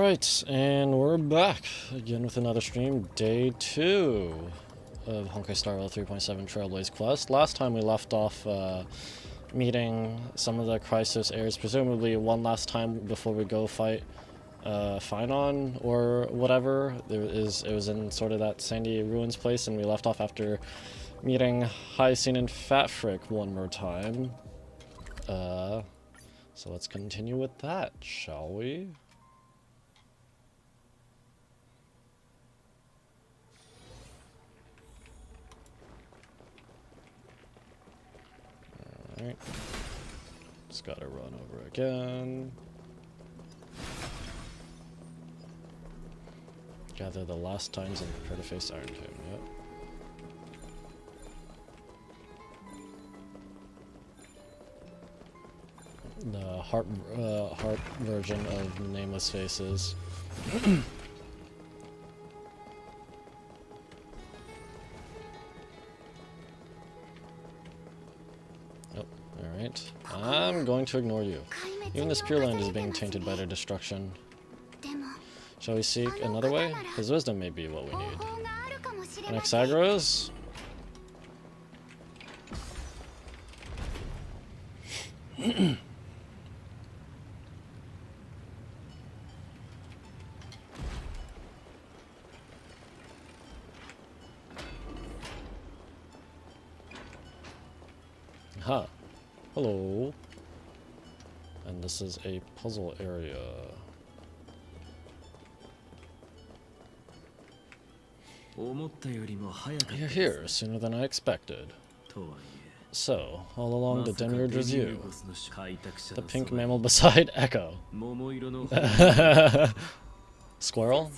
Alright, and we're back again with another stream, day 2 of Honkai Star Rail 3.7 Trailblaze Quest. Last time we left off meeting some of the CHRYSOS heirs, presumably one last time before we go fight Finon or whatever. It was in sort of that sandy ruins place, and we left off after meeting HEIRS and Fat Frick one more time. So let's continue with that, shall we? Alright. Just gotta run over again. Gather the last times and prepare to face irontomb, yep. The harp version of Nameless Faces. Alright, I'm going to ignore you. Even this Pure Land is being tainted by their destruction. Shall we seek another way? His wisdom may be what we need. An hexagoras? Aha. Hello. And this is a puzzle area. You're here sooner than I expected. So, all along the demiurge was you. The pink mammal beside Echo. Squirrel?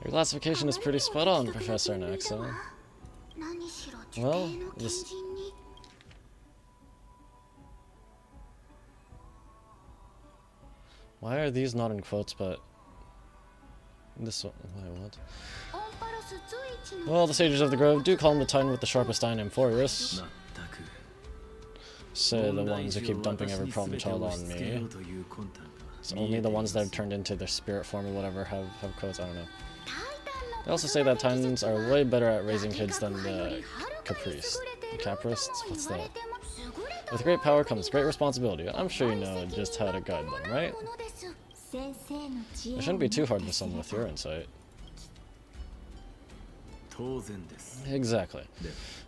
Your classification is pretty spot on, Professor Naxa. Well, this... Why are these not in quotes, but... This one... Wait, what? Well, the sages of the grove do call him the titan with the sharpest eye, amphoreus. Say the ones who keep dumping every problem child on me. It's only the ones that have turned into their spirit form or whatever have quotes, I don't know. They also say that titans are way better at raising kids than the caprice. Caprists? What's that? With great power comes great responsibility. I'm sure you know just how to guide them, right? It shouldn't be too hard for someone with your insight. Exactly.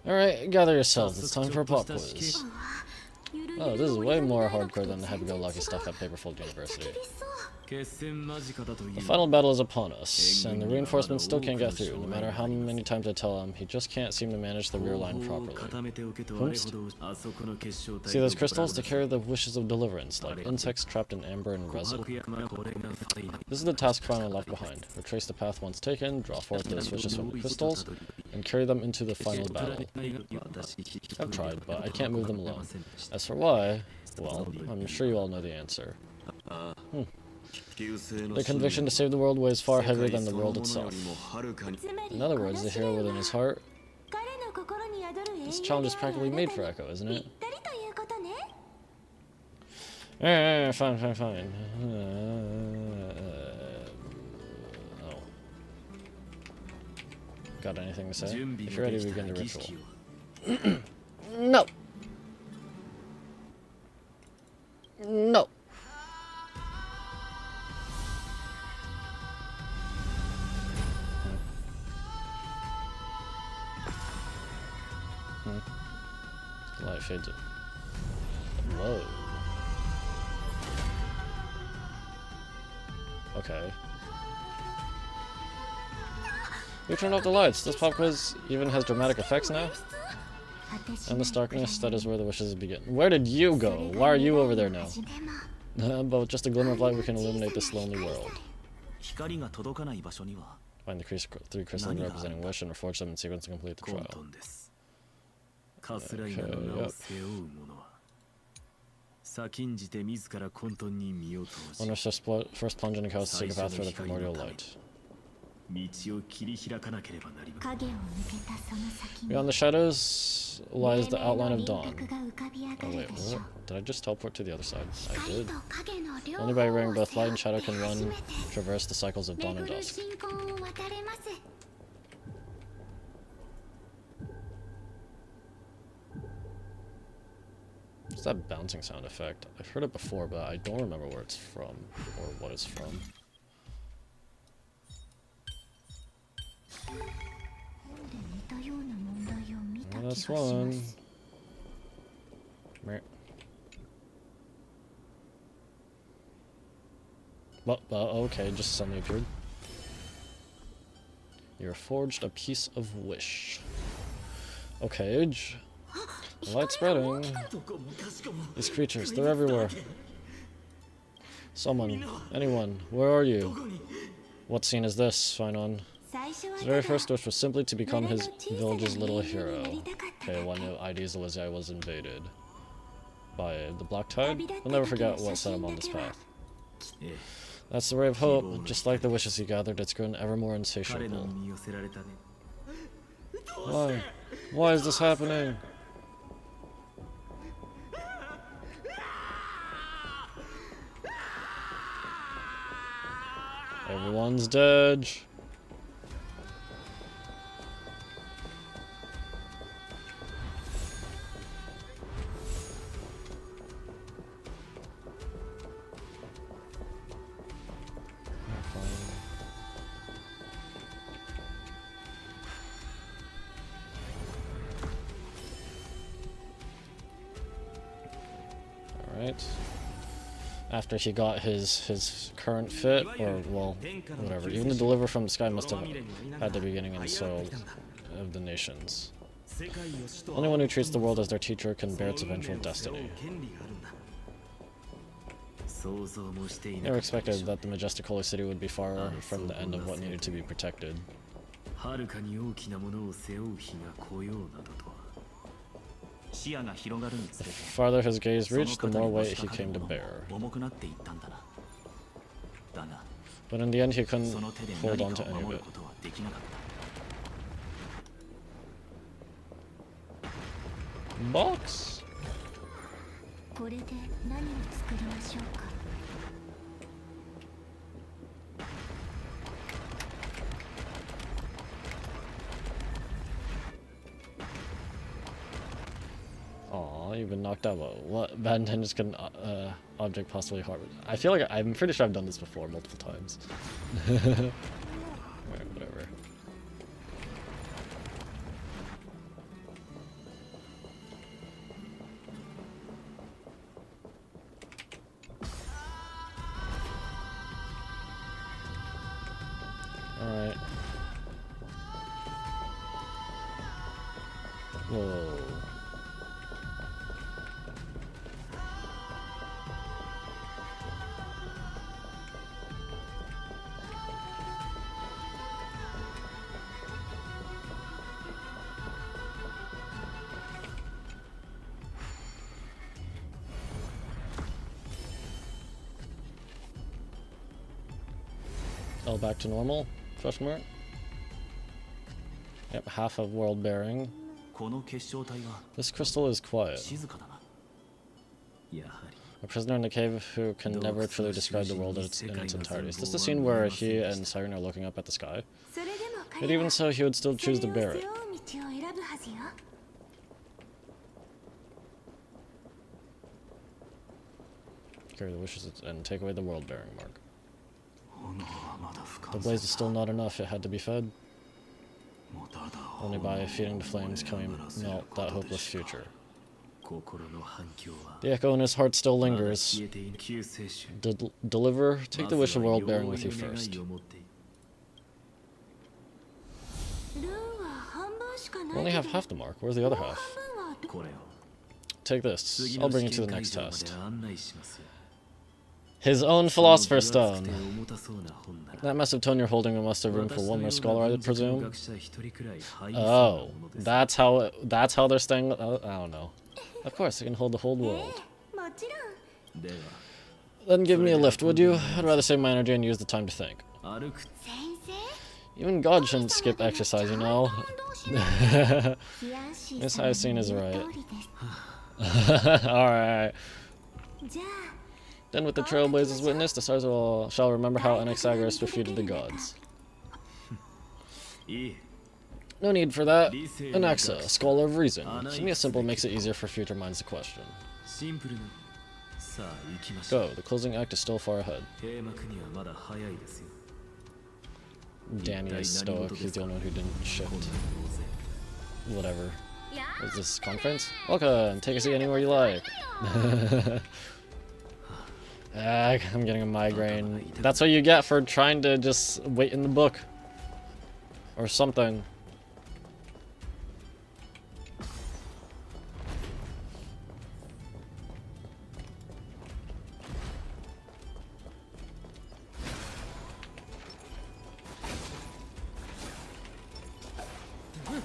Alright, gather yourselves. It's time for a pop quiz. Oh, this is way more hardcore than the happy-go-lucky stuff at Paperfold University. The final battle is upon us, and the reinforcements still can't get through. No matter how many times I tell him, he just can't seem to manage the rear line properly. Oops. See those crystals? They carry the wishes of deliverance, like insects trapped in amber and resin. This is the task finally left behind. Retrace the path once taken, draw forth those wishes from the crystals, and carry them into the final battle. I've tried, but I can't move them alone. As for why, well, I'm sure you all know the answer. The conviction to save the world weighs far heavier than the world itself. In other words, the hero within his heart. This challenge is practically made for Echo, isn't it? Fine. Oh. Got anything to say? If you're ready, we begin the ritual. No! No! The light fades it. Whoa. Okay. We turned off the lights. This pop quiz even has dramatic effects now. And this darkness, that is where the wishes begin. Where did you go? Why are you over there now? But with just a glimmer of light, we can illuminate this lonely world. Find the 3 crystals representing wish and reforge them in sequence to complete the trial. Okay, yep. One must first plunge into chaos to seek a path for the primordial light. Beyond the shadows lies the outline of dawn. Oh wait, what? Did I just teleport to the other side? I did. Only by wearing both light and shadow can one traverse the cycles of dawn and dusk. What's that bouncing sound effect? I've heard it before, but I don't remember where it's from or what it's from. Well, that's one. Okay, just suddenly appeared. You're forged a piece of wish. Okay, the light's spreading. These creatures, they're everywhere. Someone, anyone, where are you? What scene is this, Finon? His very first wish was simply to become his village's little hero. Okay, when aedes elysiae was invaded by the Black Tide, he'll never forget what set him on this path. That's the ray of hope. Just like the wishes he gathered, it's grown ever more insatiable. Why? Why is this happening? Everyone's dead. Alright. After he got his current fit, or well, whatever. Even the deliverer from the sky must have had the beginning and soul of the nations. Only one who treats the world as their teacher can bear its eventual destiny. Never expected that the majestic holy city would be far from the end of what needed to be protected. The farther his gaze reached, the more weight he came to bear. But in the end, he couldn't hold on to any of it. Box? Aw, you've been knocked out. What bad intentions can object possibly harm? I feel like I'm pretty sure I've done this before multiple times. Alright, whatever. Alright. Whoa. All back to normal? Question mark? Yep, half of world bearing. This crystal is quiet. A prisoner in the cave who can never truly describe the world in its entirety. Is this the scene where he and Cyrene are looking up at the sky? But even so, he would still choose to bear it. Carry the wishes and take away the world bearing mark. The blaze is still not enough, it had to be fed. Only by feeding the flames can we melt that hopeless future. The echo in his heart still lingers. Deliver, take the wish of world bearing with you first. We only have half the mark, where's the other half? Take this, I'll bring you to the next test. His own Philosopher's Stone. That massive tome you're holding must have room for one more scholar, I presume. Oh, that's how they're staying. I don't know. Of course, it can hold the whole world. Then give me a lift, would you? I'd rather save my energy and use the time to think. Even God shouldn't skip exercise, you know? This scene is right. Alright. Then with the Trailblazers' witness, the stars shall remember how Anaxagoras refuted the gods. No need for that. Anaxa, scholar of reason. Keeping it simple makes it easier for future minds to question. Go, the closing act is still far ahead. Danny is stoic, he's the only one who didn't shift. Whatever. Is this conference? Welcome, take a seat anywhere you like. I'm getting a migraine. That's what you get for trying to just wait in the book. Or something.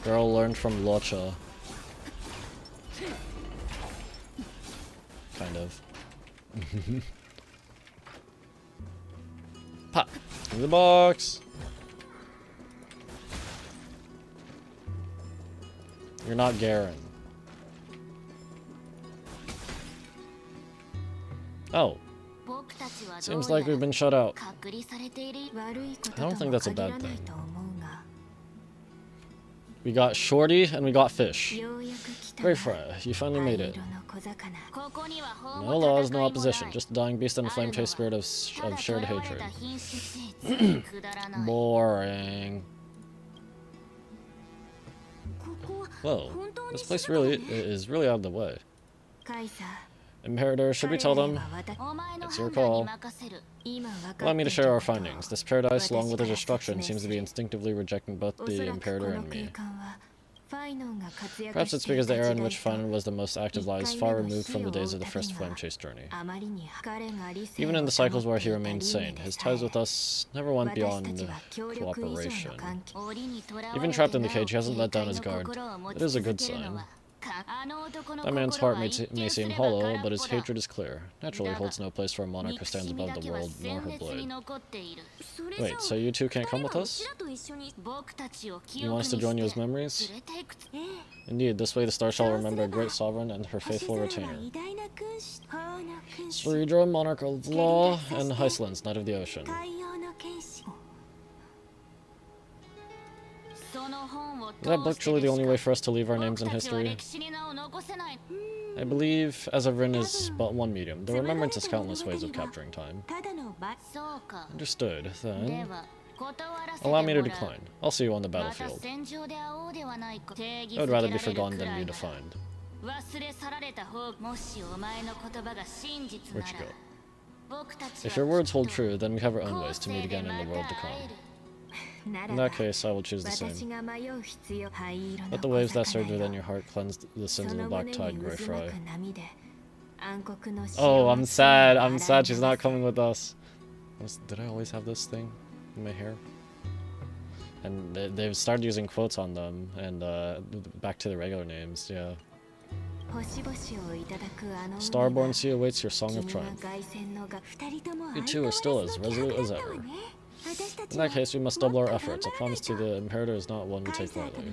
Girl learned from Locha. Kind of. Pop! In the box! You're not Garen. Oh. Seems like we've been shut out. I don't think that's a bad thing. We got Shorty and we got Fish. Great Freya, you finally made it. No laws, no opposition, just a dying beast and a flame-chased spirit of shared hatred. Boring. Whoa, this place is really out of the way. Imperator, should we tell them? It's your call. Allow me to share our findings. This paradise, along with the destruction, seems to be instinctively rejecting both the Imperator and me. Perhaps it's because the era in which Fun was the most active lies far removed from the days of the first flame chase journey. Even in the cycles where he remained sane, his ties with us never went beyond cooperation. Even trapped in the cage, he hasn't let down his guard. It is a good sign. That man's heart may seem hollow, but his hatred is clear. Naturally, holds no place for a monarch who stands above the world, nor her blade. Wait, so you two can't come with us? You want us to join you as memories? Indeed, this way the star shall remember a great sovereign and her faithful retainer. Spyridra, monarch of law, and Hycelands, knight of the ocean. Is that book truly the only way for us to leave our names in history? I believe, as of written, is but one medium. The remembrance is countless ways of capturing time. Understood, then. Allow me to decline. I'll see you on the battlefield. I would rather be forgotten than be defined. Where'd you go? If your words hold true, then we have our own ways to meet again in the world to come. In that case, I will choose the same. Let the waves that surge within your heart cleanse the sins of the black tide, Grey Fry. Oh, I'm sad. I'm sad she's not coming with us. Did I always have this thing in my hair? And they've started using quotes on them, and back to the regular names, yeah. Starborn Sea awaits your song of triumph. You two are still as resolute as ever. In that case, we must double our efforts. A promise to the Imperator is not one we take lightly.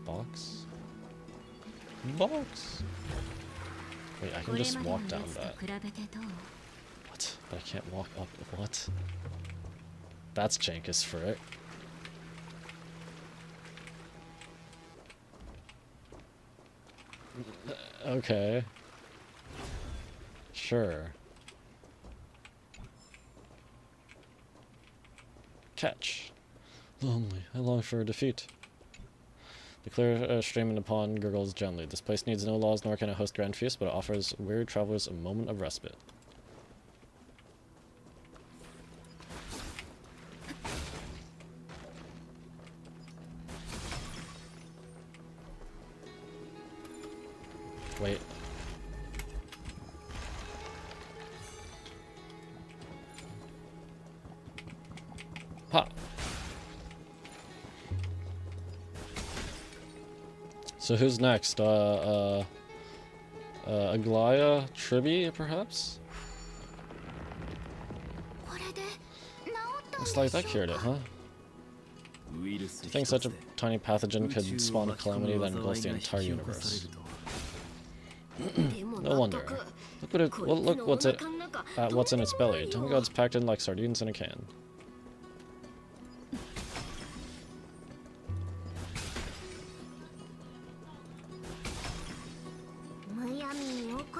Box? Box? Wait, I can just walk down that. What? But I can't walk up. What? That's Jankus for it. Okay. Sure. Catch. Lonely. I long for a defeat. The clear stream in the pond gurgles gently. This place needs no laws, nor can it host grand feasts, but it offers weary travelers a moment of respite. Wait. Ha! So who's next? Aglaia? Tribi, perhaps? Looks like that cured it, huh? Do you think such a tiny pathogen could spawn a calamity that engulfs the entire universe? No wonder. Look what's in its belly. Demigods packed in like sardines in a can.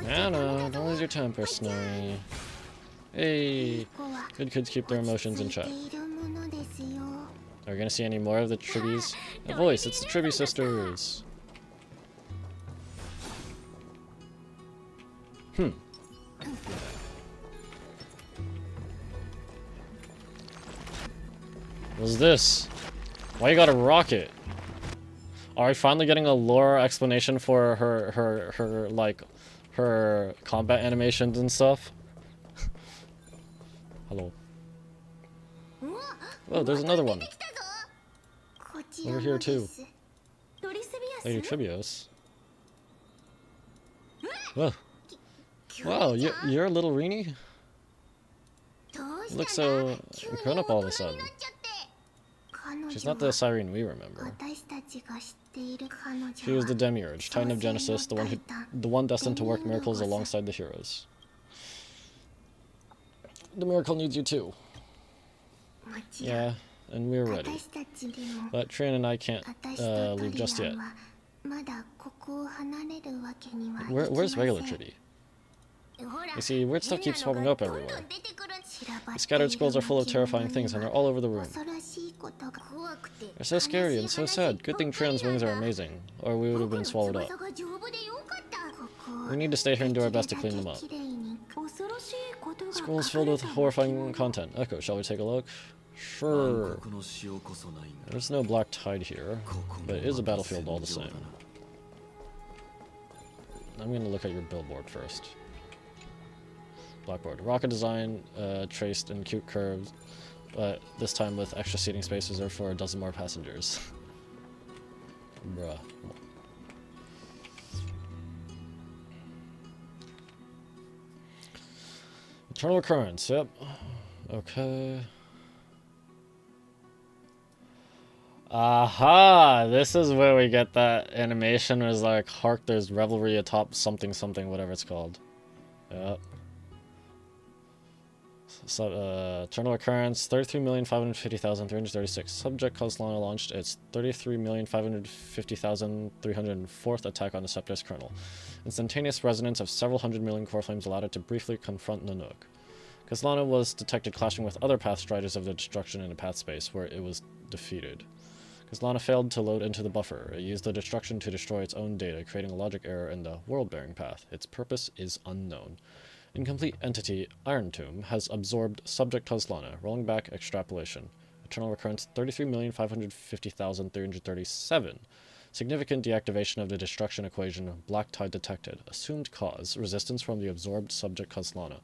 Anna, don't lose your temper, Snowy. Hey, good kids keep their emotions in check. Are we gonna see any more of the Tribbies? A voice, it's the Tribby sisters. What's this? Why you got a rocket? Are we finally getting a lore explanation for her combat animations and stuff? Hello. Oh, there's another one. Over here too. Lady Tribios. Whoa. Wow, you're a little Rini? You look so grown up all of a sudden. She's not the CYRENE we remember. She was the demiurge, Titan of Genesis, the one destined to work miracles alongside the heroes. The miracle needs you too. Yeah, and we're ready. But Trin and I can't leave just yet. Where's regular Tribby? You see, weird stuff keeps popping up everywhere. The scattered scrolls are full of terrifying things, and they're all over the room. They're so scary and so sad. Good thing Trin's wings are amazing, or we would have been swallowed up. We need to stay here and do our best to clean them up. Scrolls filled with horrifying content. Echo, shall we take a look? Sure. There's no black tide here, but it is a battlefield all the same. I'm going to look at your billboard first. Blackboard. Rocket design, traced in cute curves, but this time with extra seating space reserved for a dozen more passengers. Bruh. Eternal Recurrence, yep. Okay. Aha! This is where we get that animation where it's like, hark, there's revelry atop something something, whatever it's called. Yep. So, Eternal Recurrence, 33,550,336. Subject Kozlana launched its 33,550,304th attack on the Scepter's kernel. Instantaneous resonance of several hundred million core flames allowed it to briefly confront Nanook. Kozlana was detected clashing with other path striders of the destruction in a path space, where it was defeated. Kozlana failed to load into the buffer. It used the destruction to destroy its own data, creating a logic error in the world-bearing path. Its purpose is unknown. Incomplete entity irontomb has absorbed subject Kozlana. Rolling back extrapolation. Eternal Recurrence 33,550,337. Significant deactivation of the destruction equation. Black tide detected. Assumed cause. Resistance from the absorbed subject Kozlana.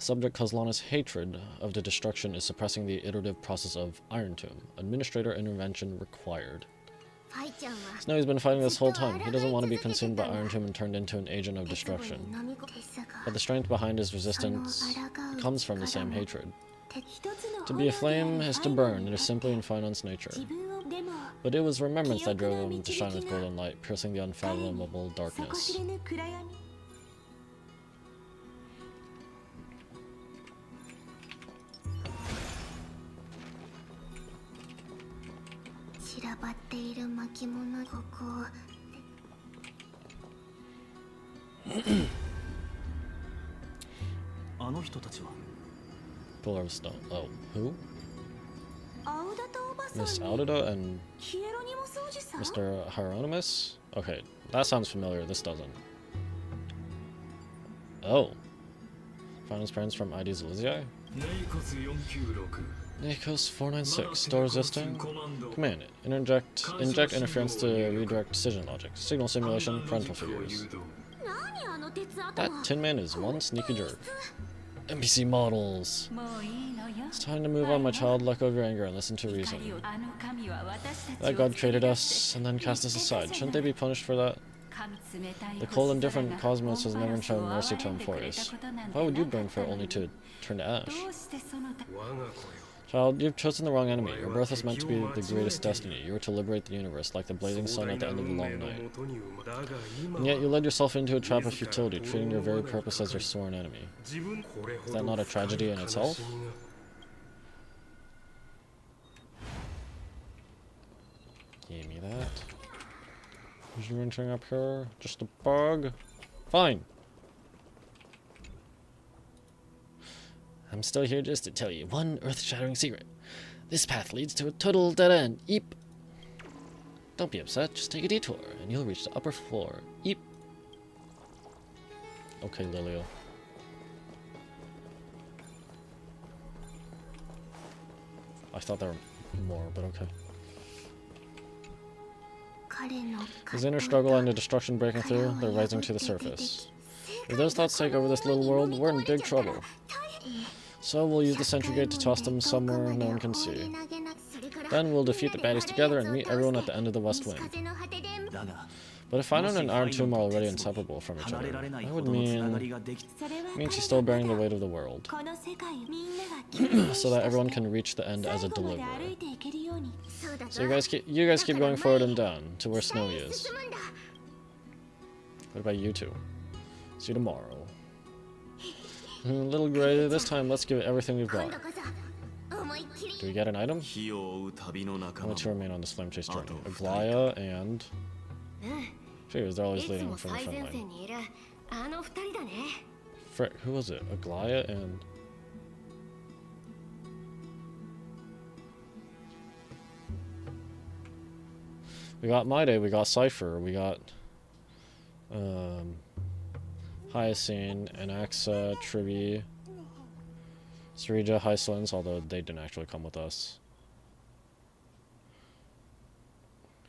Subject Kozlana's hatred of the destruction is suppressing the iterative process of irontomb. Administrator intervention required. Snowy's been fighting this whole time. He doesn't want to be consumed by irontomb and turned into an agent of destruction. But the strength behind his resistance comes from the same hatred. To be a flame is to burn. It is simply in Finon's nature. But it was remembrance that drove him to shine with golden light, piercing the unfathomable darkness. Pillar of Stone. Oh, who? Miss Audida and Mr. Hieronymus? Okay, that sounds familiar. This doesn't. Oh. Finance parents from aedes, elysiae? Nikos 496. Store resisting. Command it. Inject interference to redirect decision logic. Signal simulation. Parental figures. That Tin Man is one sneaky jerk. NPC models. It's time to move on, my child. Let go of your anger and listen to reason. That God created us and then cast us aside. Shouldn't they be punished for that? The cold, indifferent cosmos has never shown mercy to amphoreus. Why would you burn for it only to turn to ash? Child, you've chosen the wrong enemy. Your birth is meant to be the greatest destiny. You are to liberate the universe, like the blazing sun at the end of the long night. And yet you led yourself into a trap of futility, treating your very purpose as your sworn enemy. Is that not a tragedy in itself? Give me that. Is there anything up here? Just a bug? Fine. I'm still here just to tell you one earth-shattering secret. This path leads to a total dead end. Eep. Don't be upset, just take a detour, and you'll reach the upper floor. Eep. Okay, Lilio. I thought there were more, but okay. His inner struggle and the destruction breaking through, they're rising to the surface. If those thoughts take over this little world, we're in big trouble. So we'll use the sentry gate to toss them somewhere no one can see. Then we'll defeat the baddies together and meet everyone at the end of the West Wing. But if Final and Iron Tomb are already inseparable from each other, that would mean she's still bearing the weight of the world. So that everyone can reach the end as a deliverer. So you guys keep going forward and down to where Snowy is. What about you two? See you tomorrow. Little Gray, this time let's give it everything we've got. Do we get an item? Only two remain on this flame chase journey. Aglaya and... Figures, they're always leading from the front line. Frick, who was it? Aglaya and... We got Maide, we got Cypher, we got... Hyacinth, Anaxa, Trivi, Serija, Hyslins, although they didn't actually come with us.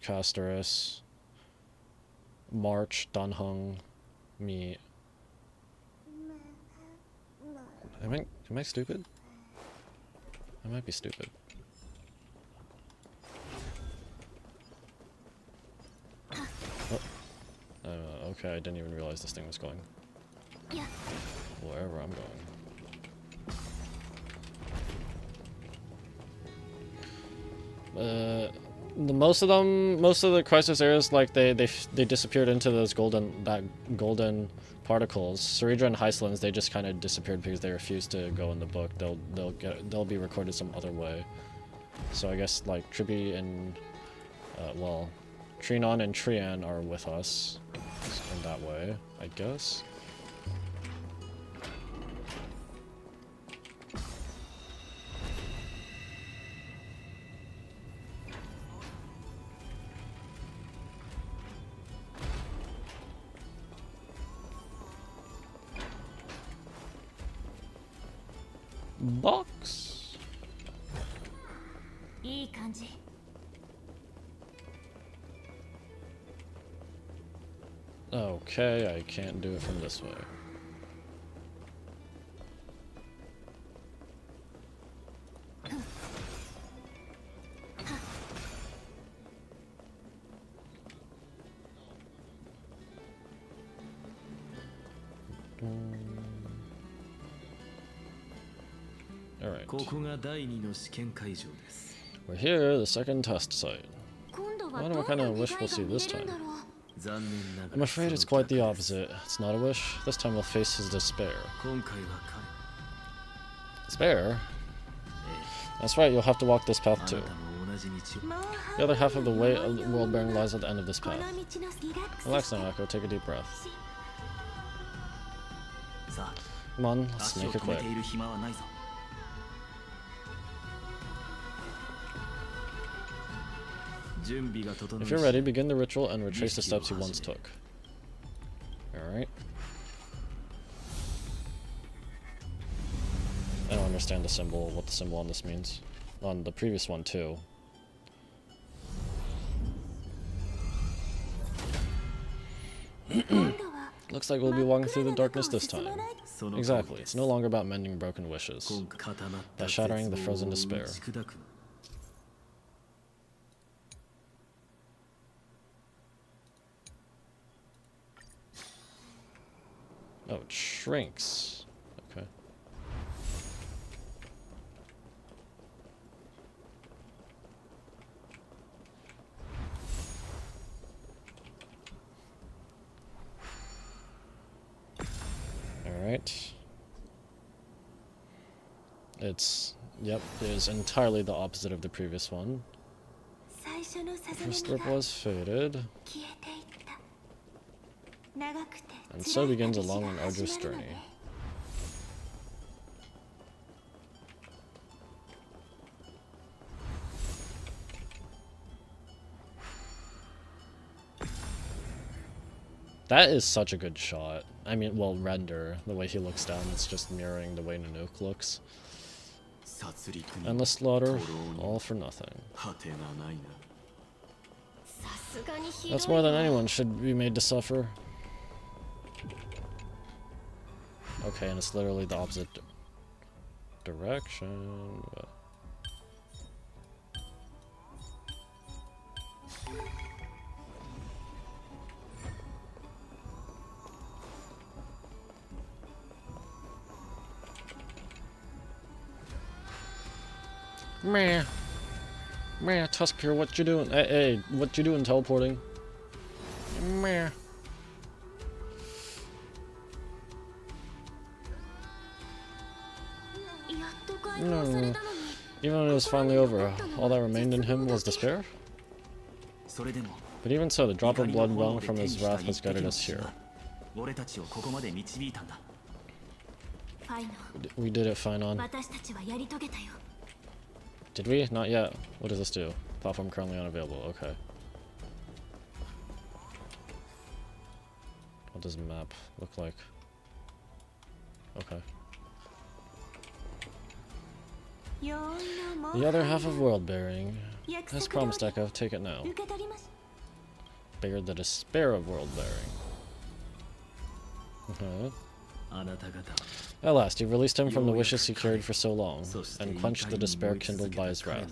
Castorus, March, Dunhung, me. Am I stupid? I might be stupid. Oh. Okay, I didn't even realize this thing was going. Wherever I'm going. Most of the CHRYSOS areas, like they disappeared into those golden particles. Serija and Hyslins, they just kind of disappeared because they refused to go in the book. They'll be recorded some other way. So I guess like Tribi and well, Trinon and Trian are with us in that way, I guess. Box. Okay, I can't do it from this way. Alright. We're here, the second test site. I wonder what kind of wish we'll see this time. I'm afraid it's quite the opposite. It's not a wish. This time we'll face his despair. Despair? That's right, you'll have to walk this path too. The other half of the world bearing lies at the end of this path. Relax now, Echo. Take a deep breath. Come on, let's make it quick. If you're ready, begin the ritual and retrace the steps you once took. Alright. I don't understand the symbol, what the symbol on this means. On the previous one, too. Looks like we'll be walking through the darkness this time. Exactly, it's no longer about mending broken wishes, but shattering the frozen despair. Oh, it shrinks. Okay. Alright. Yep, it is entirely the opposite of the previous one. First slip was faded. And so begins a long and arduous journey. That is such a good shot. I mean, well, render. The way he looks down, it's just mirroring the way Nanook looks. Endless slaughter, all for nothing. That's more than anyone should be made to suffer. Okay, and it's literally the opposite direction. Meh. Meh, Tuskpure, what you doing? Hey, what you doing teleporting? Meh. No. Even when it was finally over, all that remained in him was despair? But even so, the drop of blood wrung from his wrath has guided us here. We did it, Finon. Did we? Not yet. What does this do? Platform currently unavailable. Okay. What does the map look like? Okay. The other half of world bearing. As promised, Echo, take it now. Bear the despair of world bearing. Okay. At last, you've released him from the wishes he carried for so long, and quenched the despair kindled by his wrath.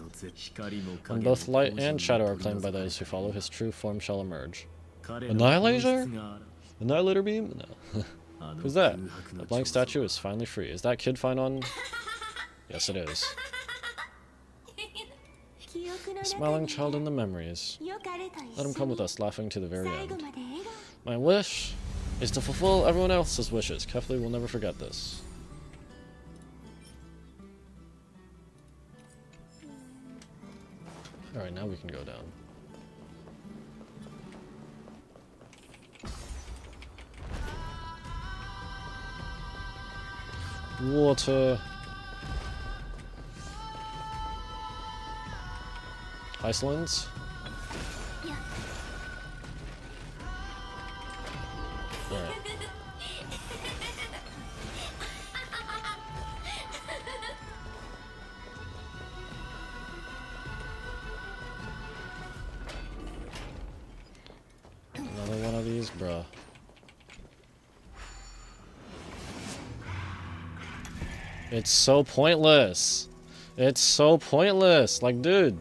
When both light and shadow are claimed by those who follow, his true form shall emerge. Annihilator? Annihilator beam? No. Who's that? The blank statue is finally free. Is that kid Finon? Yes, it is. A smiling child in the memories. Let him come with us, laughing to the very end. My wish is to fulfill everyone else's wishes. Kefli will never forget this. Alright, now we can go down. Water. Icelands. Right. Another one of these, bruh. It's so pointless. It's so pointless. Like, dude.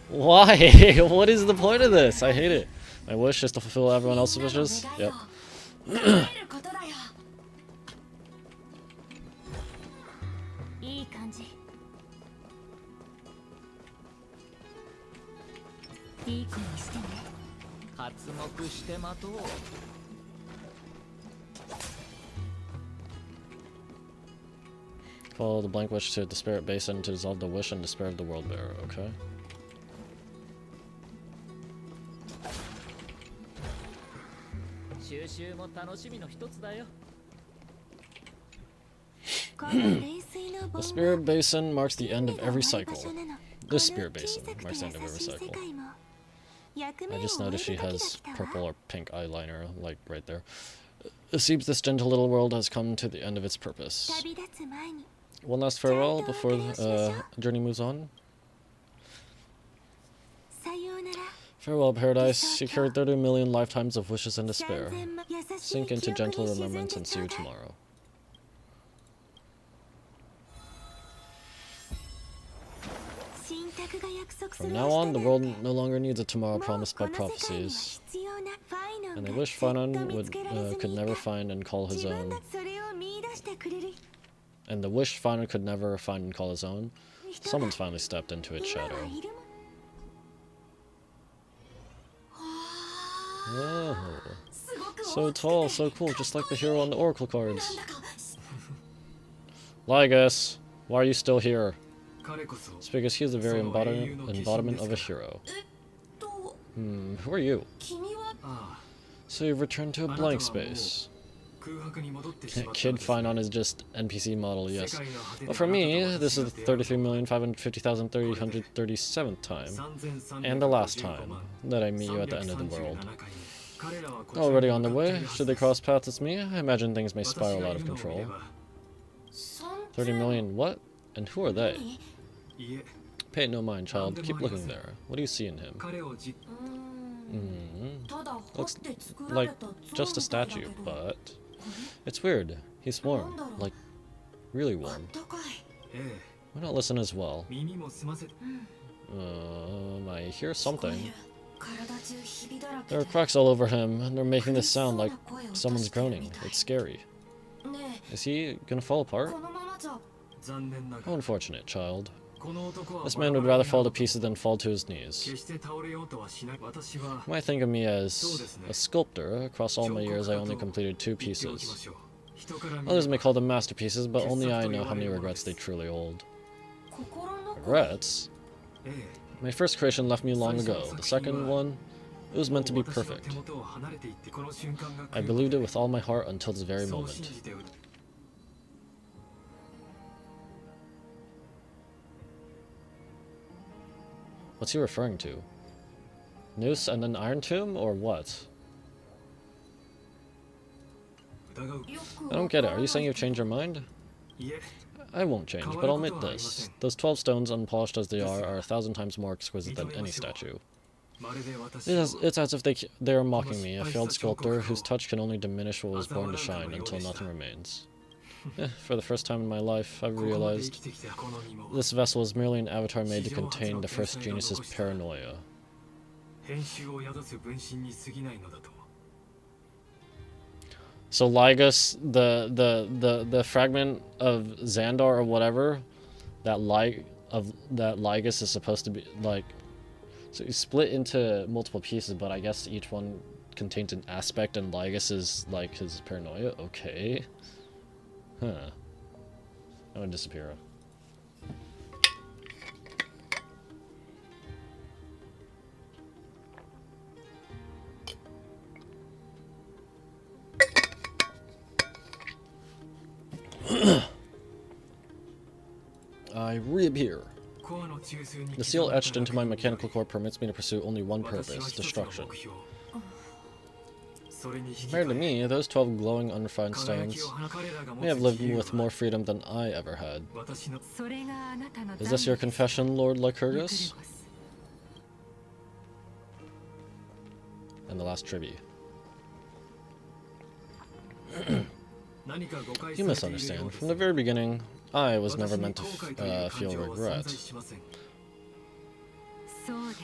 Why? What is the point of this? I hate it. My wish is to fulfill everyone else's wishes? Yep. Follow the blank wish to the spirit basin to dissolve the wish and despair of the world bearer, okay? The spirit basin marks the end of every cycle. This spirit basin marks the end of every cycle. I just noticed she has purple or pink eyeliner, like right there. It seems this gentle little world has come to the end of its purpose. One last farewell before the journey moves on. Farewell, paradise. You carried 30 million lifetimes of wishes and despair. Sink into gentle remembrance and see you tomorrow. From now on, the world no longer needs a tomorrow promised by prophecies. And they wish Fanon could never find and call his own. And the wish Fanon could never find and call his own. Someone's finally stepped into its shadow. Oh. So tall, so cool, just like the hero on the Oracle cards. Lygus, why are you still here? It's because he is the very embodiment of a hero. Who are you? So you've returned to a blank space. Kid Finon is just NPC model, yes. But for me, this is the 33,550,337th time, and the last time, that I meet you at the end of the world. Already on the way, should they cross paths with me, I imagine things may spiral out of control. 30 million what? And who are they? Pay it no mind, child. Keep looking there. What do you see in him? Looks like just a statue, but... It's weird. He's warm. Like, really warm. Why not listen as well? I hear something. There are cracks all over him, and they're making this sound like someone's groaning. It's scary. Is he gonna fall apart? How unfortunate, child. This man would rather fall to pieces than fall to his knees. You might think of me as a sculptor. Across all my years, I only completed 2 pieces. Others may call them masterpieces, but only I know how many regrets they truly hold. Regrets? My first creation left me long ago. The second one, it was meant to be perfect. I believed it with all my heart until this very moment. What's he referring to? Noose and an irontomb, or what? I don't get it. Are you saying you've changed your mind? I won't change, but I'll admit this. Those 12 stones, unpolished as they are 1,000 times more exquisite than any statue. It's as if they are mocking me, a failed sculptor whose touch can only diminish what was born to shine until nothing remains. For the first time in my life, I've realized this vessel is merely an avatar made to contain the first genius's paranoia. So Lygus, the fragment of Xandar or whatever, that Lygus is supposed to be like, so you split into multiple pieces, but I guess each one contains an aspect, and Lygus is like his paranoia. Okay. Huh. I'm gonna disappear. I reappear. The seal etched into my mechanical core permits me to pursue only one purpose: destruction. Compared to me, those 12 glowing, unrefined stones may have lived with more freedom than I ever had. Is this your confession, Lord Lycurgus? And the last tribute. You misunderstand. From the very beginning, I was never meant to feel regret.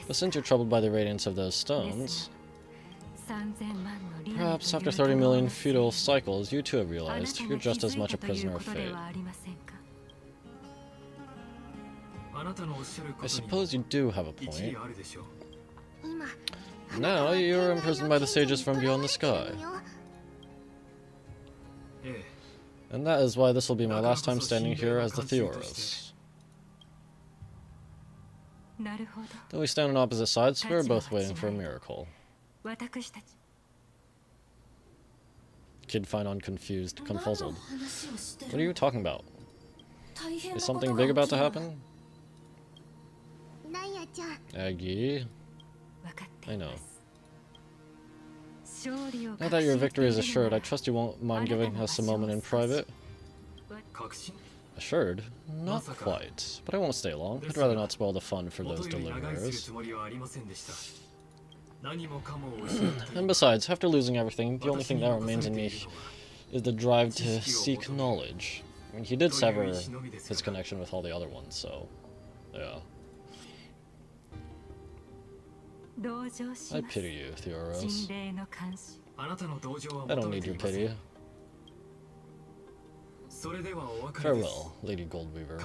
But since you're troubled by the radiance of those stones, perhaps after 30 million futile cycles, you too have realized you're just as much a prisoner of fate. I suppose you do have a point. Now you're imprisoned by the sages from beyond the sky. And that is why this will be my last time standing here as the Theoros. Though we stand on opposite sides, we're both waiting for a miracle. Kid Finon confused, confuzzled. What are you talking about? Is something big about to happen? Aggie. I know. Now that your victory is assured, I trust you won't mind giving us a moment in private. Assured? Not quite. But I won't stay long. I'd rather not spoil the fun for those deliverers. And besides, after losing everything, the only thing that remains in me is the drive to seek knowledge. I mean, he did sever his connection with all the other ones, so... yeah. I pity you, Theoros. I don't need your pity. Farewell, Lady Goldweaver.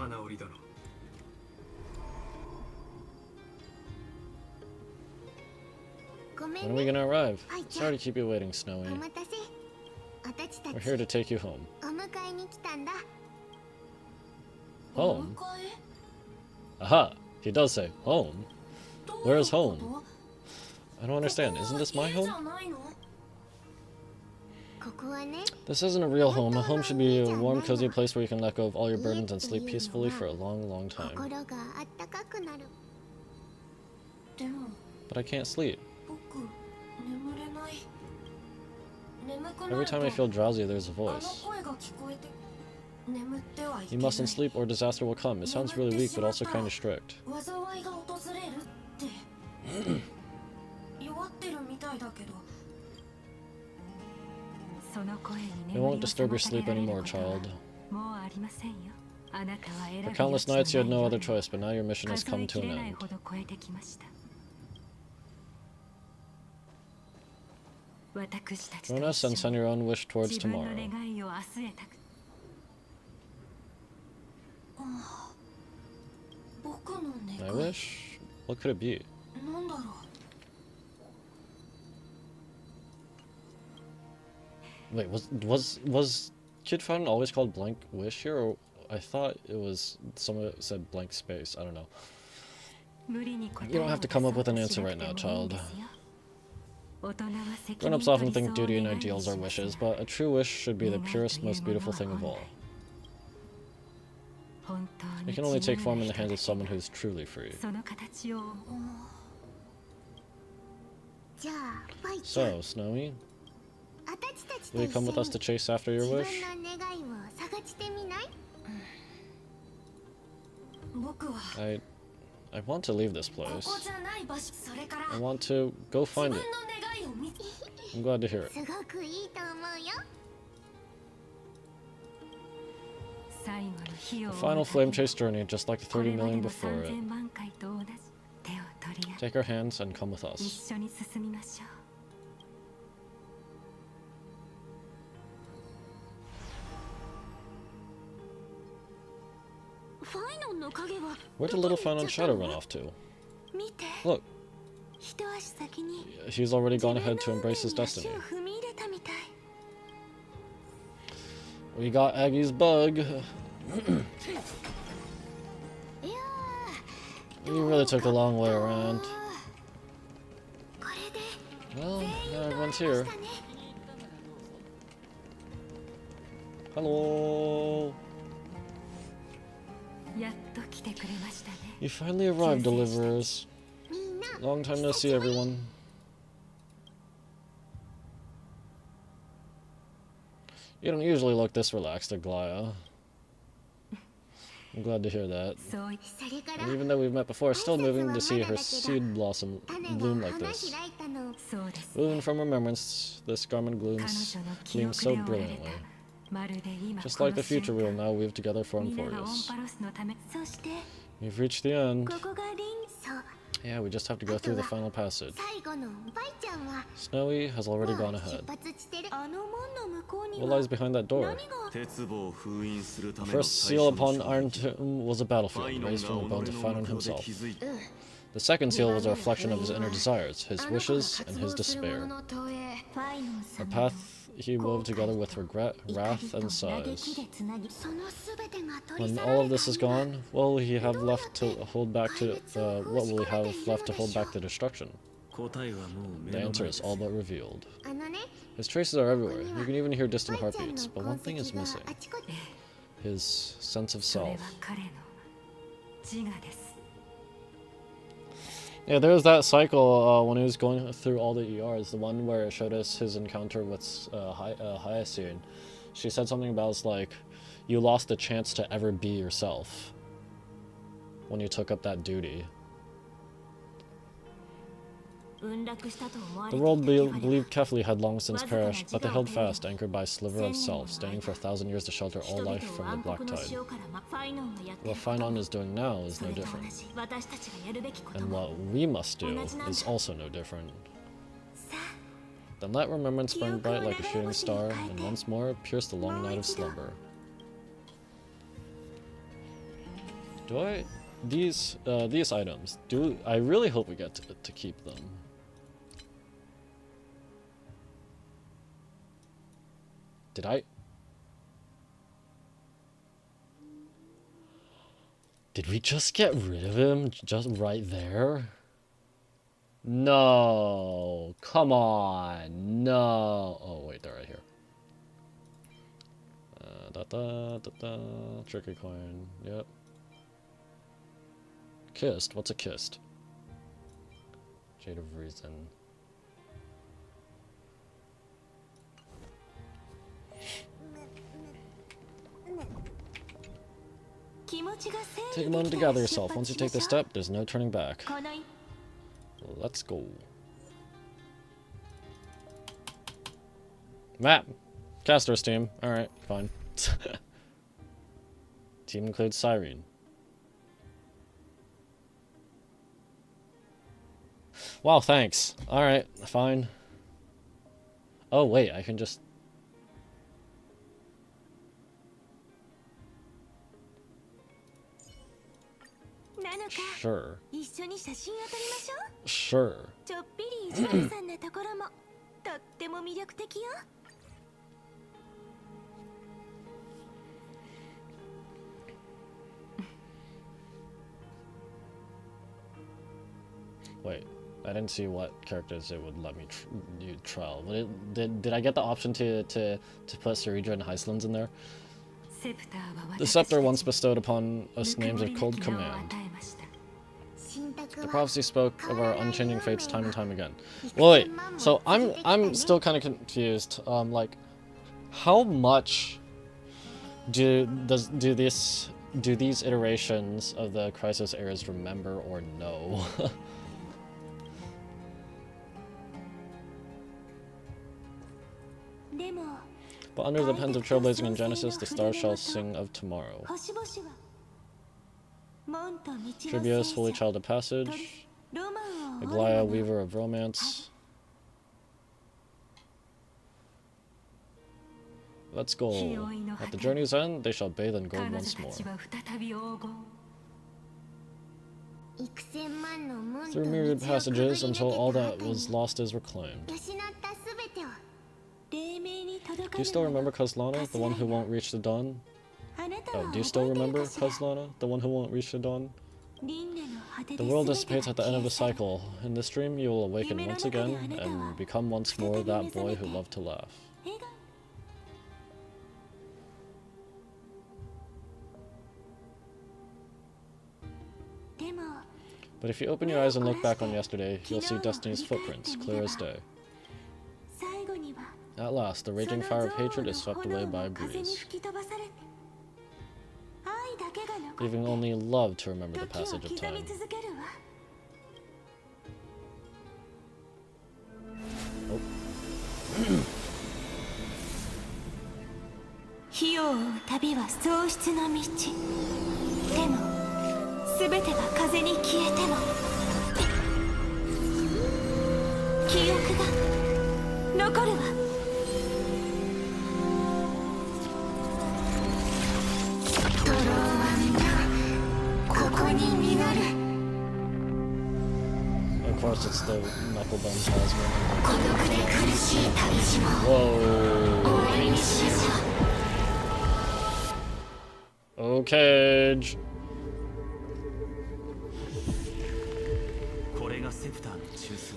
When are we gonna arrive? Sorry to keep you waiting, Snowy. We're here to take you home. Home? Aha! He does say home. Where is home? I don't understand. Isn't this my home? This isn't a real home. A home should be a warm, cozy place where you can let go of all your burdens and sleep peacefully for a long, long time. But I can't sleep. Every time I feel drowsy, there's a voice. You mustn't sleep or disaster will come. It sounds really weak, but also kind of strict. It won't disturb your sleep anymore, child. For countless nights you had no other choice, but now your mission has come to an end. Join us and send your own wish towards tomorrow. My wish? What could it be? Wait, was Kid Fountain always called Blank Wish here, or I thought it was someone said blank space. I don't know. You don't have to come up with an answer right now, child. Grown-ups often think duty and ideals are wishes, but a true wish should be the purest, most beautiful thing of all. It can only take form in the hands of someone who's truly free. So, Snowy, will you come with us to chase after your wish? I want to leave this place. I want to go find it. I'm glad to hear it. The final flame chase journey, just like the 30 million before it. Take our hands and come with us. Where did little Finon's shadow run off to? Look. He's already gone ahead to embrace his destiny. We got Aggie's bug. You really took the long way around. Well, now everyone's here. Hello. You finally arrived, deliverers. Long time no see, everyone. You don't usually look this relaxed, Aglaya. I'm glad to hear that. And even though we've met before, it's still moving to see her seed blossom bloom like this. Woven from remembrance, this garment gleams so brilliantly. Just like the future we will now weave together for amphoreus. We've reached the end. Yeah, we just have to go through the final passage. Snowy has already gone ahead. What lies behind that door? The first seal upon irontomb was a battlefield, raised from the bones of Finon himself. The second seal was a reflection of his inner desires, his wishes, and his despair. A path he wove together with regret, wrath, and sighs. When all of this is gone, what will he have left to hold back the destruction? The answer is all but revealed. His traces are everywhere. You can even hear distant heartbeats, but one thing is missing. His sense of self. Yeah, there was that cycle when he was going through all the ERs, the one where it showed us his encounter with HEIRS. She said something about, like, you lost the chance to ever be yourself when you took up that duty. The world believed Kefli had long since perished, but they held fast, anchored by a sliver of self, standing for 1,000 years to shelter all life from the Black Tide. What Phainon is doing now is no different. And what we must do is also no different. Then let remembrance burn bright like a shooting star, and once more pierce the long night of slumber. Do I... These items, I really hope we get to keep them. Did I? Did we just get rid of him just right there? No, come on, no. Oh wait, they're right here. Tricky coin, yep. Kissed? What's a kissed? Jade of Reason. Take a moment to gather yourself. Once you take this step, there's no turning back. Let's go. Map. Caster's team. Alright, fine. Team includes CYRENE. Wow, thanks. Alright, fine. Oh, wait, I can just... Sure. Sure. Wait, I didn't see what characters it would let me trial. Did I get the option to put Ceridra and Heislands in there? The scepter once bestowed upon us names of cold command. The prophecy spoke of our unchanging fates time and time again. Well, wait, so I'm still kind of confused. Like, how much do these iterations of the CHRYSOS heirs remember or know? But under the pens of trailblazing in Genesis, the stars shall sing of tomorrow. Tribios, holy child of passage. Elysiae, weaver of romance. Let's go. At the journey's end, they shall bathe in gold once more. Through myriad passages until all that was lost is reclaimed. Do you still remember Kozlana, the one who won't reach the dawn? Oh, do you still remember Kozlana, the one who won't reach the dawn? The world dissipates at the end of the cycle. In this dream, you will awaken once again and become once more that boy who loved to laugh. But if you open your eyes and look back on yesterday, you'll see Destiny's footprints, clear as day. At last, the raging fire of hatred is swept away by a breeze, leaving only love to remember the passage of time. Oh. Of course, it's the knucklebone talisman. Whoa. Okay.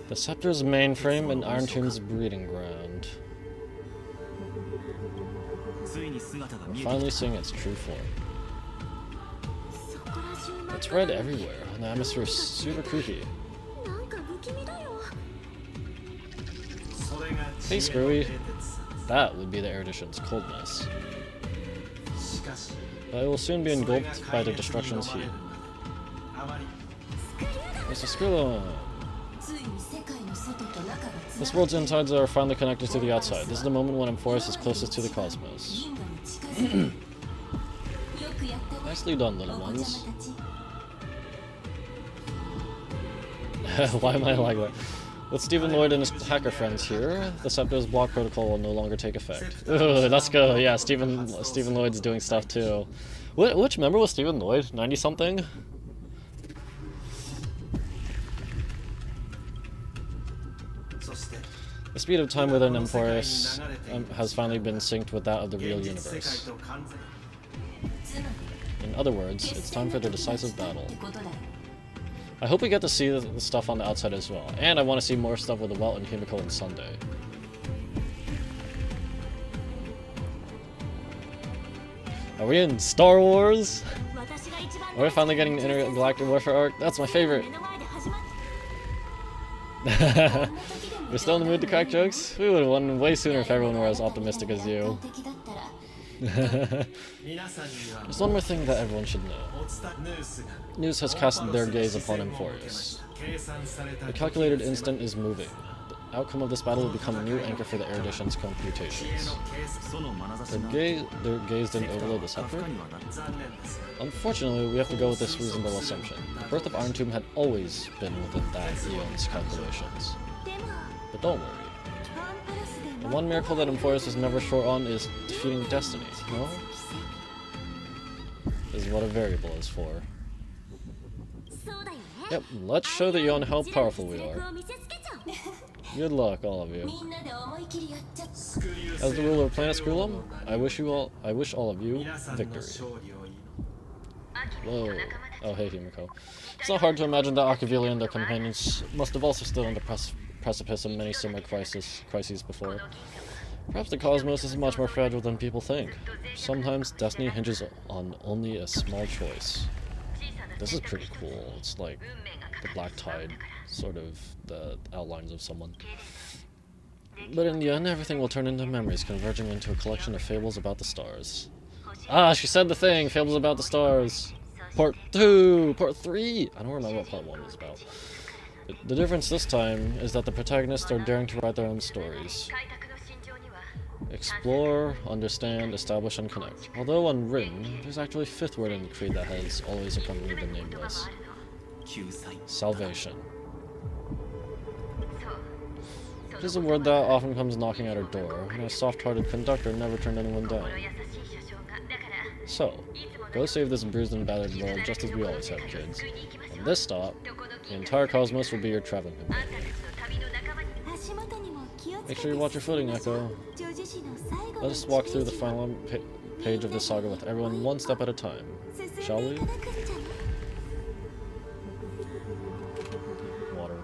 The scepter's mainframe and Irontomb's breeding ground. We're finally seeing its true form. It's red everywhere, and the atmosphere is super creepy. Hey, Screwy. That would be the erudition's coldness. But it will soon be engulfed by the destruction's heat. Mr. Skrilla! This world's insides are finally connected to the outside. This is the moment when amphoreus is closest to the cosmos. Nicely done, little ones. Why am I like that? With Stephen Lloyd and his hacker friends here, the Scepter's block protocol will no longer take effect. Ooh, let's go. Yeah, Stephen Lloyd's doing stuff too. Which member was Stephen Lloyd? 90-something? The speed of time within amphoreus has finally been synced with that of the real universe. In other words, it's time for the decisive battle. I hope we get to see the stuff on the outside as well. And I want to see more stuff with the Welt and Himiko and Sunday. Are we in Star Wars? Are we finally getting an intergalactic warfare arc? That's my favorite. We're still in the mood to crack jokes? We would have won way sooner if everyone were as optimistic as you. There's one more thing that everyone should know. News has casted their gaze upon amphoreus. The calculated instant is moving. The outcome of this battle will become a new anchor for the erudition's computations. Their gaze didn't overload the scepter? Unfortunately, we have to go with this reasonable assumption. The birth of Irontomb had always been within that eon's calculations. But don't worry. The one miracle that amphoreus is never short on is defeating destiny, no? This is what a variable is for. Yep, let's show the Eon how powerful we are. Good luck, all of you. As the ruler of Planet Skrulum, I wish all of you victory. Whoa. Oh, hey, Himiko. It's not hard to imagine that Archivili and their companions must have also stood on the precipice of many similar crises before. Perhaps the cosmos is much more fragile than people think. Sometimes destiny hinges on only a small choice. This is pretty cool. It's like the black tide, sort of the outlines of someone. But in the end, everything will turn into memories, converging into a collection of fables about the stars. Ah, she said the thing! Fables about the stars! Part 2! Part 3! I don't remember what part 1 was about. The difference this time is that the protagonists are daring to write their own stories. Explore, understand, establish, and connect. Although unwritten, there's actually a 5th word in the creed that has always accompanied the nameless. Salvation. It is a word that often comes knocking at our door, and a soft-hearted conductor never turned anyone down. So, go save this bruised and battered world just as we always have, kids. On this stop, the entire cosmos will be your traveling companion. Make sure you watch your footing, Echo. Let us walk through the final page of this saga with everyone one step at a time, shall we? Water.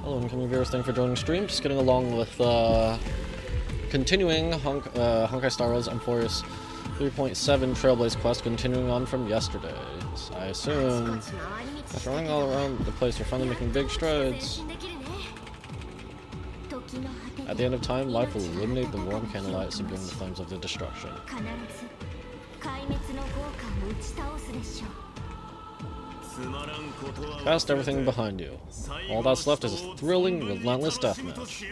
Hello, incoming viewers, thank you for joining the stream. Just getting along with continuing Honkai Star Rail's amphoreus 3.7 Trailblaze quest, continuing on from yesterday. So I assume after running all around the place, we're finally making big strides. At the end of time, life will illuminate the warm candlelight, subduing the flames of the destruction. Cast everything behind you. All that's left is a thrilling, relentless deathmatch.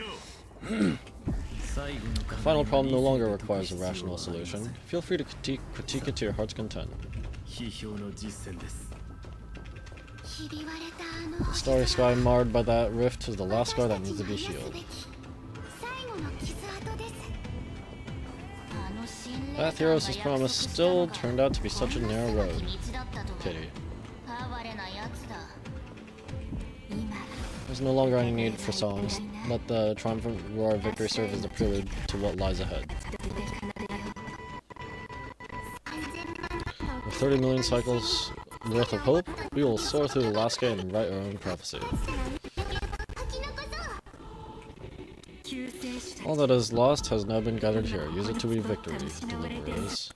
The final problem no longer requires a rational solution. Feel free to critique it to your heart's content. The starry sky marred by that rift is the last scar that needs to be healed. That Theros' promise still turned out to be such a narrow road. Pity. There's no longer any need for songs. Let the triumphant roar of victory serve as the prelude to what lies ahead. With 30 million cycles worth of hope, we will soar through the last gate and write our own prophecy. All that is lost has now been gathered here. Use it to be victory, deliverers.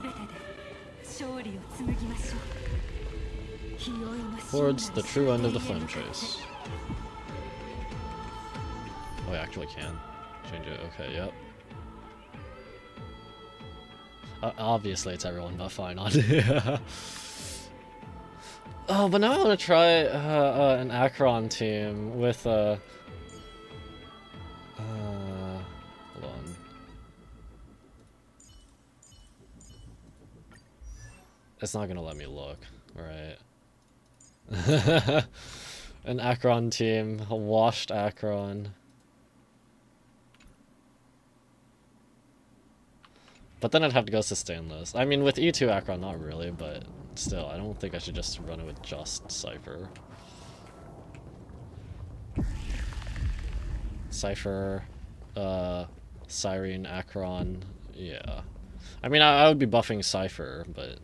Towards the true end of the flame chase. Oh, I actually can change it. Okay, yep. Obviously it's everyone but fine on. Oh, but now I want to try an Acheron team with hold on. It's not gonna let me look, right? An Acheron team, a washed Acheron. But then I'd have to go sustainless. I mean, with E2 Acheron, not really, but still, I don't think I should just run it with just Cypher. Cypher, CYRENE, Acheron, yeah. I mean, I would be buffing Cypher, but...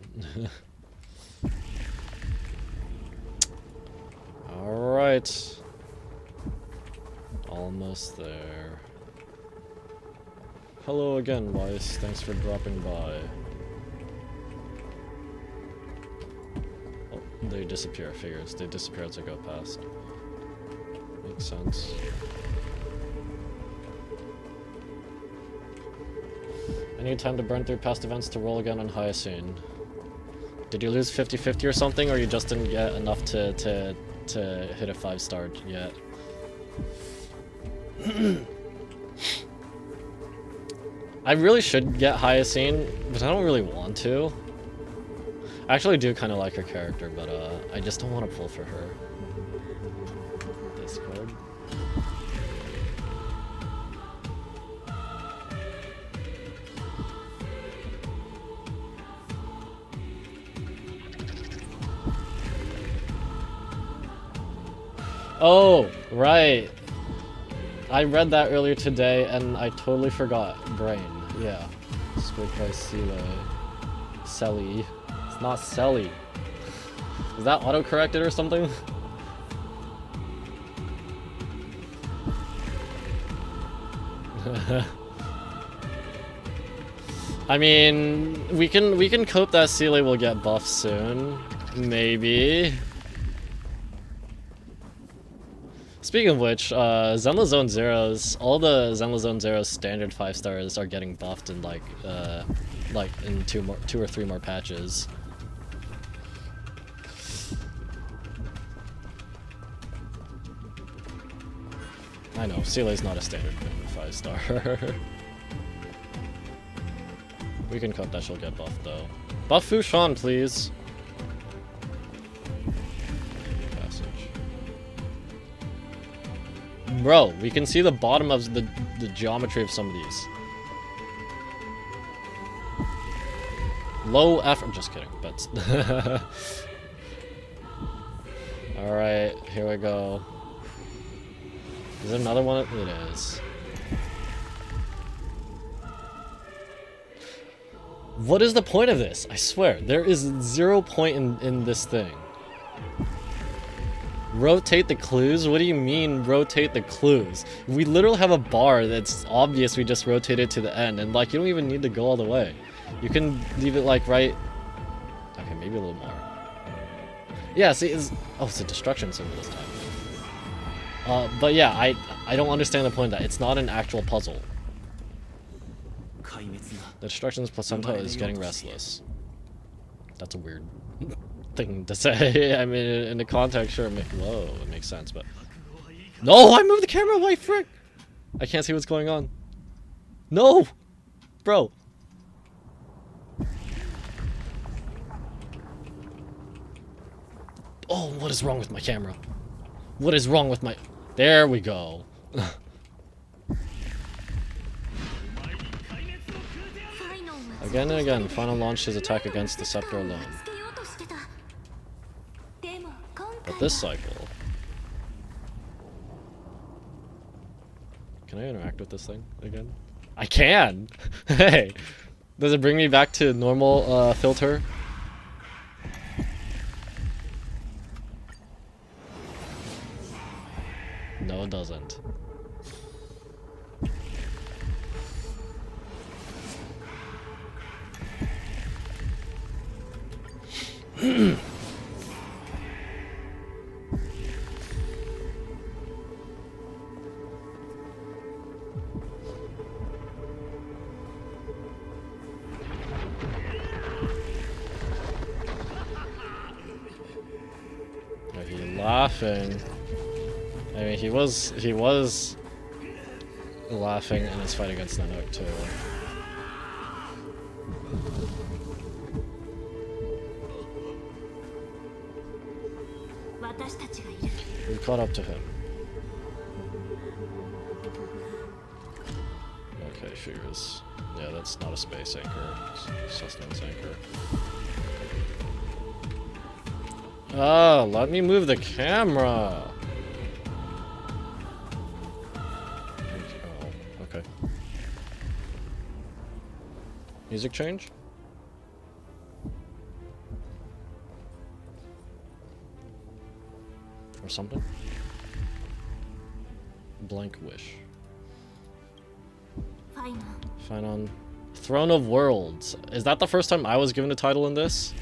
Alright. Almost there. Hello again, Weiss. Thanks for dropping by. Oh, they disappear, figures. They disappear as I go past. Makes sense. I need time to burn through past events to roll again on Hyacinth. Did you lose 50-50 or something, or you just didn't get enough to hit a 5-star yet? I really should get Hyacinth, but I don't really want to. I actually do kind of like her character, but I just don't want to pull for her. Discord. Oh, right. I read that earlier today and I totally forgot. Brain, yeah. Squid by Sile. Selly. It's not Selly. Is that auto-corrected or something? I mean, we can cope that Sile will get buffed soon. Maybe. Speaking of which, Zenless Zone Zeros, all the Zenless Zone Zeros standard 5-stars are getting buffed in like in two or three more patches. I know, Sile's not a standard 5-star. We can cut that, she'll get buffed though. Buff Fushan, please. Bro, we can see the bottom of the geometry of some of these. Low effort. Just kidding, but. Alright, here we go. Is there another one? It is. What is the point of this? I swear, there is 0 point in this thing. Rotate the clues? What do you mean rotate the clues? We literally have a bar that's obvious we just rotate it to the end, and like you don't even need to go all the way. You can leave it like right... Okay, maybe a little more. Yeah, see, it's a destruction symbol this time. But yeah, I don't understand the point of that. It's not an actual puzzle. The destruction's placenta is getting restless. That's a weird thing to say. I mean, in the context, sure, whoa, it makes sense, but... No, I moved the camera away, frick! I can't see what's going on. No! Bro! Oh, what is wrong with my camera? What is wrong with my... There we go. Again and again, Final launched his attack against the scepter alone. But this cycle... Can I interact with this thing again? I can! Hey! Does it bring me back to normal filter? No, it doesn't. laughing. I mean, he was laughing in his fight against Nanook too. We caught up to him. Okay, figures. Yeah, that's not a space anchor. It's sustenance anchor. Ah, let me move the camera. Oh, okay. Music change? Or something? Blank wish. Fine on Throne of Worlds. Is that the first time I was given a title in this?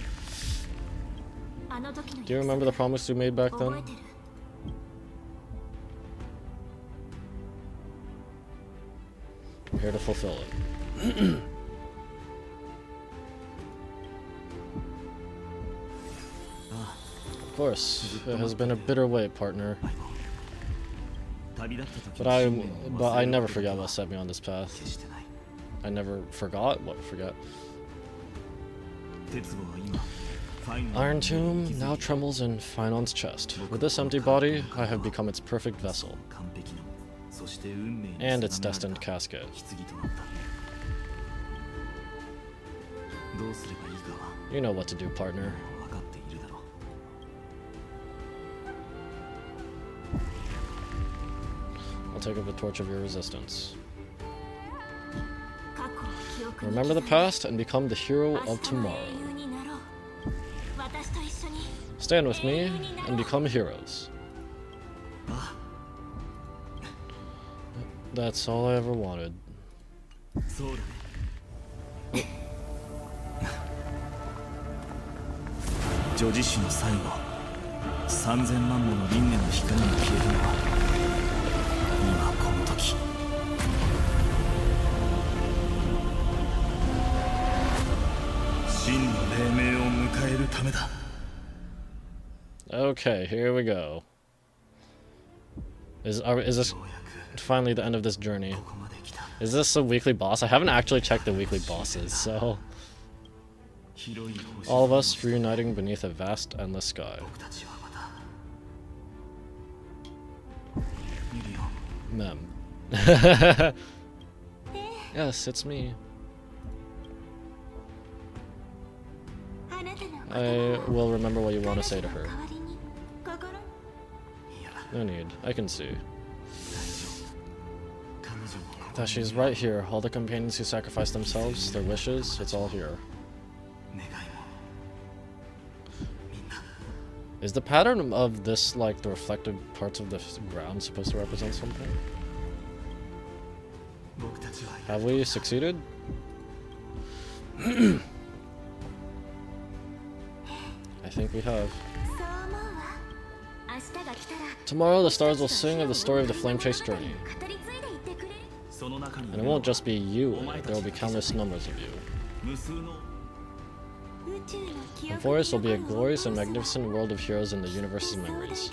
Do you remember the promise we made back then? I'm here to fulfill it. Of course, it has been a bitter wait, partner. But I never forgot what set me on this path. I never forgot what forget. Irontomb now trembles in Finon's chest. With this empty body, I have become its perfect vessel. And its destined casket. You know what to do, partner. I'll take up the torch of your resistance. Remember the past and become the hero of tomorrow. Stand with me and become heroes. That's all I ever wanted. Okay, here we go. Is this finally the end of this journey? Is this a weekly boss? I haven't actually checked the weekly bosses, so... All of us reuniting beneath a vast, endless sky. Mem. Yes, it's me. I will remember what you want to say to her. No need, I can see. That she's right here. All the companions who sacrifice themselves, their wishes, it's all here. Is the pattern of this, like, the reflective parts of the ground supposed to represent something? Have we succeeded? I think we have. Tomorrow the stars will sing of the story of the Flame Chase journey. And it won't just be you, there will be countless numbers of you. Amphoreus will be a glorious and magnificent world of heroes in the universe's memories.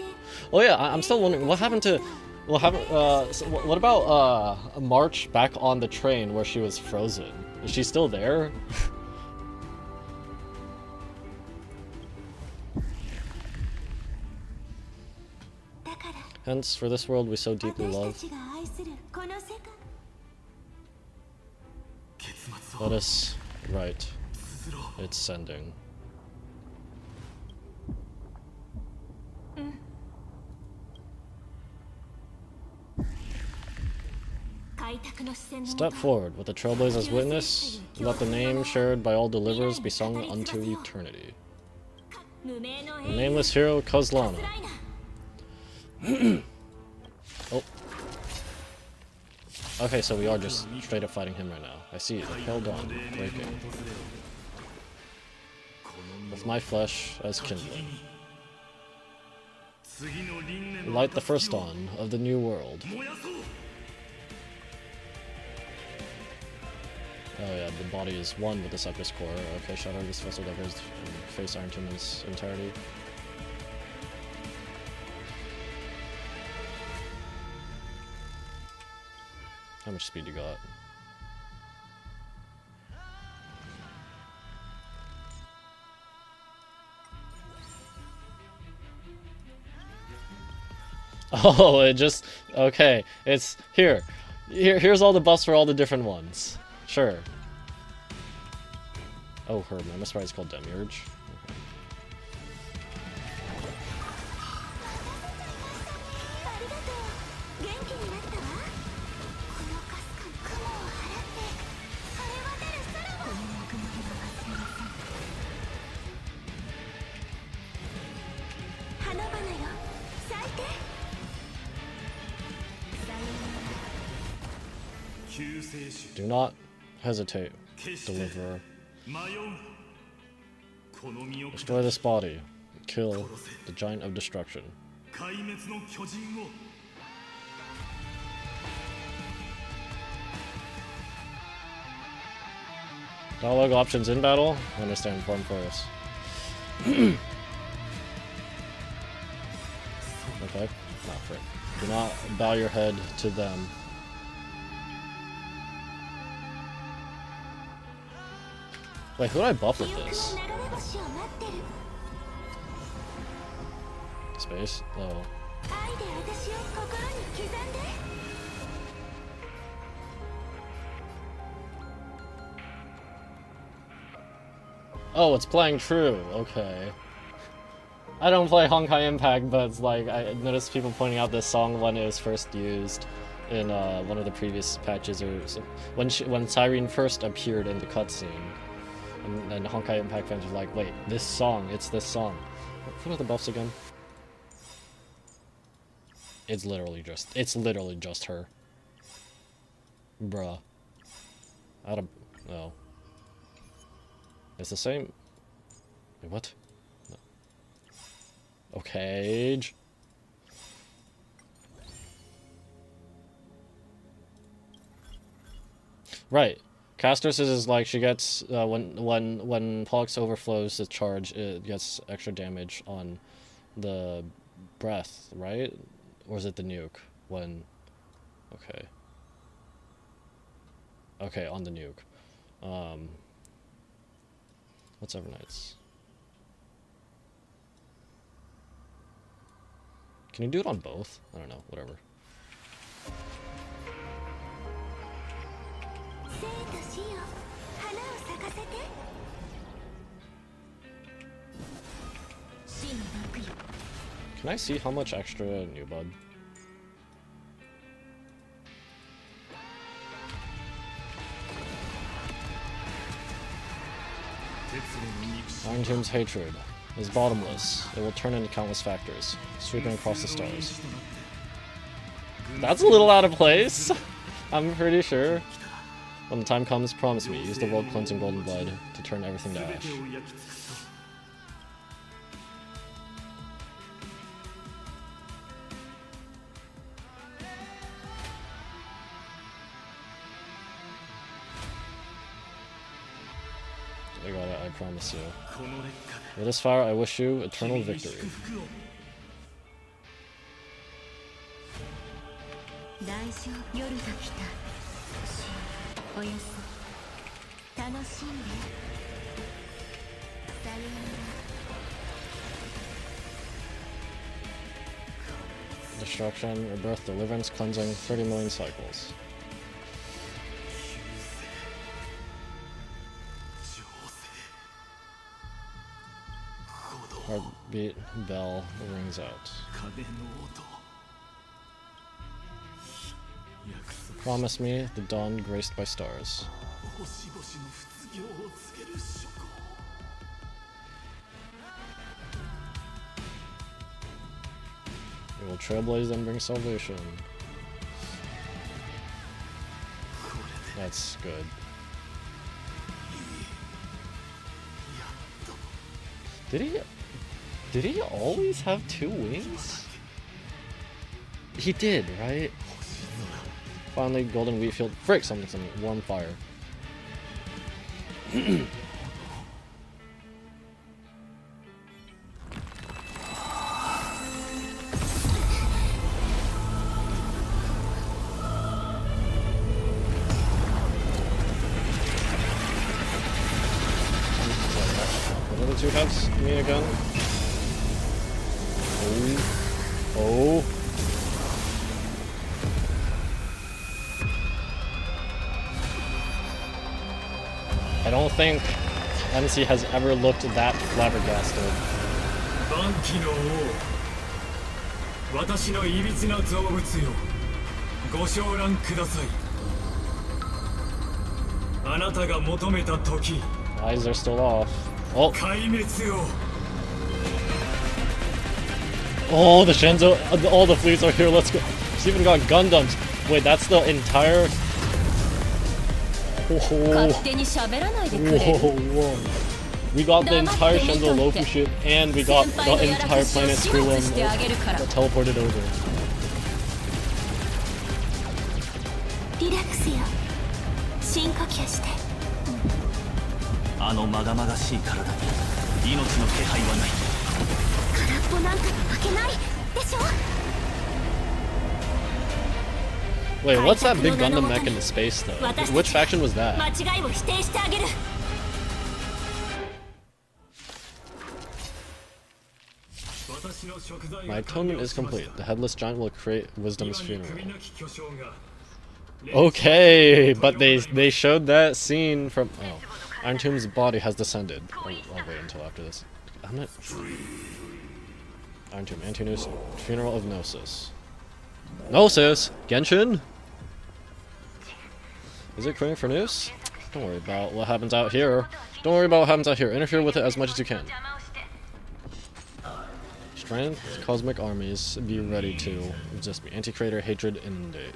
Oh yeah, I'm still wondering, what happened to... what about March back on the train where she was frozen? Is she still there? Hence, for this world we so deeply love, let us write its sending. Step forward, with the Trailblazer's witness, let the name shared by all deliverers be sung unto eternity. The nameless hero, Kozlana. Oh. Okay, so we are just straight up fighting him right now. I see it. Held on. Breaking. With my flesh as kindling. Light the first dawn of the new world. Oh yeah, the body is one with the Cypress core. Okay, shatter this vessel that goes face Irontomb in its entirety. How much speed you got? Oh, it just... Okay, it's... Here's all the buffs for all the different ones. Sure. Oh, her Mammoth Ride is called Demiurge. Okay. Do not hesitate, deliverer. Destroy this body. Kill the giant of destruction. Dialogue options in battle? I understand, farm forest. Okay, not frick. Do not bow your head to them. Wait, who did I buff with this? Space? Oh. Oh, it's playing true. Okay. I don't play Honkai Impact, but it's like, I noticed people pointing out this song when it was first used in one of the previous patches, or so, when CYRENE first appeared in the cutscene. And Honkai Impact fans were like, wait, this song, it's this song. What are the buffs again? It's literally just her. Bruh. No. It's the same. Wait, what? No. Okay. Right. Casters is like she gets when Pollux overflows the charge, it gets extra damage on the breath, right? Or is it the nuke? When okay. Okay, on the nuke. What's Evernights? Can you do it on both? I don't know, whatever. Can I see how much extra new bud? Irontomb's hatred is bottomless. It will turn into countless factors, sweeping across the stars. That's a little out of place. I'm pretty sure. When the time comes, promise me, use the world cleansing golden blood to turn everything to ash. I got it, I promise you. With this fire, I wish you eternal victory. Destruction, rebirth, deliverance, cleansing, 30 million cycles. Heartbeat, bell rings out. Promise me the dawn graced by stars. We will trailblaze and bring salvation. That's good. Did he always have two wings? He did, right? Finally, golden wheat field. Frick, something, warm fire. the two heads meet again. Oh. I don't think MC has ever looked that flabbergasted. Eyes are still off. Oh. Oh, the Shenzo, all the fleets are here, let's go. She's even got Gundams. Wait, that's the entire... Whoa. Whoa. We got the entire Shenzo Lofu ship, and we got the entire planet Screwum teleported over. Wait, what's that big Gundam mech in the space though? Which faction was that? My atonement is complete. The headless giant will create Wisdom's funeral. Okay, but they showed that scene from... Oh. Irontomb's body has descended. I'll wait until after this. I'm not... Irontomb, Antinous, funeral of Gnosis. Gnosis? Genshin? Is it crewing for Noose? Don't worry about what happens out here. Don't worry about what happens out here. Interfere with it as much as you can. Strength, cosmic armies, be ready to resist me. Anti-crater, hatred, inundate.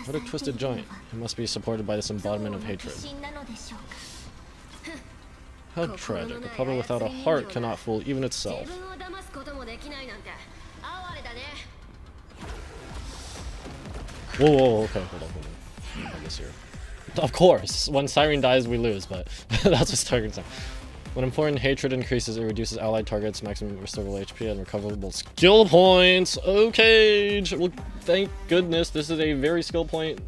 What a twisted giant. He must be supported by this embodiment of hatred. How tragic. A puppet without a heart cannot fool even itself. Whoa, okay, hold on. This here. Of course, when CYRENE dies, we lose, but that's what's targeting. When important hatred increases, it reduces allied targets' maximum restorable HP and recoverable skill points. Okay, well, thank goodness this is a very skill point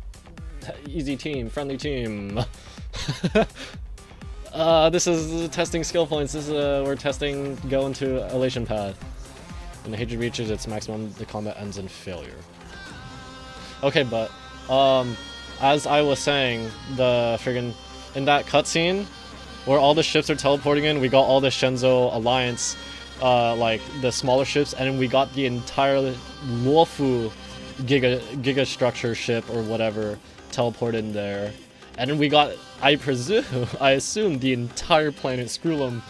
easy team, friendly team. This is testing skill points. This is we're testing go into elation path. When the hatred reaches its maximum, the combat ends in failure. Okay, but as I was saying, the friggin' in that cutscene where all the ships are teleporting in, we got all the Shenzo Alliance, like the smaller ships, and we got the entire Luofu Giga structure ship or whatever teleported in there, and we got, I assume the entire planet Screwum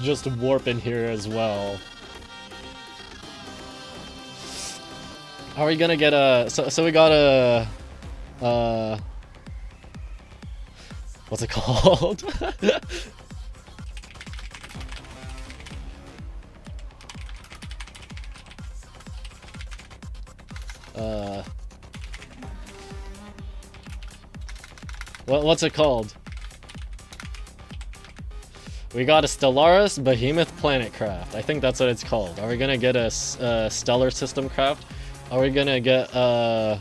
just warp in here as well. Are we gonna get a so we got a what's it called? What's it called? We got a Stellaris Behemoth Planet Craft. I think that's what it's called. Are we gonna get a Stellar System Craft? Are we gonna get a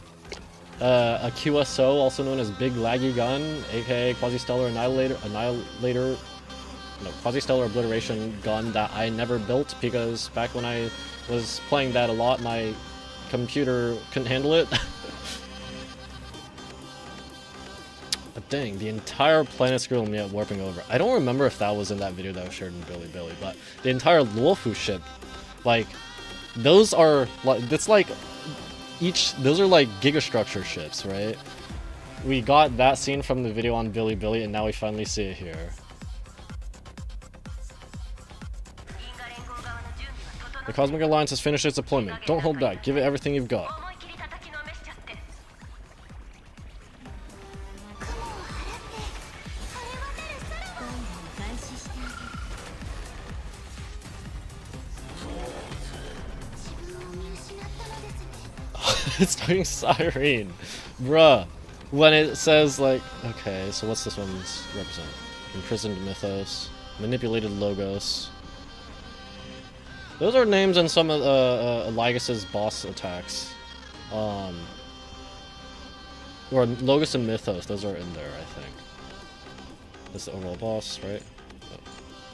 QSO, also known as Big Laggy Gun, aka Quasi-Stellar Quasi-Stellar Obliteration Gun that I never built because back when I was playing that a lot, my computer couldn't handle it. But dang, the entire planet Screwum yet warping over. I don't remember if that was in that video that was shared in Billy, but the entire Luofu ship, like, those are like, it's like those are like gigastructure ships, right? We got that scene from the video on Billy, and now we finally see it here. The Cosmic Alliance has finished its deployment. Don't hold back. Give it everything you've got. It's talking CYRENE. Bruh. When it says, like, okay, so what's this one's represent? Imprisoned Mythos. Manipulated Logos. Those are names in some of Lygus' boss attacks. Or Logos and Mythos, those are in there, I think. That's the overall boss, right?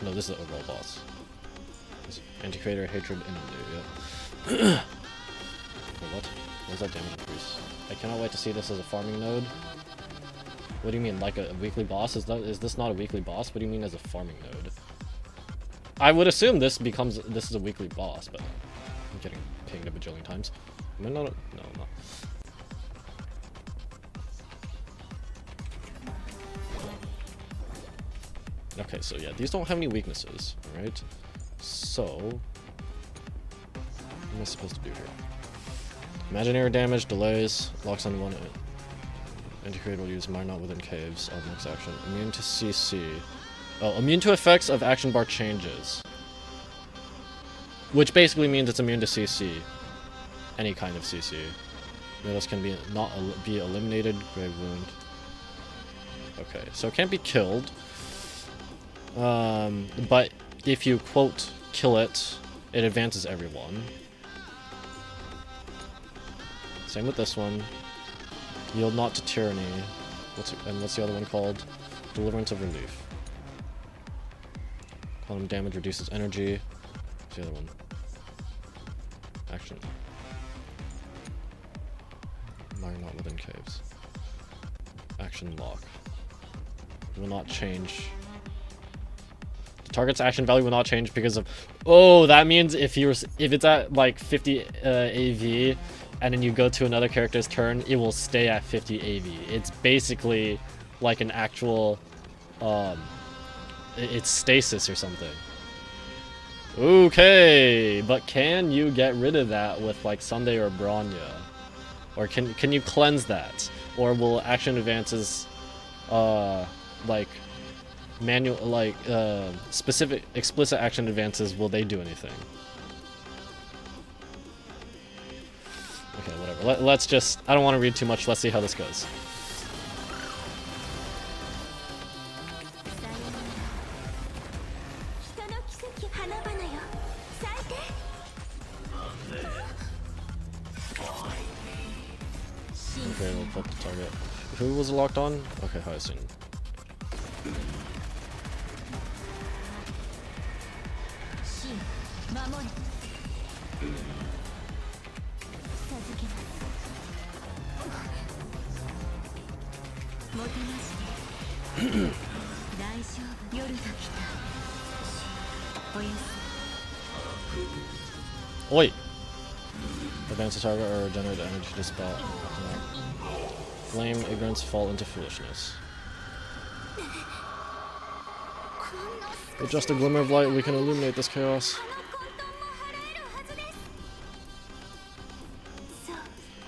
No, this is the overall boss. Anti-creator, hatred, enemy, yep. Wait, what? What was that damage increase? I cannot wait to see this as a farming node. What do you mean, like a weekly boss? Is this not a weekly boss? What do you mean as a farming node? I would assume this is a weekly boss, but I'm getting pinged a bajillion times. Am I not? No, I'm not. Okay, so yeah, these don't have any weaknesses, right? So, what am I supposed to do here? Imaginary damage, delays, locks on one. Anti-creator will use Mine Not Within Caves of next action. Immune to CC. Oh, immune to effects of action bar changes. Which basically means it's immune to CC. Any kind of CC. Melee can be eliminated. Grave wound. Okay, so it can't be killed. But if you quote kill it, it advances everyone. Same with this one. Yield not to tyranny. What's the other one called? Deliverance of relief. Quantum damage reduces energy. What's the other one? Action. Mine not within caves. Action lock. Will not change. The target's action value will not change because of. Oh, that means if it's at like 50 AV, and then you go to another character's turn, it will stay at 50 AV. It's basically like an actual, it's stasis or something. Okay, but can you get rid of that with like Sunday or Bronya? Or can you cleanse that? Or will action advances, like manual, like specific explicit action advances, will they do anything? Okay, whatever. Let's just, I don't want to read too much. Let's see how this goes. Okay, we'll put the target. Who was it locked on? Okay, Hyacinth. Oi! Advance the target or generate the energy to spell. Flame, ignorance, fall into foolishness. With just a glimmer of light, we can illuminate this chaos.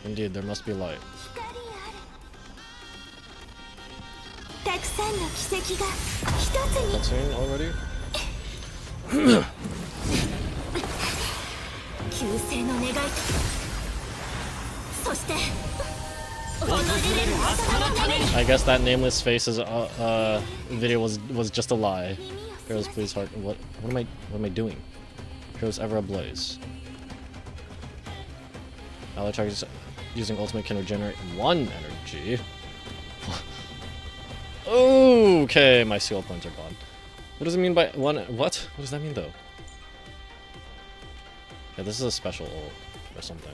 Indeed, there must be light. Cutscene already? I guess that nameless face's video was just a lie. Heroes, please heart. What am I doing? Heroes ever ablaze. Ally targets using ultimate can regenerate 1 energy. Okay, my seal points are gone. What does it mean by 1? What? What does that mean though? Yeah, this is a special ult or something.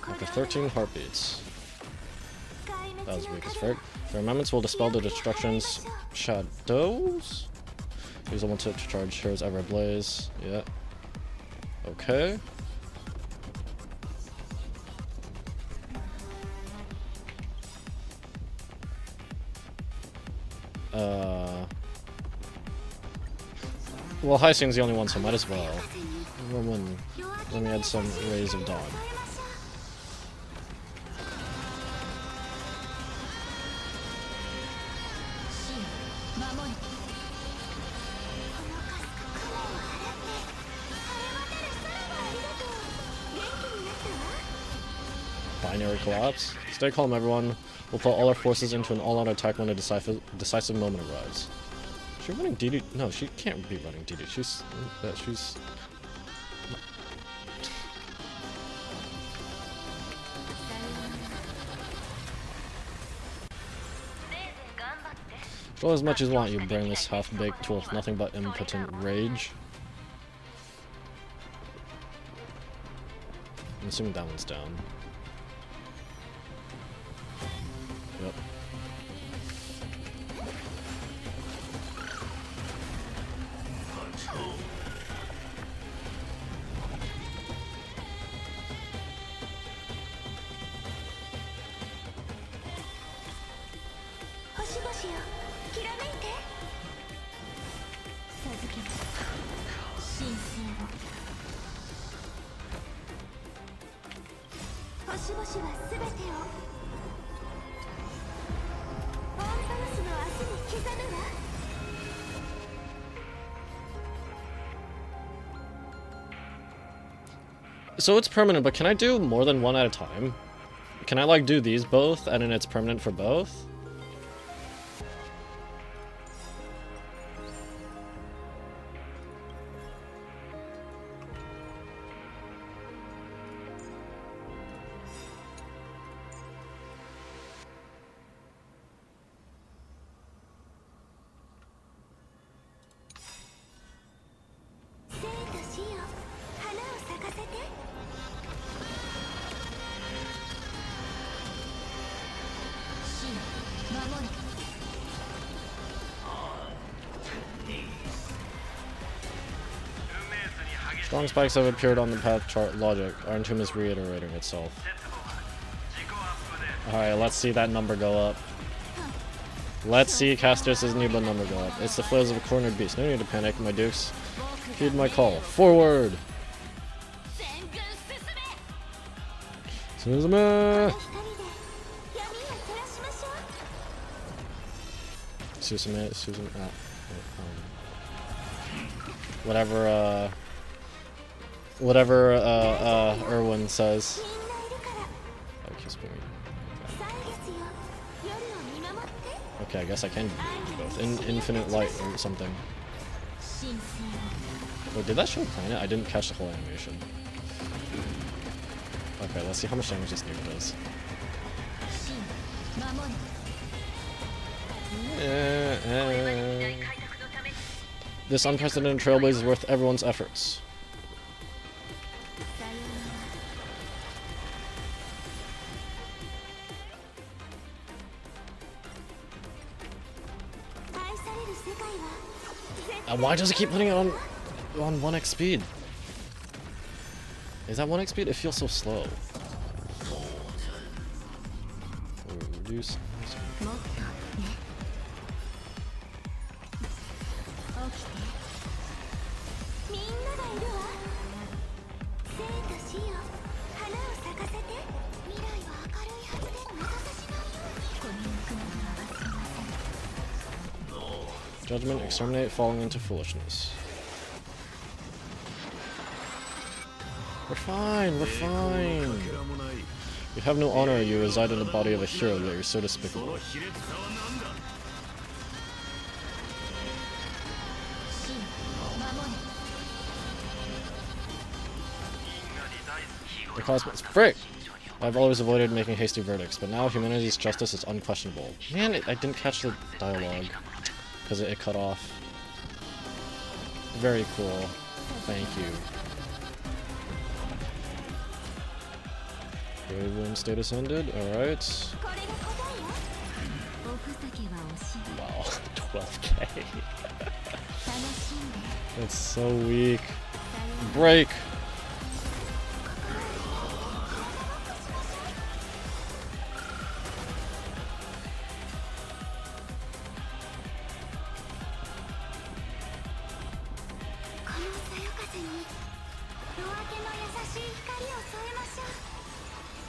After 13 heartbeats. That was weak as frick. The remembrance will dispel the destruction's shadows. Use a 1-tip to charge Heroes Ever Ablaze. Yeah. Okay. Well, Hyacinth's the only one, so might as well. Let me add some Rays of Dawn. Binary collapse. Stay calm, everyone. We'll put all our forces into an all-out attack when a decisive moment arrives. Is she running DD? No, she can't be running DD. She's. Go as much as you want, you brainless half-baked tool with nothing but impotent rage. I'm assuming that one's down. Yep. So it's permanent, but can I do more than one at a time? Can I like do these both and then it's permanent for both? Strong spikes have appeared on the path chart logic. Irontomb is reiterating itself. Alright, let's see that number go up. Let's see Castus's Niba number go up. It's the flails of a cornered beast. No need to panic, my dukes. Heed my call. Forward! Suzume! Suzume, whatever Erwin says. Oh, kiss me. Okay, I guess I can do both. Infinite light or something. Wait, did that show a planet? I didn't catch the whole animation. Okay, let's see how much damage this nuke does. This unprecedented trailblaze is worth everyone's efforts. Why does it keep putting it on 1x speed? Is that 1x speed? It feels so slow. Reduce. Judgment, exterminate, falling into foolishness. We're fine, we're fine. You have no honor, you reside in the body of a hero, yet you're so despicable. The cosmos. Frick! I've always avoided making hasty verdicts, but now humanity's justice is unquestionable. Man, I didn't catch the dialogue. Because it cut off. Very cool. Thank you. Waveland status ended. Alright. Wow. 12k. That's so weak. Break!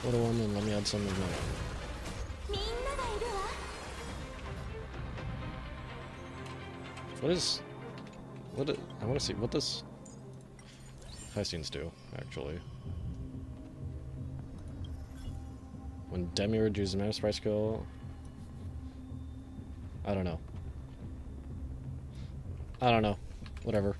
What a woman, let me add some of mine. I want to see, what does cutscenes do, actually? When demiurge uses mana sprite skill... I don't know. I don't know. Whatever.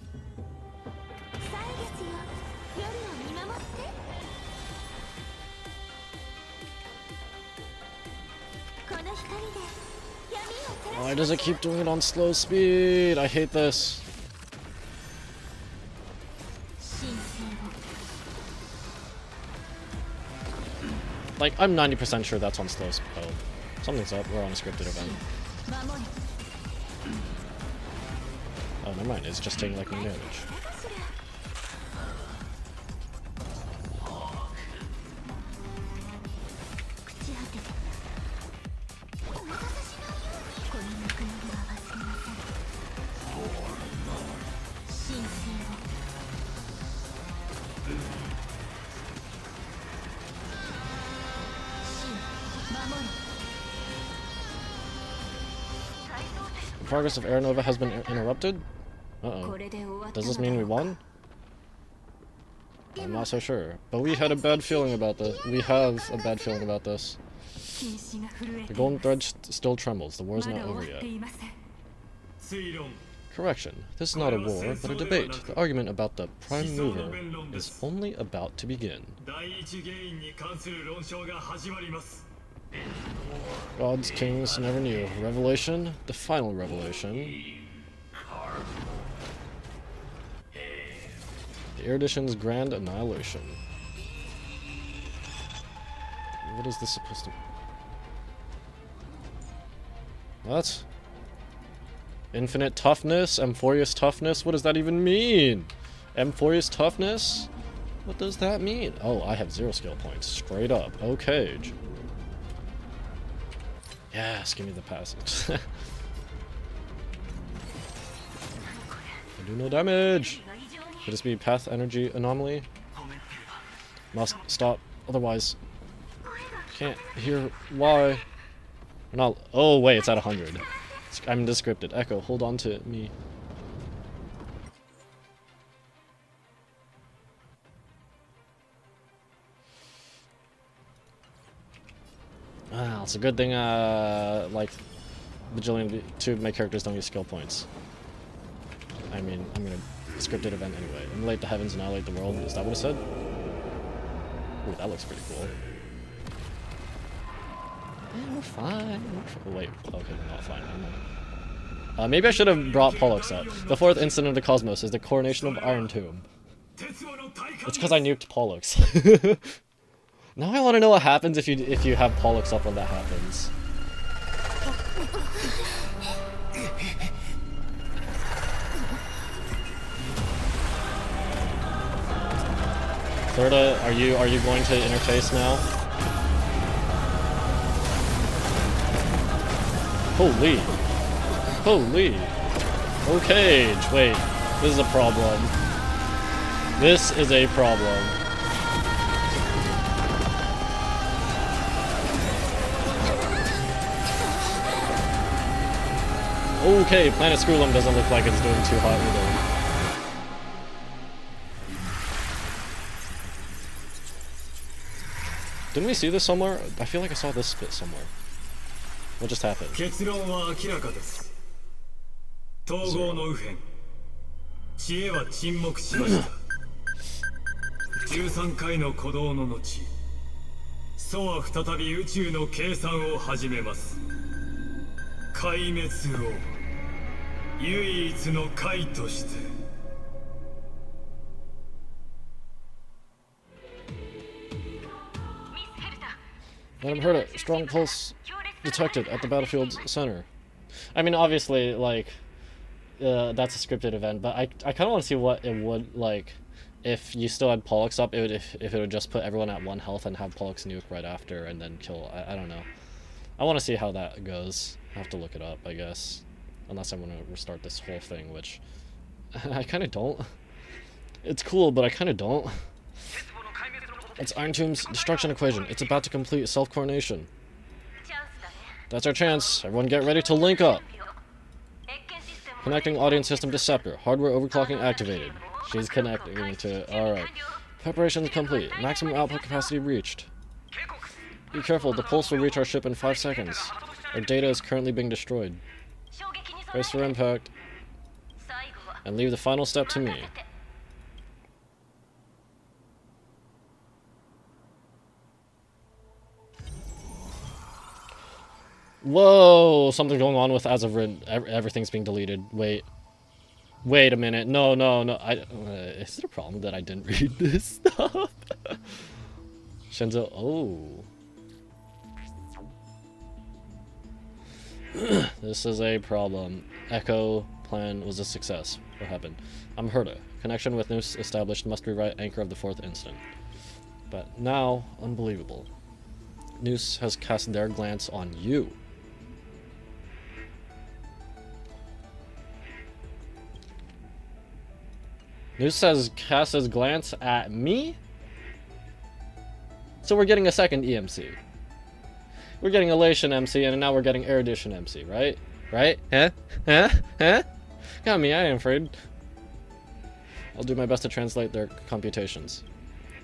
Why does it keep doing it on slow speed? I hate this. Like, I'm 90% sure that's on slow speed. Oh, something's up. We're on a scripted event. Oh, never mind. It's just taking like no damage. The progress of Air Nova has been interrupted? Uh-oh. Does this mean we won? I'm not so sure. But we had a bad feeling about this. We have a bad feeling about this. The golden thread still trembles. The war's not over yet. Correction. This is not a war, but a debate. The argument about the prime mover is only about to begin. Gods, kings never knew. Revelation? The final revelation. The Erudition's grand annihilation. What is this supposed to... What? Infinite toughness? Amphoreus toughness? What does that even mean? Amphoreus toughness? What does that mean? Oh, I have 0 skill points. Straight up. Okay. Yes, give me the passage. I do no damage. Could this be path energy anomaly? Must stop, otherwise can't hear why. Not. Oh wait, it's at 100. I'm descripted. Echo, hold on to me. Ah, it's a good thing. Like, bajillion 2 of my characters don't use skill points. I mean, I'm gonna scripted event anyway. Immolate the heavens, annihilate the world. Is that what it said? Ooh, that looks pretty cool. Yeah, we're fine. Oh, wait, okay, we're not fine. Maybe I should have brought Pollux up. The 4th incident of the Cosmos is the coronation of Irontomb. It's because I nuked Pollux. Now I want to know what happens if you have Pollux up when that happens. Thirda, are you going to interface now? Holy. Holy. Okay, wait. This is a problem. This is a problem. Okay, Planet Screwlum doesn't look like it's doing too hot either. Didn't we see this somewhere? I feel like I saw this bit somewhere. What just happened? 13回の鼓動の後、祖は再び宇宙の計算を始めます。壊滅を唯一の解として。Madam Herta, strong pulse detected at the battlefield's center. I mean, obviously, like, that's a scripted event, but I kind of want to see what it would, like, if you still had Pollux up, if it would just put everyone at 1 health and have Pollux nuke right after and then kill, I don't know. I want to see how that goes. I have to look it up, I guess. Unless I want to restart this whole thing, which I kind of don't. It's cool, but I kind of don't. It's Irontomb's destruction equation. It's about to complete self-coronation. That's our chance. Everyone get ready to link up. Connecting audience system to Scepter. Hardware overclocking activated. She's connecting to it. Alright. Preparations complete. Maximum output capacity reached. Be careful, the pulse will reach our ship in 5 seconds. Our data is currently being destroyed. Brace for impact. And leave the final step to me. Whoa, something's going on with as of everything's being deleted. Wait a minute. No. Is it a problem that I didn't read this stuff? Shenzo, oh. This is a problem. Echo plan was a success. What happened? I'm Herda. Connection with Noose established. Must rewrite anchor of the 4th instant. But now, unbelievable. Noose has cast their glance on you. Noose has cast his glance at me? So we're getting a second EMC. We're getting Elation MC, and now we're getting Erudition MC, right? Right? Huh? Huh? Huh? Got me, I am afraid. I'll do my best to translate their computations.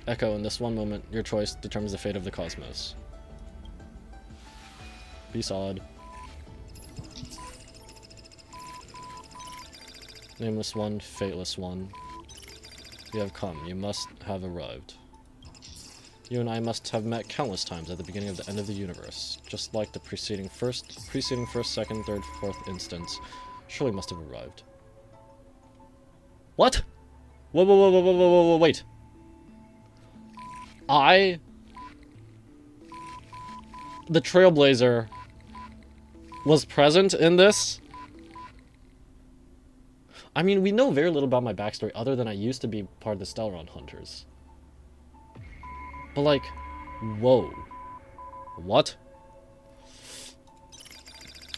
Echo, in this one moment, your choice determines the fate of the cosmos. Be solid. Nameless one, fateless one. You have come. You must have arrived. You and I must have met countless times at the beginning of the end of the universe, just like the preceding first, second, third, fourth instance. Surely must have arrived. What? Whoa, wait. The Trailblazer, was present in this? I mean, we know very little about my backstory other than I used to be part of the Stellaron Hunters. But like, whoa. What?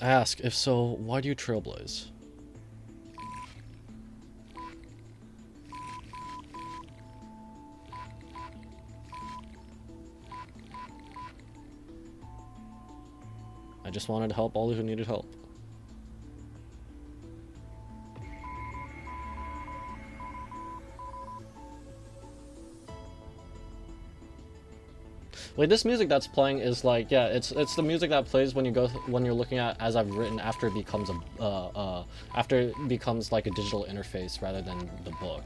Ask, if so, why do you trailblaze? I just wanted to help all who needed help. Wait, this music that's playing is like, yeah, it's the music that plays when you're looking at As I've Written after it becomes like a digital interface rather than the book.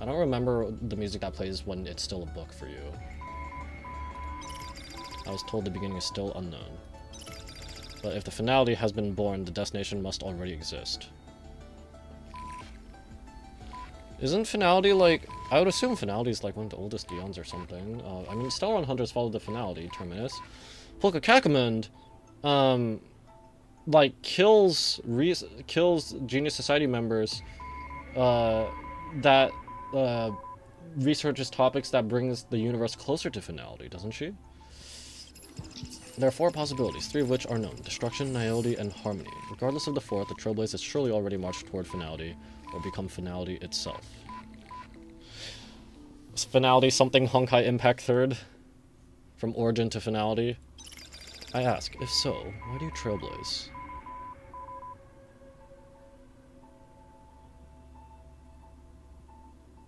I don't remember the music that plays when it's still a book for you. I was told the beginning is still unknown. But if the finality has been born, the destination must already exist. Isn't finality like... I would assume finality is like one of the oldest eons or something. I mean, Stellaron Hunters followed the finality, Terminus. Polka Kakamund, like, kills Genius Society members, that, researches topics that brings the universe closer to finality, doesn't she? There are 4 possibilities, 3 of which are known. Destruction, nihility, and harmony. Regardless of the 4th, the Trailblaze has surely already marched toward finality, or become finality itself. Is finality something Honkai Impact 3rd? From origin to finality? I ask, if so, why do you trailblaze?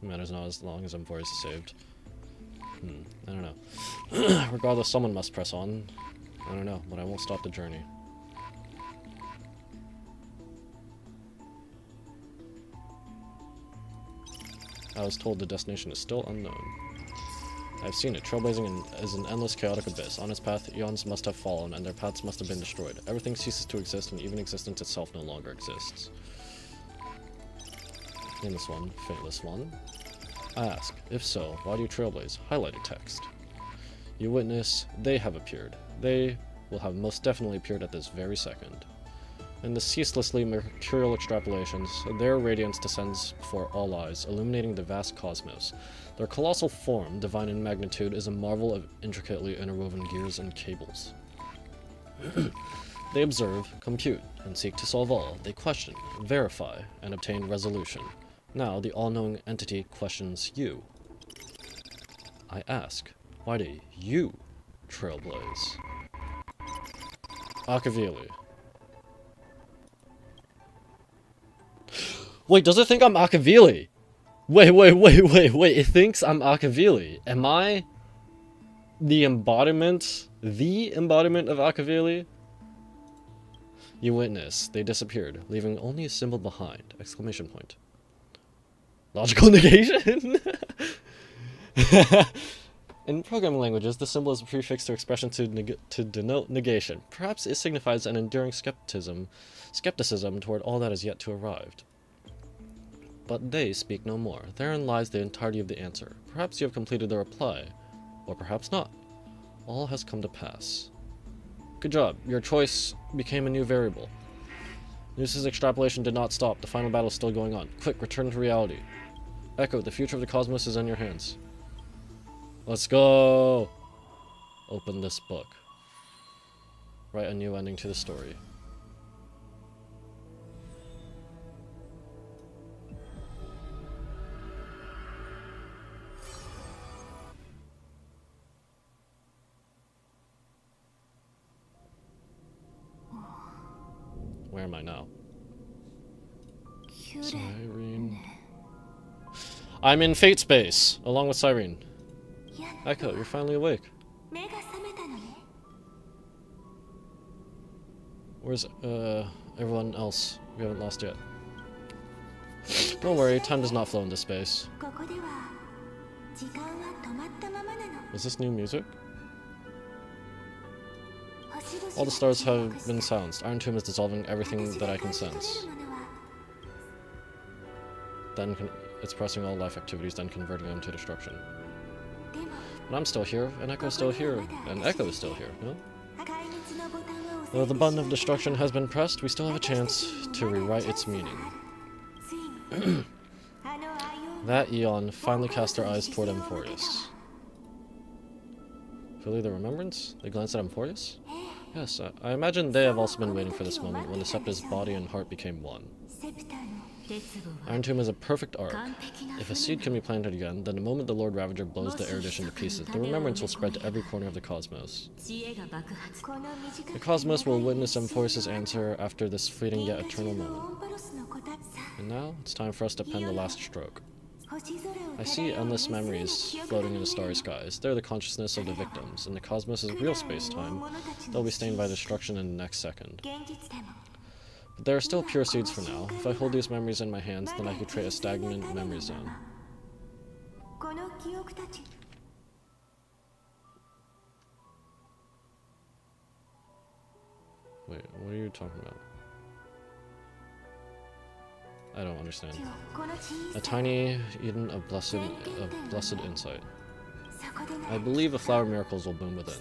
It matters not as long as amphoreus is saved. I don't know. Regardless, someone must press on. I don't know, but I won't stop the journey. I was told the destination is still unknown. I've seen it. Trailblazing is an endless chaotic abyss. On its path, eons must have fallen, and their paths must have been destroyed. Everything ceases to exist, and even existence itself no longer exists. Nameless one, fateless one. I ask, if so, why do you trailblaze? Highlighted text. You witness, they have appeared. They will have most definitely appeared at this very second. In the ceaselessly mercurial extrapolations, their radiance descends before all eyes, illuminating the vast cosmos. Their colossal form, divine in magnitude, is a marvel of intricately interwoven gears and cables. They observe, compute, and seek to solve all. They question, verify, and obtain resolution. Now, the all-knowing entity questions you. I ask, why do you trailblaze? Akavili. Wait, does it think I'm Akavili? Wait, it thinks I'm Akavili. Am I the embodiment of Akavili? You witness, they disappeared, leaving only a symbol behind! Exclamation point. Logical negation? In programming languages, the symbol is a prefix to expression to denote negation. Perhaps it signifies an enduring skepticism toward all that is yet to arrive. But they speak no more. Therein lies the entirety of the answer. Perhaps you have completed the reply, or perhaps not. All has come to pass. Good job. Your choice became a new variable. Noos's extrapolation did not stop. The final battle is still going on. Quick, return to reality. Echo, the future of the cosmos is in your hands. Let's go! Open this book. Write a new ending to the story. Where am I now? CYRENE. I'm in Fate Space, along with CYRENE. Echo, you're finally awake. Where's everyone else? We haven't lost yet. Don't worry, time does not flow into space. Is this new music? All the stars have been silenced. Irontomb is dissolving everything that I can sense. Then it's pressing all life activities, then converting them to destruction. But I'm still here, and Echo's still here, and Echo is still here, no? Though the button of destruction has been pressed, we still have a chance to rewrite its meaning. That eon finally cast their eyes toward amphoreus. Fuli the Remembrance? They glanced at amphoreus? Yes, I imagine they have also been waiting for this moment when the scepter's body and heart became one. Irontomb is a perfect arc. If a seed can be planted again, then the moment the Lord Ravager blows the erudition to pieces, the remembrance will spread to every corner of the cosmos. The cosmos will witness amphoreus' answer after this fleeting yet eternal moment. And now, it's time for us to pen the last stroke. I see endless memories floating in the starry skies. They're the consciousness of the victims. In the cosmos' real space-time, they'll be stained by destruction in the next second. But there are still pure seeds for now. If I hold these memories in my hands, then I could create a stagnant memory zone. Wait, what are you talking about? I don't understand. A tiny Eden of blessed insight. I believe the flower miracles will bloom within.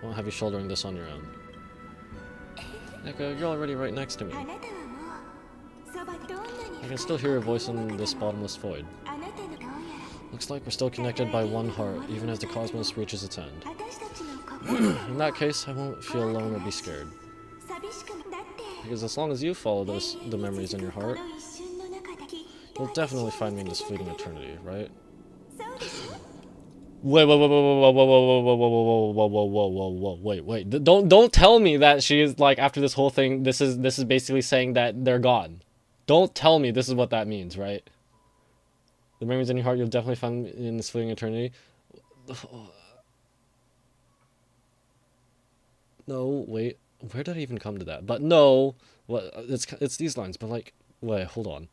I won't have you shouldering this on your own. Echo, you're already right next to me. I can still hear your voice in this bottomless void. Looks like we're still connected by one heart, even as the cosmos reaches its end. In that case, I won't feel alone or be scared. Because as long as you follow the memories in your heart, you'll definitely find me in this fleeting eternity, right? Wait, wait. Don't tell me that she is like after this whole thing. This is basically saying that they're gone. Don't tell me this is what that means, right? The memories in your heart, you'll definitely find me in this fleeting eternity. No, wait. Where did I even come to that? But no, what? It's these lines. But like, wait, hold on.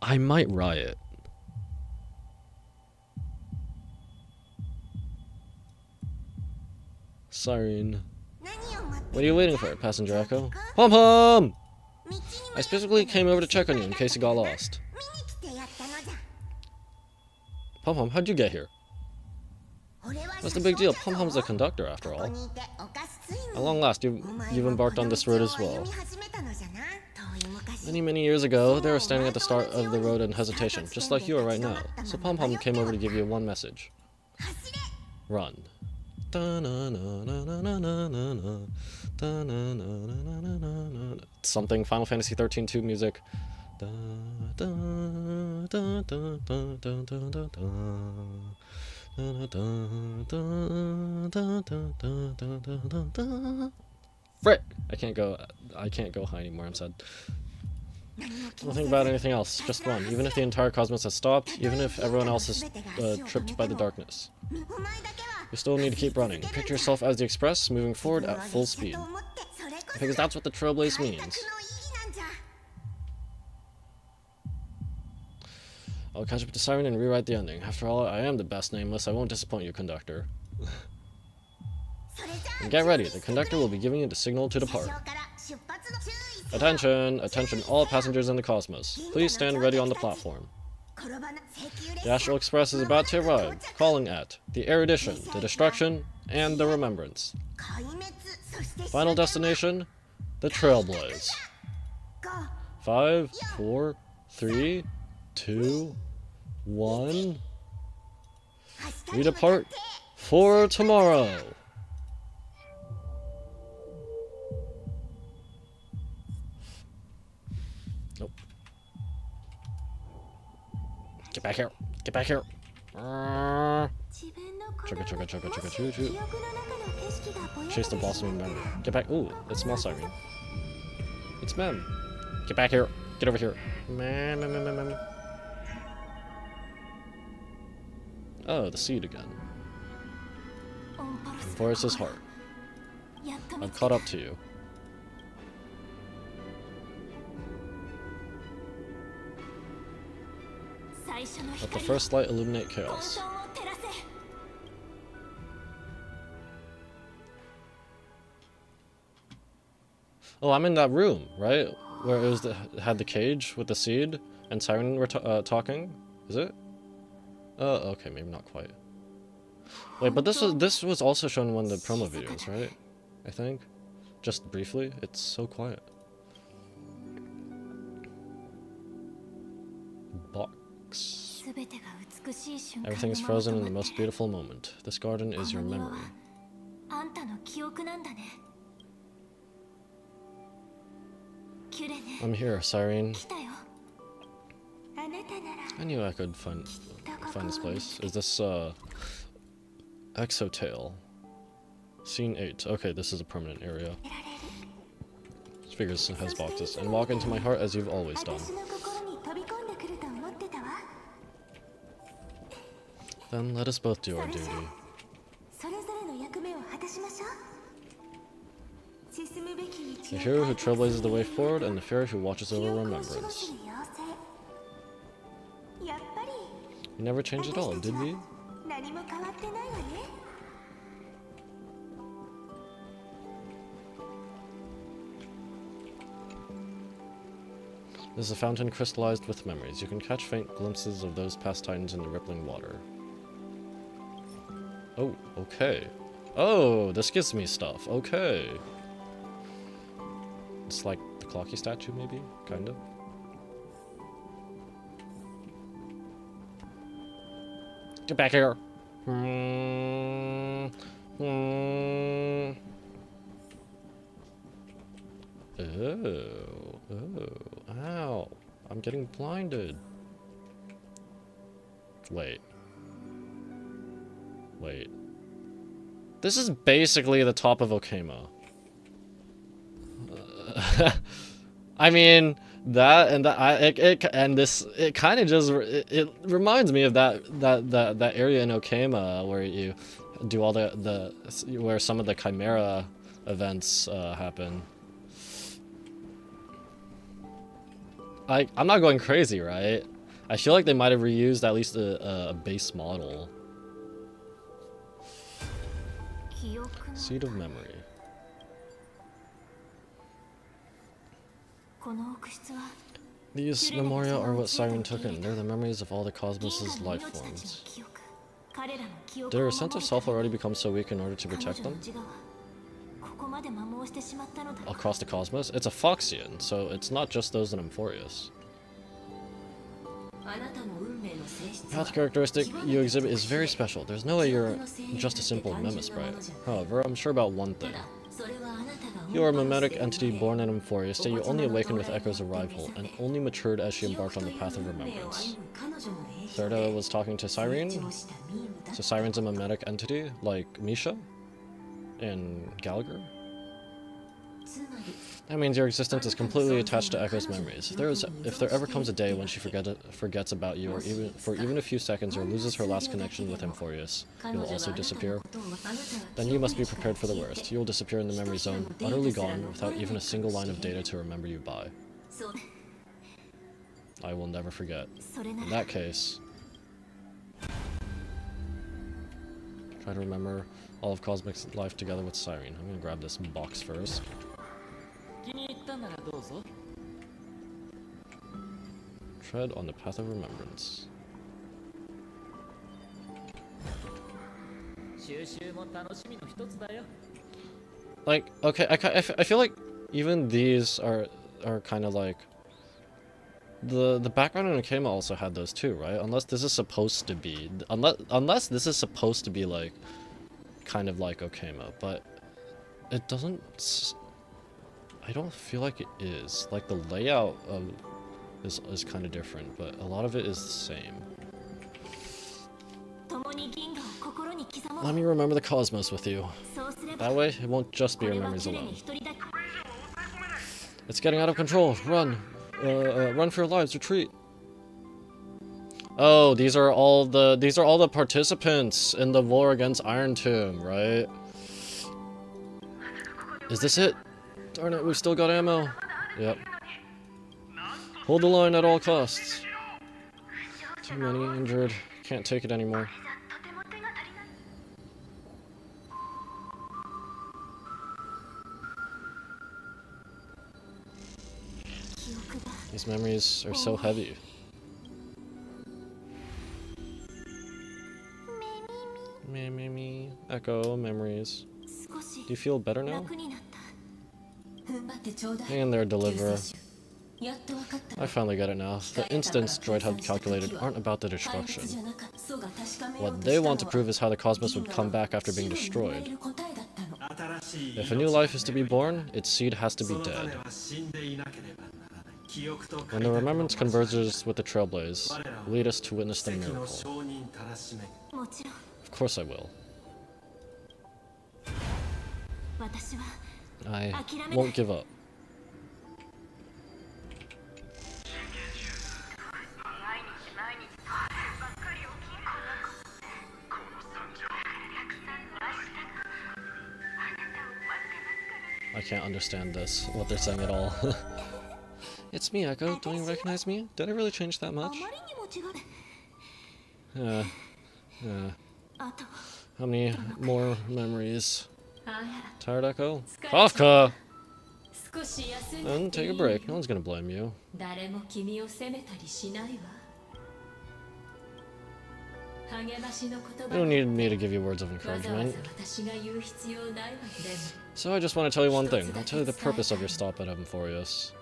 I might riot. CYRENE. What are you waiting for, Passenger Echo? Pom-pom! I specifically came over to check on you in case you got lost. Pom-pom, how'd you get here? What's the big deal? Pom-pom's the conductor, after all. At long last, you've embarked on this road as well. Many years ago, they were standing at the start of the road in hesitation, just like you are right now. So Pom-pom came over to give you one message. Run. Something Final Fantasy 13-2 music. Frick! I can't go high anymore, I'm sad. Don't think about anything else, just run, even if the entire cosmos has stopped, even if everyone else is tripped by the darkness. You still need to keep running. Picture yourself as the Express, moving forward at full speed. Because that's what the Trailblaze means. I'll catch up to Cyrene and rewrite the ending. After all, I am the best nameless. I won't disappoint you, conductor. And get ready, the conductor will be giving you the signal to depart. Attention! Attention all passengers in the cosmos. Please stand ready on the platform. The Astral Express is about to arrive, calling at the Erudition, the Destruction, and the Remembrance. Final destination, the Trailblaze. 5, 4, 3, 2, 1. We depart for tomorrow. Nope. Get back here. Get back here. Chugga chugga chugga chugga choo choo. Chase the blossoming memory. Get back. Ooh, it's small Cyrene. It's Mem. Get back here. Get over here. Mem, mem, mem, mem. Oh, the seed again. Amphoreus' heart. I've caught up to you. Let the first light illuminate chaos. Oh, I'm in that room, right? Where it was had the cage with the seed and Cyrene were talking. Is it? Oh, okay, maybe not quite. Wait, but this was also shown in one of the promo videos, right? I think, just briefly. It's so quiet. Box. Everything is frozen in the most beautiful moment. This garden is your memory. I'm here, Cyrene. I knew I could find this place. Is this Exotale? Scene 8. Okay, this is a permanent area. This figure has boxes. And walk into my heart as you've always done. Then let us both do our duty. The hero who trailblazes the way forward, and the fairy who watches over remembrance. We never changed at all, did we? This is a fountain crystallized with memories. You can catch faint glimpses of those past titans in the rippling water. Oh, okay. Oh, this gives me stuff. Okay. It's like the Clocky statue, maybe? Kind of. Get back here! Oh, ow. I'm getting blinded. Wait. This is basically the top of Okema. I mean, that and that it kind of just it reminds me of that area in Okema where you do all where some of the Chimera events happen. I'm not going crazy, right? I feel like they might have reused at least a base model. Seed of memory. These memoria are what Cyrene took in. They're the memories of all the cosmos' life forms. Did her sense of self already become so weak in order to protect them? Across the cosmos? It's a Foxian, so it's not just those in Amphoreus. The path characteristic you exhibit is very special. There's no way you're just a simple Memisprite. However, I'm sure about one thing. You are a mimetic entity born in Amphoreus, yet you only awakened with Echo's arrival, and only matured as she embarked on the path of remembrance. Serta was talking to Cyrene? So Cyrene's a mimetic entity, like Misha? And Gallagher? That means your existence is completely attached to Echo's memories. If there ever comes a day when she forgets about you, or even a few seconds, or loses her last connection with amphoreus, you'll also disappear. Then you must be prepared for the worst. You will disappear in the memory zone, utterly gone, without even a single line of data to remember you by. I will never forget. In that case, try to remember all of Cosmic's life together with CYRENE. I'm gonna grab this box first. Tread on the path of remembrance. Like, okay, I feel like even these are kind of like the background in Akema also had those too, right? Unless this is supposed to be unless this is supposed to be like kind of like Akema, but it doesn't. I don't feel like it is. Like the layout of is kind of different, but a lot of it is the same. Let me remember the cosmos with you. That way, it won't just be your memories alone. It's getting out of control. Run. Run for your lives. Retreat. Oh, these are all the participants in the war against Irontomb, right? Is this it? Darn it, we've still got ammo. Yep. Hold the line at all costs. Too many injured. Can't take it anymore. These memories are so heavy. Me. Echo, memories. Do you feel better now? Hang in there, deliverer. I finally get it now. The instants Droid had calculated aren't about the destruction. What they want to prove is how the cosmos would come back after being destroyed. If a new life is to be born, its seed has to be dead. When the remembrance converges with the trailblaze, lead us to witness the miracle. Of course I will. I won't give up. I can't understand this, what they're saying at all. It's me, Echo. Don't you recognize me? Did I really change that much? How many more memories? Tired, Echo? Kafka! Then take a break. No one's gonna blame you. You don't need me to give you words of encouragement. So I just want to tell you one thing. I'll tell you the purpose of your stop at amphoreus.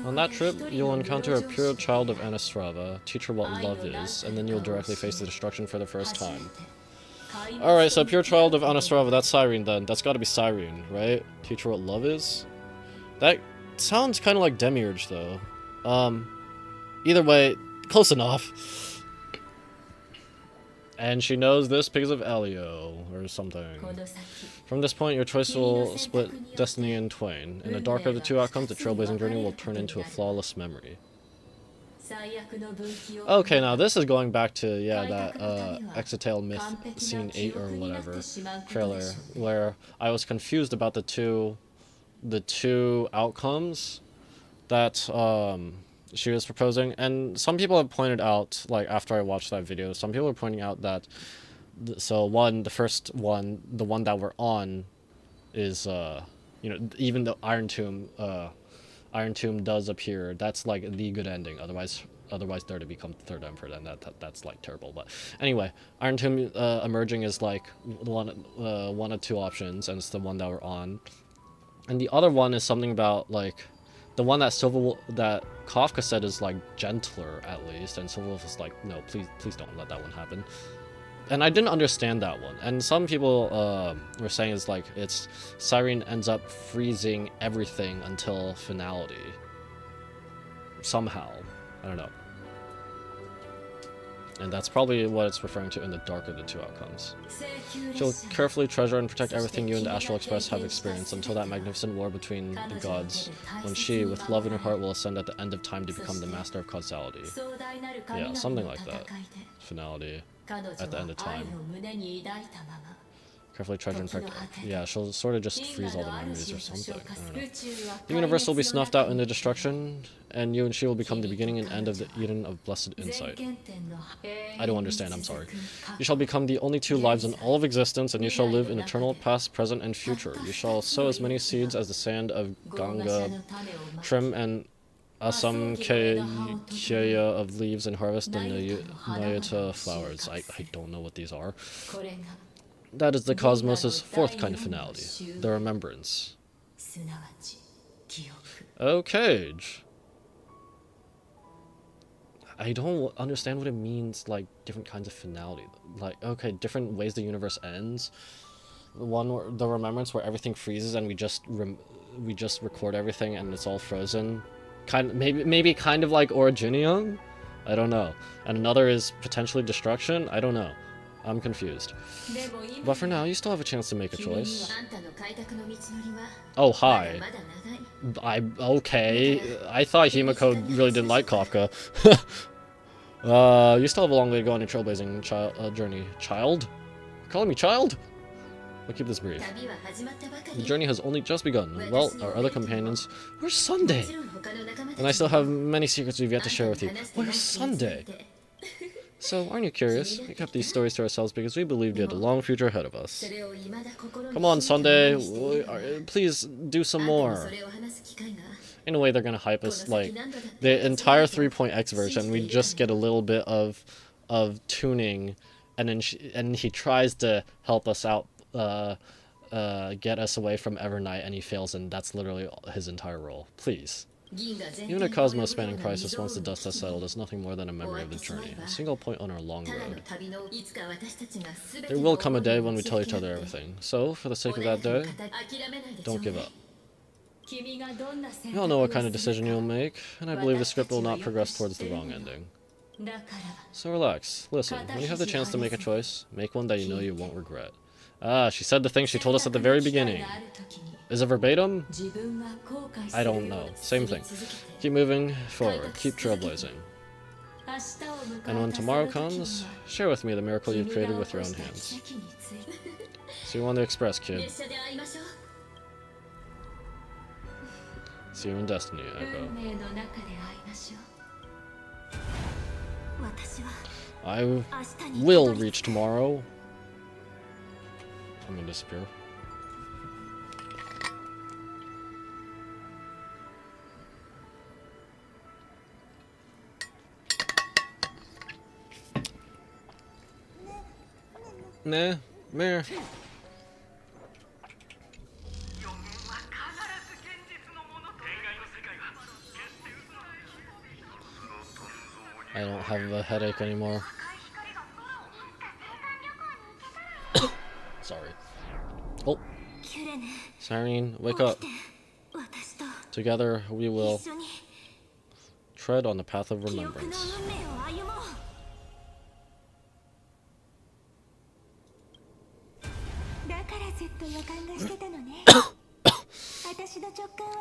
On that trip, you'll encounter a pure child of Anastrava, teach her what love is, and then you'll directly face the destruction for the first time. Alright, so pure child of Anastrava, that's CYRENE then. That's gotta be CYRENE, right? Teach her what love is? That sounds kind of like demiurge, though. Either way, close enough. And she knows this because of Elio, or something. From this point, your choice will split destiny in twain. In the darker of the two outcomes, the trailblazing journey will turn into a flawless memory. Okay, now this is going back to, yeah, that Exotale Myth Scene 8 or whatever trailer, where I was confused about the two outcomes that she was proposing, and some people have pointed out, like after I watched that video, some people are pointing out that the first one, the one that we're on, is you know, even though Irontomb does appear, that's like the good ending. Otherwise they're to become the third emperor, and that's like terrible. But anyway, Irontomb emerging is like one of two options, and it's the one that we're on. And the other one is something about like the one that that Kafka said is like gentler at least, and Silverwolf is like, no, please don't let that one happen. And I didn't understand that one. And some people were saying it's like it's CYRENE ends up freezing everything until finality. Somehow. I don't know. And that's probably what it's referring to in the dark of the two outcomes. She'll carefully treasure and protect everything you and the Astral Express have experienced until that magnificent war between the gods, when she, with love in her heart, will ascend at the end of time to become the master of causality. Yeah, something like that. Finality at the end of time. Carefully treasure and protect. Yeah, she'll sort of just freeze all the memories or something. I don't know. The universe will be snuffed out in the destruction, and you and she will become the beginning and end of the Eden of blessed insight. I don't understand, I'm sorry. You shall become the only two lives in all of existence, and you shall live in eternal past, present, and future. You shall sow as many seeds as the sand of Ganga, trim and Asamkhya of leaves, and harvest the Nayata flowers. I don't know what these are. That is the cosmos' fourth kind of finality, the remembrance. Okay. I don't understand what it means, like, different kinds of finality. Like, okay, different ways the universe ends. The one where, the remembrance where everything freezes and we just record everything and it's all frozen. Maybe kind of like Originium? I don't know. And another is potentially destruction? I don't know. I'm confused. But for now, you still have a chance to make a choice. Oh, hi. Okay. I thought Himiko really didn't like Kafka. You still have a long way to go on your trailblazing journey. Child? You're calling me child? I'll keep this brief. The journey has only just begun. Well, our other companions... Where's Sunday? And I still have many secrets we've yet to share with you. Where's Sunday? So, aren't you curious? We kept these stories to ourselves because we believed you had a long future ahead of us. Come on, Sunday. Please do some more. In a way, they're gonna hype us, like, the entire 3.x version. We just get a little bit of tuning, and then he tries to help us out, get us away from Evernight, and he fails, and that's literally his entire role. Please. Even a cosmos spanning crisis, once the dust has settled, is nothing more than a memory of the journey, a single point on our long road. There will come a day when we tell each other everything, so, for the sake of that day, don't give up. You all know what kind of decision you'll make, and I believe the script will not progress towards the wrong ending. So relax, listen, when you have the chance to make a choice, make one that you know you won't regret. Ah, she said the thing she told us at the very beginning. Is it verbatim? I don't know. Same thing. Keep moving forward. Keep trailblazing. And when tomorrow comes, share with me the miracle you've created with your own hands. See you on the express, kid. See you in destiny, Echo. I will reach tomorrow. I'm gonna disappear. Nah, meh. I don't have a headache anymore. Sorry. Oh. CYRENE, wake up. Together we will tread on the path of remembrance.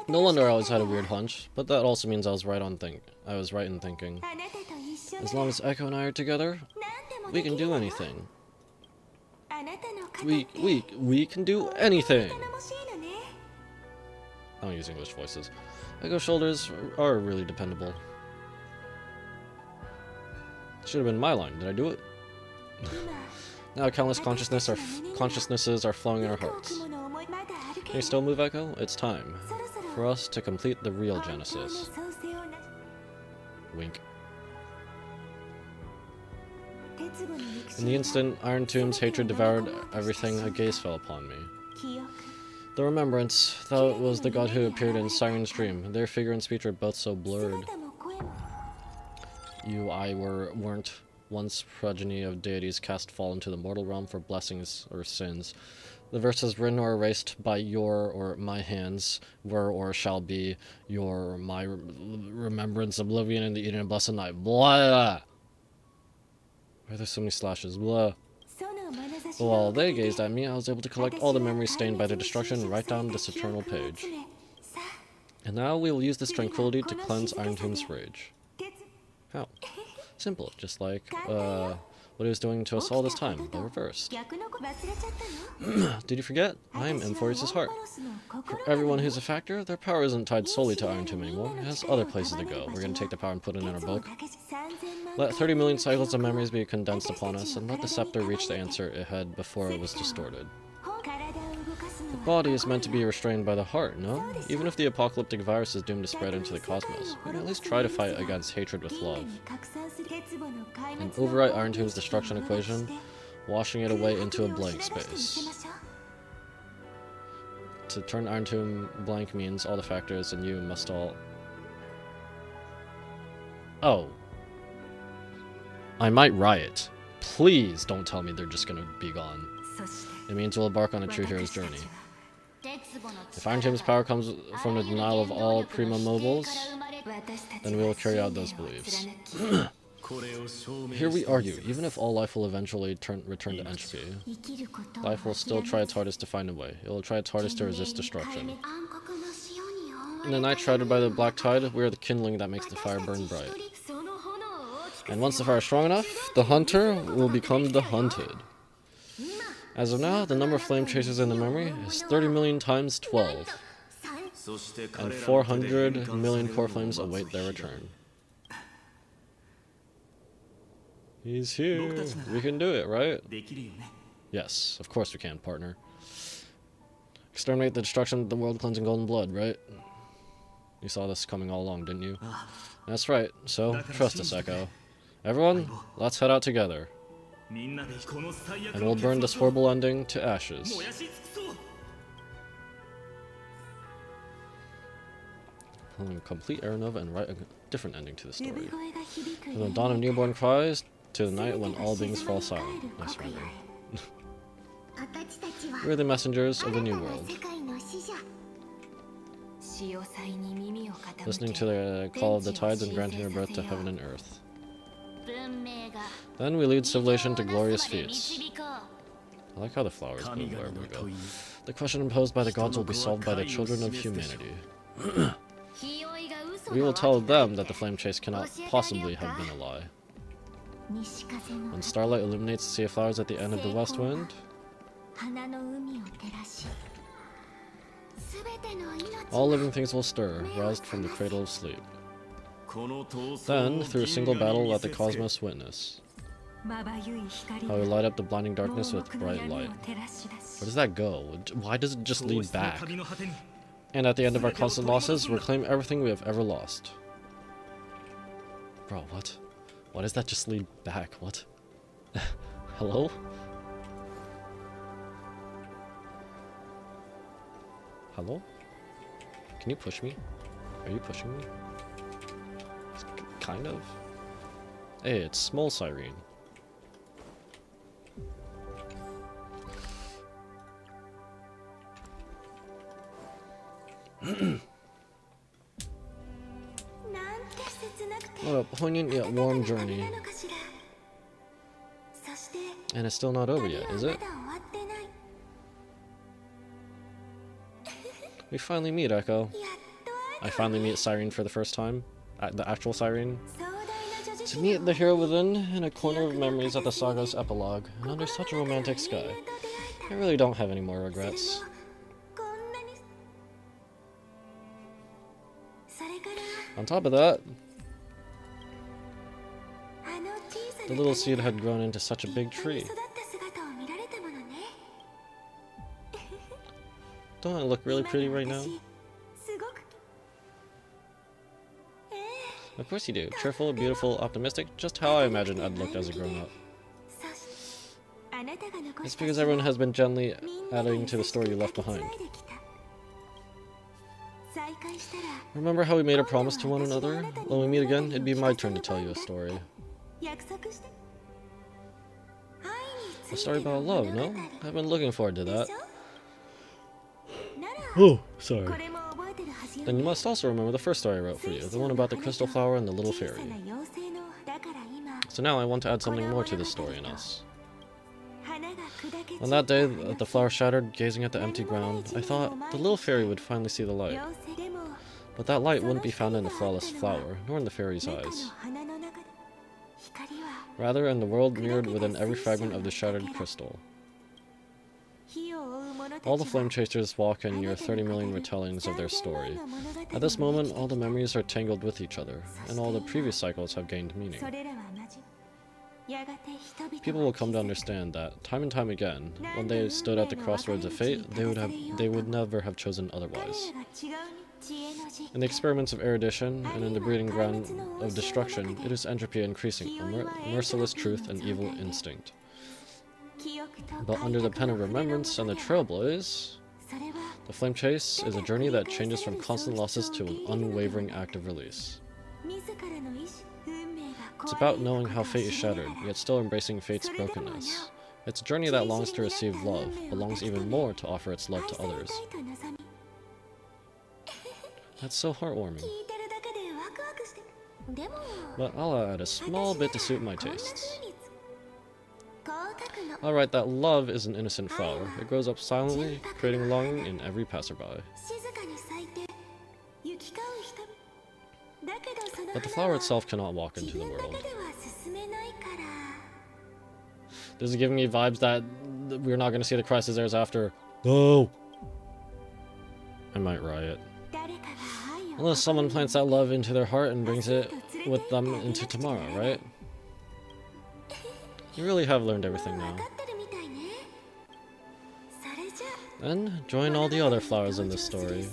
No wonder I always had a weird hunch, but that also means I was right in thinking. As long as Echo and I are together, we can do anything. We can do anything. I don't use English voices. Echo's shoulders are really dependable. Should have been my line. Did I do it? Now countless consciousnesses are flowing in our hearts. Can you still move, Echo? It's time for us to complete the real Genesis. Wink. In the instant Irontomb's hatred devoured everything, a gaze fell upon me. The remembrance, though it was the god who appeared in CYRENE's dream. Their figure and speech are both so blurred. I weren't once progeny of deities cast fall into the mortal realm for blessings or sins. The verses written or erased by your or my hands were or shall be your or my remembrance, oblivion, in the Eden of blessed night. Blah! Why are there so many slashes? Blah. But while they gazed at me, I was able to collect all the memories stained by their destruction and write down this eternal page. And now we will use this tranquility to cleanse Irontomb's rage. How? Simple, just like what he was doing to us all this time, but reversed. Did you forget? I am amphoreus' heart. For everyone who's a factor, their power isn't tied solely to Irontomb anymore. It has other places to go. We're going to take the power and put it in our book. Let 30 million cycles of memories be condensed upon us, and let the scepter reach the answer it had before it was distorted. The body is meant to be restrained by the heart, no? Even if the apocalyptic virus is doomed to spread into the cosmos, we can at least try to fight against hatred with love. And overwrite Irontomb's destruction equation, washing it away into a blank space. To turn Irontomb blank means all the factors and you must all... Oh. I might riot. Please don't tell me they're just gonna be gone. It means we'll embark on a true hero's journey. If Irontomb's power comes from the denial of all prima mobiles, then we will carry out those beliefs. Here we argue, even if all life will eventually return to entropy, life will still try its hardest to find a way. It will try its hardest to resist destruction. In the night shrouded by the black tide, we are the kindling that makes the fire burn bright. And once the fire is strong enough, the hunter will become the hunted. As of now, the number of flame chasers in the memory is 30 million times 12. And 400 million core flames await their return. He's here. We can do it, right? Yes, of course we can, partner. Exterminate the destruction of the world-cleansing golden blood, right? You saw this coming all along, didn't you? That's right, so trust us, Echo. Everyone, let's head out together. And we'll burn this horrible ending to ashes. We'll complete Aeronova and write a different ending to the story. From the dawn of newborn cries to the night when all beings fall silent. Nice rendering. We're the messengers of the new world. Listening to the call of the tides and granting their birth to heaven and earth. Then we lead civilization to glorious feats. I like how the flowers bloom wherever we go. The question imposed by the gods will be solved by the children of humanity. We will tell them that the flame chase cannot possibly have been a lie. When starlight illuminates the sea of flowers at the end of the west wind, all living things will stir, roused from the cradle of sleep. Then, through a single battle, let the cosmos witness how we light up the blinding darkness with bright light. Where does that go? Why does it just lead back? And at the end of our constant losses, reclaim everything we have ever lost. Bro, what? Why does that just lead back? What? Hello? Hello? Can you push me? Are you pushing me? Kind of. Hey, it's small Cyrene. What a poignant yet warm journey. And it's still not over yet, is it? We finally meet, Echo. I finally meet Cyrene for the first time. The actual Cyrene. To meet the hero within in a corner of memories at the saga's epilogue, and under such a romantic sky. I really don't have any more regrets. On top of that, the little seed had grown into such a big tree. Don't I look really pretty right now? Of course you do. Cheerful, beautiful, optimistic, just how I imagined I'd looked as a grown-up. It's because everyone has been gently adding to the story you left behind. Remember how we made a promise to one another? When we meet again, it'd be my turn to tell you a story. A story about love, no? I've been looking forward to that. Oh, sorry. Then you must also remember the first story I wrote for you, the one about the crystal flower and the little fairy. So now I want to add something more to the story in us. On that day, the flower shattered, gazing at the empty ground, I thought the little fairy would finally see the light. But that light wouldn't be found in the flawless flower, nor in the fairy's eyes. Rather, in the world mirrored within every fragment of the shattered crystal. All the flame chasers walk in near 30 million retellings of their story. At this moment, all the memories are tangled with each other, and all the previous cycles have gained meaning. People will come to understand that, time and time again, when they stood at the crossroads of fate, they would never have chosen otherwise. In the experiments of erudition, and in the breeding ground of destruction, it is entropy increasing, a merciless truth and evil instinct. But under the pen of remembrance and the trailblaze, the flame chase is a journey that changes from constant losses to an unwavering act of release. It's about knowing how fate is shattered, yet still embracing fate's brokenness. It's a journey that longs to receive love, but longs even more to offer its love to others. That's so heartwarming. But I'll add a small bit to suit my tastes. I'll write that love is an innocent flower. It grows up silently, creating longing in every passerby. But the flower itself cannot walk into the world. This is giving me vibes that we're not going to see the CHRYSOS heirs after. No! I might riot. Unless someone plants that love into their heart and brings it with them into tomorrow, right? You really have learned everything now. Then, join all the other flowers in this story.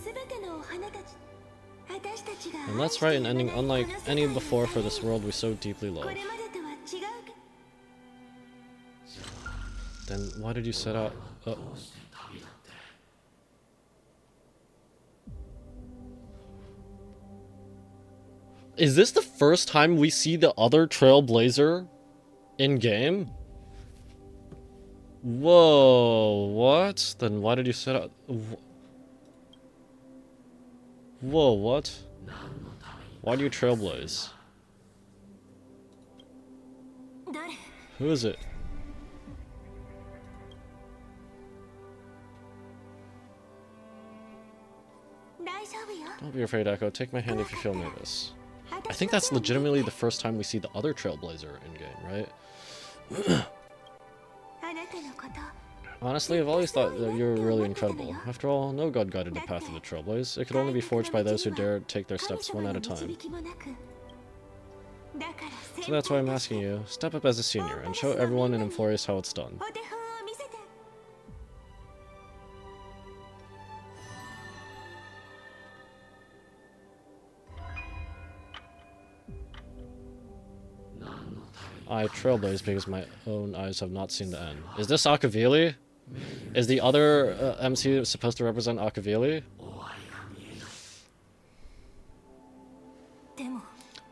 And let's write an ending unlike any before for this world we so deeply love. Then why did you set out? Oh. Is this the first time we see the other Trailblazer in-game? Whoa, what? Then why did you set out? Whoa, what? Why do you trailblaze? Who is it? Don't be afraid, Echo. Take my hand if you feel nervous. I think that's legitimately the first time we see the other Trailblazer in-game, right? Honestly, I've always thought that you were really incredible. After all, no god guided the path of the Trailblaze. It could only be forged by those who dare take their steps one at a time. So that's why I'm asking you, step up as a senior and show everyone in amphoreus how it's done. I trailblaze because my own eyes have not seen the end. Is this Akavili? Is the other MC supposed to represent Akavili?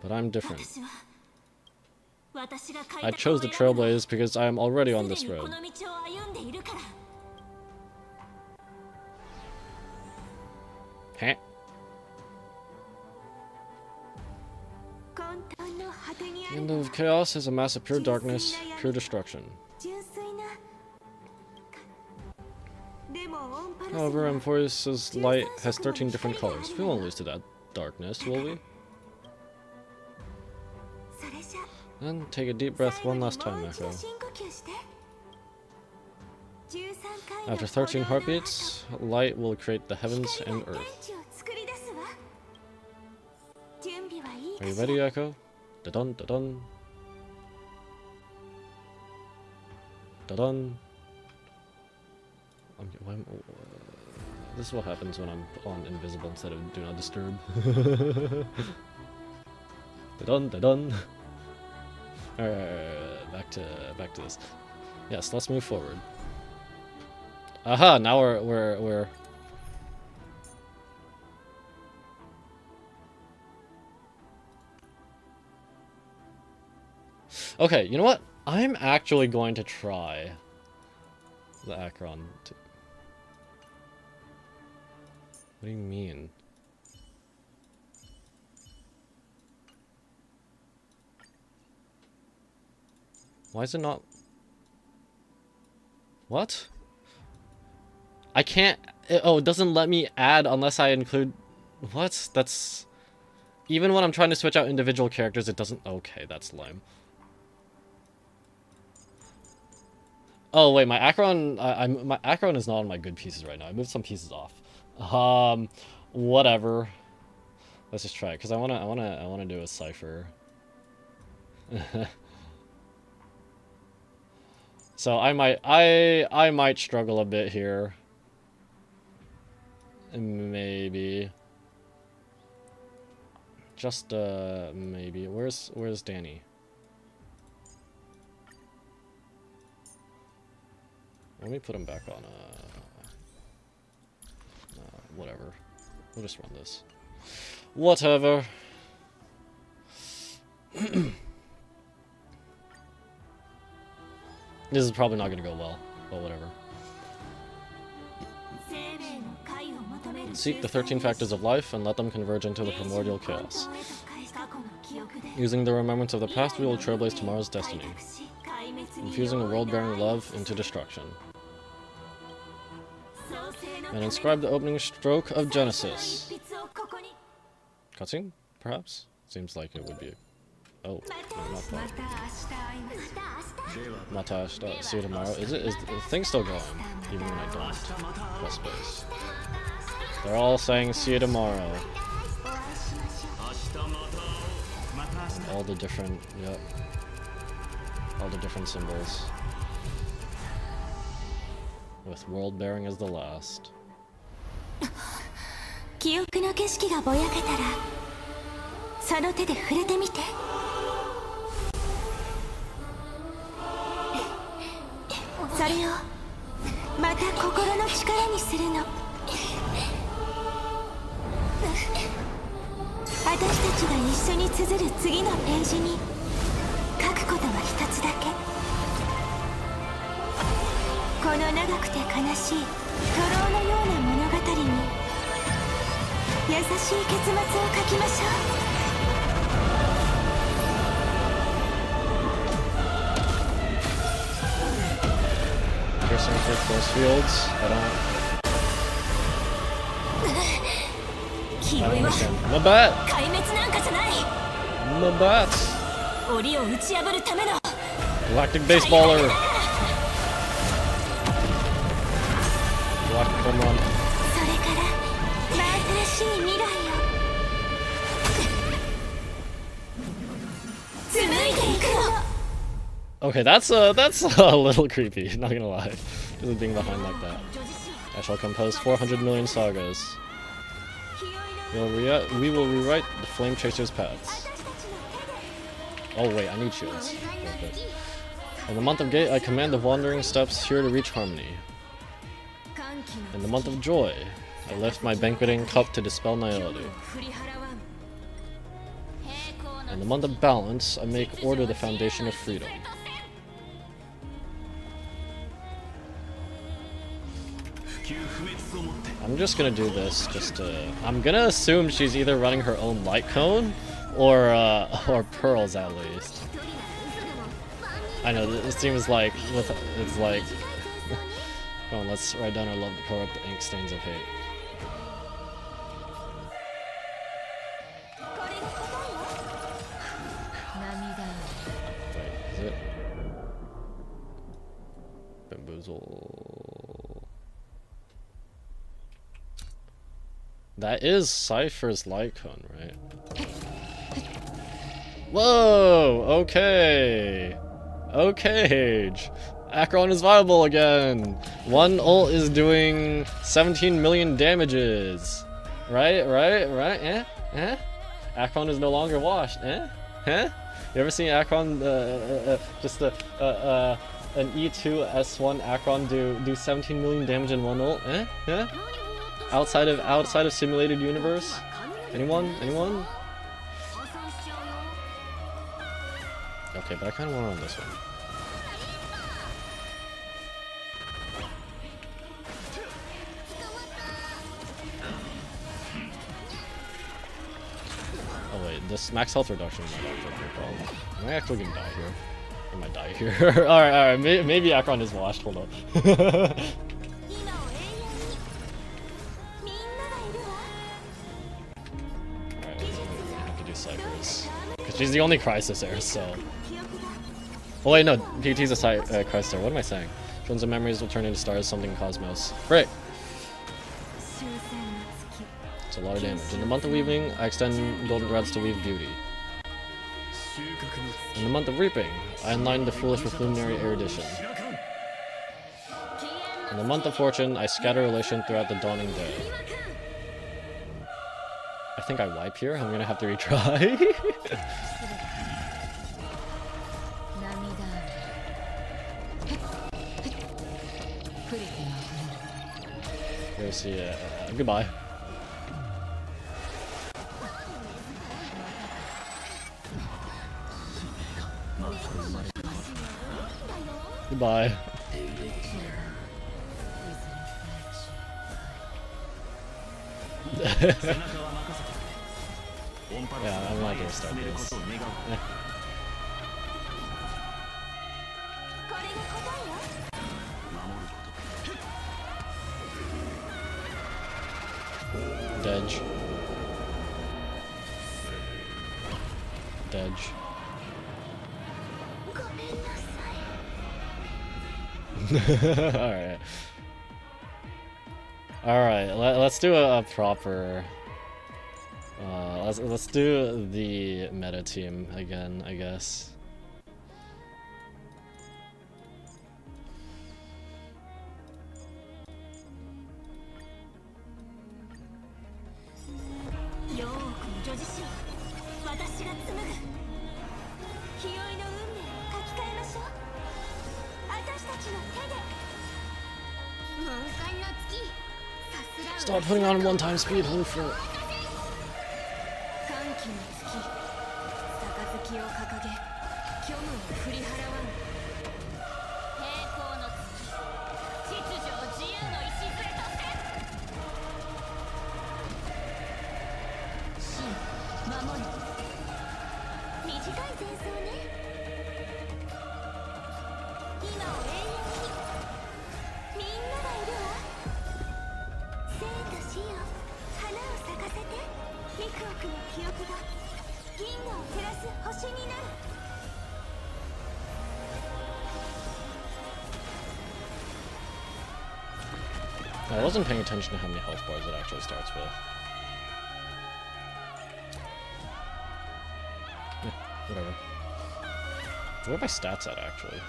But I'm different. I chose the trailblaze because I am already on this road. Huh? The end of chaos is a mass of pure darkness, pure destruction. However, amphoreus' light has 13 different colors. We won't lose to that darkness, will we? Then take a deep breath one last time, Echo. After 13 heartbeats, light will create the heavens and earth. Are you ready, Echo? Da-dun, da-dun. Da-dun. This is what happens when I'm on invisible instead of do not disturb. Da-dun, da-dun. Alright, back to this. Yes, let's move forward. Aha, now we're okay, you know what? I'm actually going to try the Akron. What do you mean? Why is it not? What? I can't. Oh, it doesn't let me add unless I include. What? That's. Even when I'm trying to switch out individual characters, it doesn't. Okay, that's lame. Oh wait, my Acheron. My Acheron is not on my good pieces right now. I moved some pieces off. Whatever. Let's just try it because I wanna do a cipher. So I might struggle a bit here. Maybe. Just maybe. Where's Danny? Let me put him back on whatever. We'll just run this. Whatever. This is probably not gonna go well, but whatever. Seek the 13 factors of life and let them converge into the primordial chaos. Using the remembrance of the past, we will trailblaze tomorrow's destiny, infusing a world-bearing love into destruction. And inscribe the opening stroke of Genesis. Cutscene, perhaps? Seems like it would be. Oh, no, not that. Mata, see you tomorrow. Is the thing still going? Even when I don't press space. They're all saying see you tomorrow. All the different, yep. All the different symbols. With world bearing as the last. 記憶の景色がぼやけたら、その手で触れてみて。それをまた心の力にするの。私たちが一緒に綴る次のページに書くことは一つだけ。この長くて悲しい徒労のような物語に優しい結末を書きましょう。Piercing through force fields. I don't understand. My bat! My bat! Galactic baseballer! Galactic home run. Okay, that's a little creepy, not gonna lie. Just being behind like that. I shall compose 400 million sagas. We will rewrite the flame chaser's paths. Oh wait, I need shields. Okay. In the month of Gate, I command the wandering steps here to reach harmony. In the month of Joy, I lift my banqueting cup to dispel nihility. In the month of Balance, I make order the foundation of freedom. I'm just gonna do this just to... I'm gonna assume she's either running her own light cone or pearls at least. I know, it seems like it's like... Come on, let's write down our love to cover up the ink stains of hate. Wait, is it? Bamboozle... That is Cypher's light cone, right? Whoa! Okay! Okay! Acheron is viable again! One ult is doing 17 million damages! Right? Acheron is no longer washed, Huh? You ever seen Acheron, just an E2 S1 Acheron do 17 million damage in one ult? Outside of simulated universe? Anyone? Okay, but I kind of want to run this one. Oh wait, this max health reduction might actually be a problem. Am I actually gonna die here? I might die here. Alright, maybe Akron is washed, hold up. Alright, I have to do ciphers. Because she's the only CHRYSOS heir, so... Oh wait, no, PT's a CHRYSOS heir, what am I saying? Drones and memories will turn into stars, something cosmos. Great! It's a lot of damage. In the month of weaving, I extend golden threads to weave beauty. In the month of reaping, I align the foolish with luminary erudition. In the month of fortune, I scatter elation throughout the dawning day. I think I wipe here. I'm gonna have to retry. We'll see. Goodbye. Goodbye. Yeah, I'm not gonna start this. Dedge. Dedge. Alright. Alright, let's do a proper... let's do the meta team again, I guess. Stop putting on one-time speed, holy frick. I wasn't paying attention to how many health bars it actually starts with. Yeah, whatever. Where are my stats at, actually?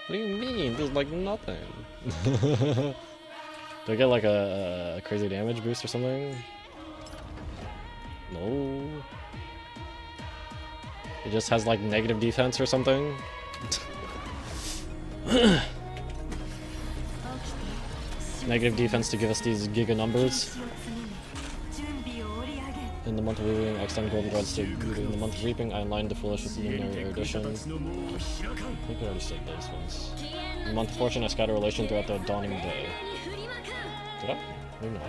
What do you mean? There's like nothing. Do I get like a crazy damage boost or something? No. It just has like negative defense or something? Negative defense to give us these giga numbers. In the month of weaving, I extend golden threads to beauty. In the month of reaping, I align the foolish with luminary erudition. I think I already said those ones. In the month of fortune, I scatter elation throughout the dawning day. Did I? Maybe not.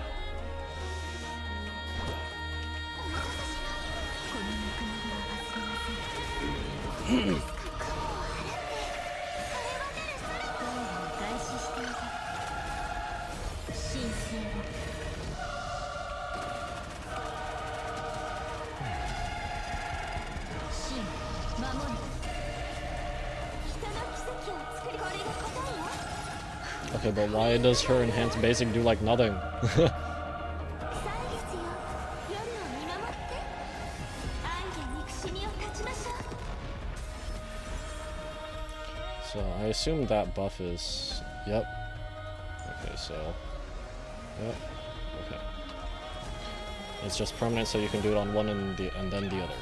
Okay, but why does her enhanced basic do like nothing? So I assume that buff is... Yep. Okay, so... Yep. Okay. It's just permanent, so you can do it on one and then the other.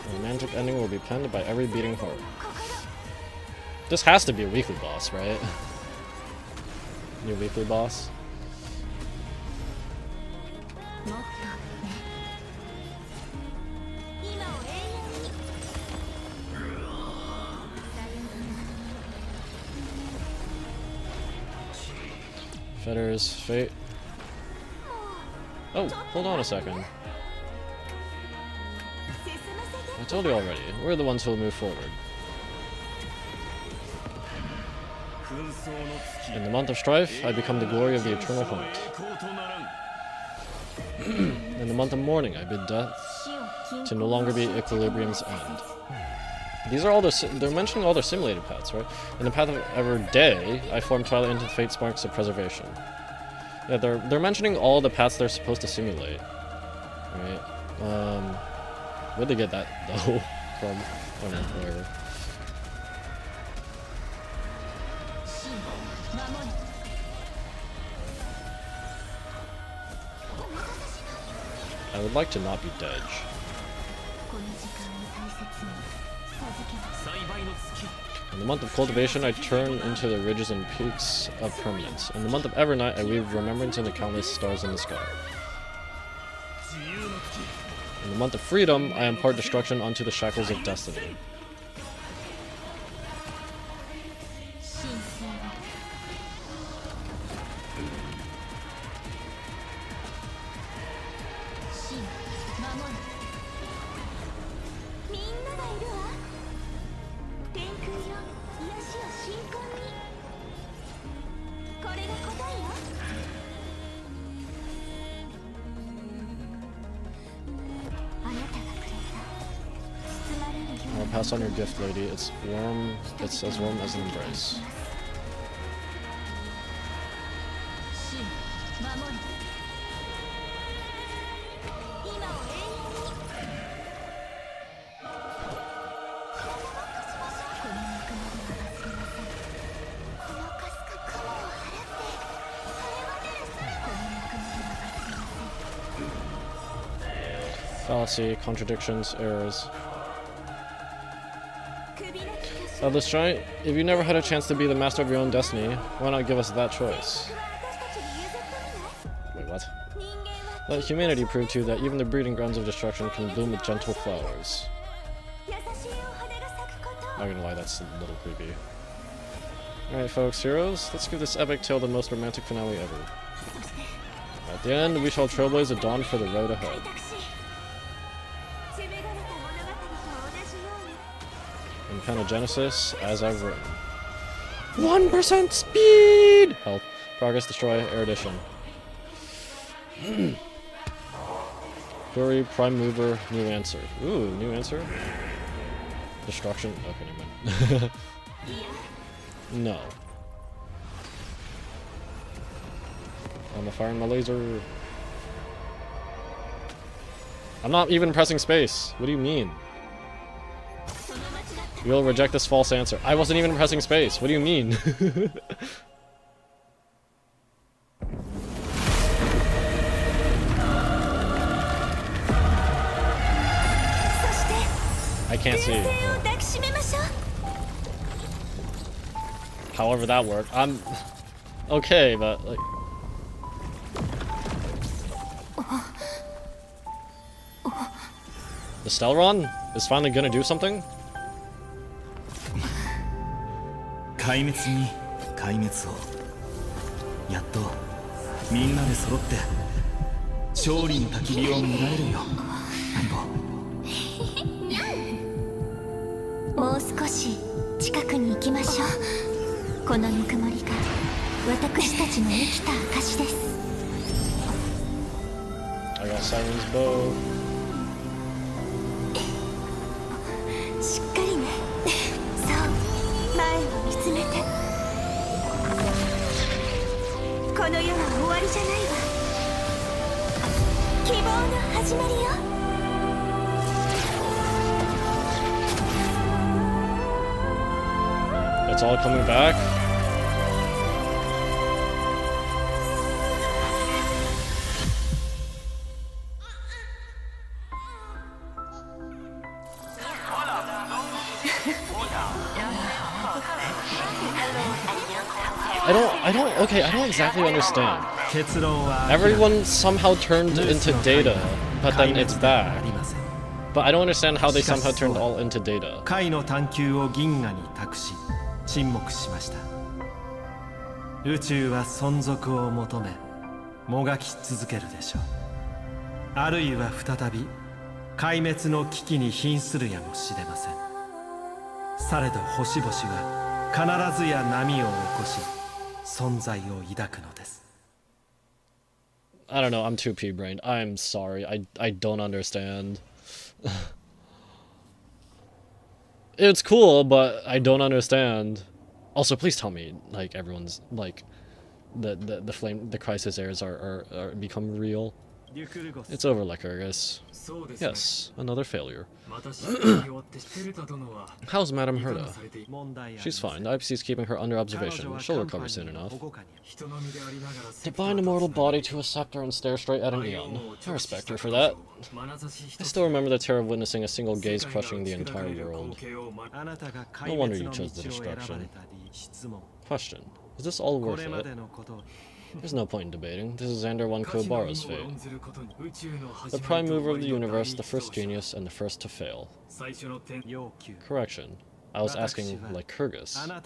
The romantic ending will be penned by every beating heart. This has to be a weekly boss, right? New weekly boss. Fetters, fate. Oh, hold on a second. I told you already, we're the ones who'll move forward. In the month of strife, I become the glory of the eternal hunt. In the month of mourning, I bid death to no longer be equilibrium's end. These are all they're mentioning all their simulated paths, right? In the path of ever day, I form twilight into fate sparks of preservation. Yeah, they're mentioning all the paths they're supposed to simulate. Right? Where'd they get that though? From I don't know, whatever. I would like to not be dead. In the month of cultivation, I turn into the ridges and peaks of permanence. In the month of Evernight, I weave remembrance in the countless stars in the sky. In the month of freedom, I impart destruction onto the shackles of destiny. I'll pass on your gift, lady. It's warm. It's as warm as an embrace. Fallacy, contradictions, errors. This giant, if you never had a chance to be the master of your own destiny, why not give us that choice? Wait, what? Let humanity prove to you that even the breeding grounds of destruction can bloom with gentle flowers. Not gonna lie, that's a little creepy. Alright folks, heroes, let's give this epic tale the most romantic finale ever. At the end, we shall trailblaze a dawn for the road ahead. In Panagenesis, as I've written. 1% speed! Health. Progress, destroy, erudition. Query, prime mover, new answer. Ooh, new answer? Destruction. Okay, never mind. No. I'm firing my laser. I'm not even pressing space. What do you mean? You'll reject this false answer. I wasn't even pressing space. What do you mean? I can't see. However that worked. I'm okay, but like the Stelron is finally gonna do something? 壊滅に壊滅をやっとみんなで揃って勝利の焚き火を見られるよもう少し近くに行きましょう。このぬくもりが私たちの生きた証です。 I got Cyrene's bow. しっかりね。そう、前を見つめて。この世は終わりじゃないわ。希望の始まりよ。 It's all coming back. I don't exactly understand. Everyone somehow turned into data, but then it's back. But I don't understand how they somehow turned all into data. 解の探求を銀河に託し沈黙しました。宇宙は存続を求めもがき続けるでしょう。あるいは再び壊滅の危機に瀕するやもしれません。されど星々は必ずや波を起こし存在を抱くのです。I don't know, I'm too pea-brained. I'm sorry, I don't understand. It's cool, but I don't understand. Also, please tell me, like, everyone's, like, the CHRYSOS heirs are become real. It's over, Lycurgus. Yes, another failure. How's Madame Herta? She's fine. The IPC is keeping her under observation. She'll recover soon enough. To bind a mortal body to a scepter and stare straight at an eon. I respect her for that. I still remember the terror of witnessing a single gaze crushing the entire world. No wonder you chose the destruction. Question. Is this all worth it? There's no point in debating. This is Xander 1 Kuwabara's fate. The prime mover of the universe, the first genius, and the first to fail. Correction. I was asking Lycurgus. I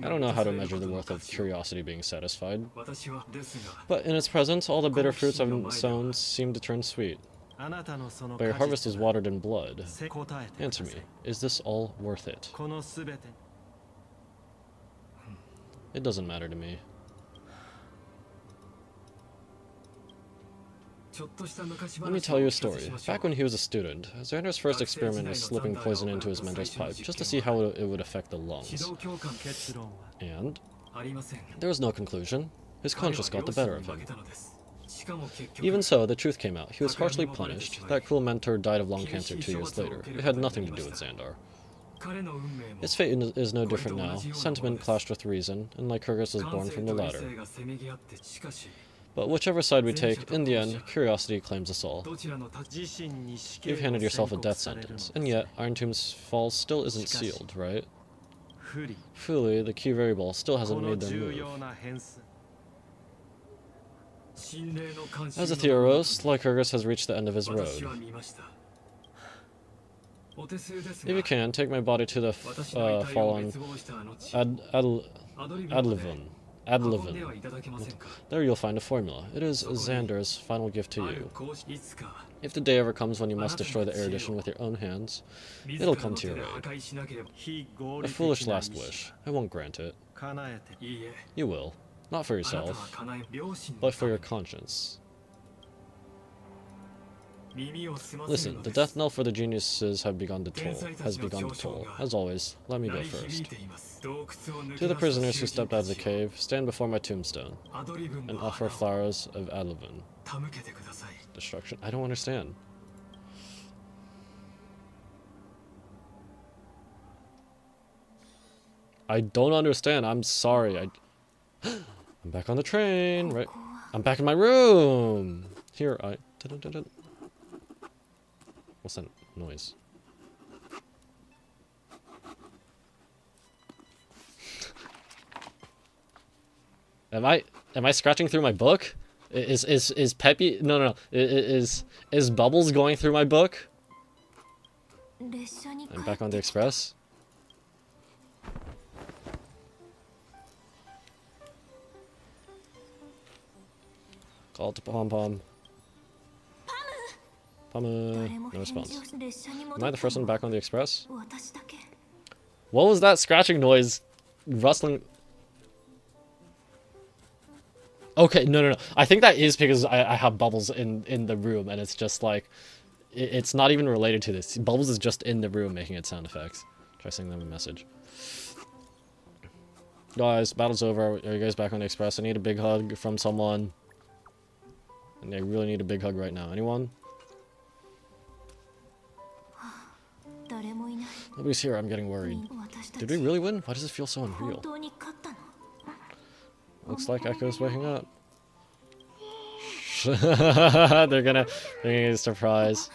don't know how to measure the worth of curiosity being satisfied. But in its presence, all the bitter fruits I've sown seem to turn sweet. But your harvest is watered in blood. Answer me, is this all worth it? It doesn't matter to me. Let me tell you a story. Back when he was a student, Xander's first experiment was slipping poison into his mentor's pipe, just to see how it would affect the lungs. And there was no conclusion. His conscience got the better of him. Even so, the truth came out. He was harshly punished. That cruel mentor died of lung cancer 2 years later. It had nothing to do with Xandar. His fate is no different now. Sentiment clashed with reason, and Lycurgus was born from the latter. But whichever side we take, in the end, curiosity claims us all. You've handed yourself a death sentence, and yet, Irontomb's fall still isn't sealed, right? Fuli, the key variable, still hasn't made their move. As a theoros, Lycurgus has reached the end of his road. If you can, take my body to the fallen Adlivun. There you'll find a formula. It is Xander's final gift to you. If the day ever comes when you must destroy the erudition with your own hands, it'll come to your aid. A foolish last wish. I won't grant it. You will. Not for yourself, but for your conscience. Listen, the death knell for the geniuses has begun to toll. As always, let me go first. To the prisoners who stepped out of the cave, stand before my tombstone, and offer flowers of Adlivun. Destruction? I don't understand. I don't understand. I'm sorry. I'm back on the train, right? I'm back in my room! Here, What's that noise? Am I scratching through my book? Is Peppy? No. Is Bubbles going through my book? I'm back on the express. Call to Pom Pom. No response. Am I the first one back on the express? What was that scratching noise? Rustling? Okay, no. I think that is because I have Bubbles in the room, and it's just like... It's not even related to this. Bubbles is just in the room making its sound effects. Try sending them a message. Guys, battle's over. Are you guys back on the express? I need a big hug from someone. And I really need a big hug right now. Anyone? Nobody's here. I'm getting worried. Did we really win? Why does it feel so unreal? Looks like Echo's waking up. They're gonna get a surprise.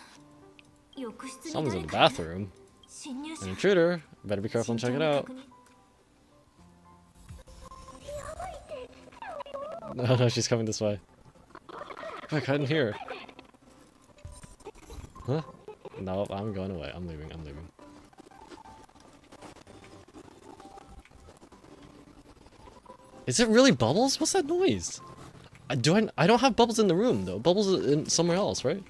Someone's in the bathroom. An intruder. Better be careful and check it out. No, no, she's coming this way. Quick, hide in here. Huh? No, I'm going away. I'm leaving. I'm leaving. Is it really bubbles? What's that noise? I don't have bubbles in the room though. Bubbles are in somewhere else, right?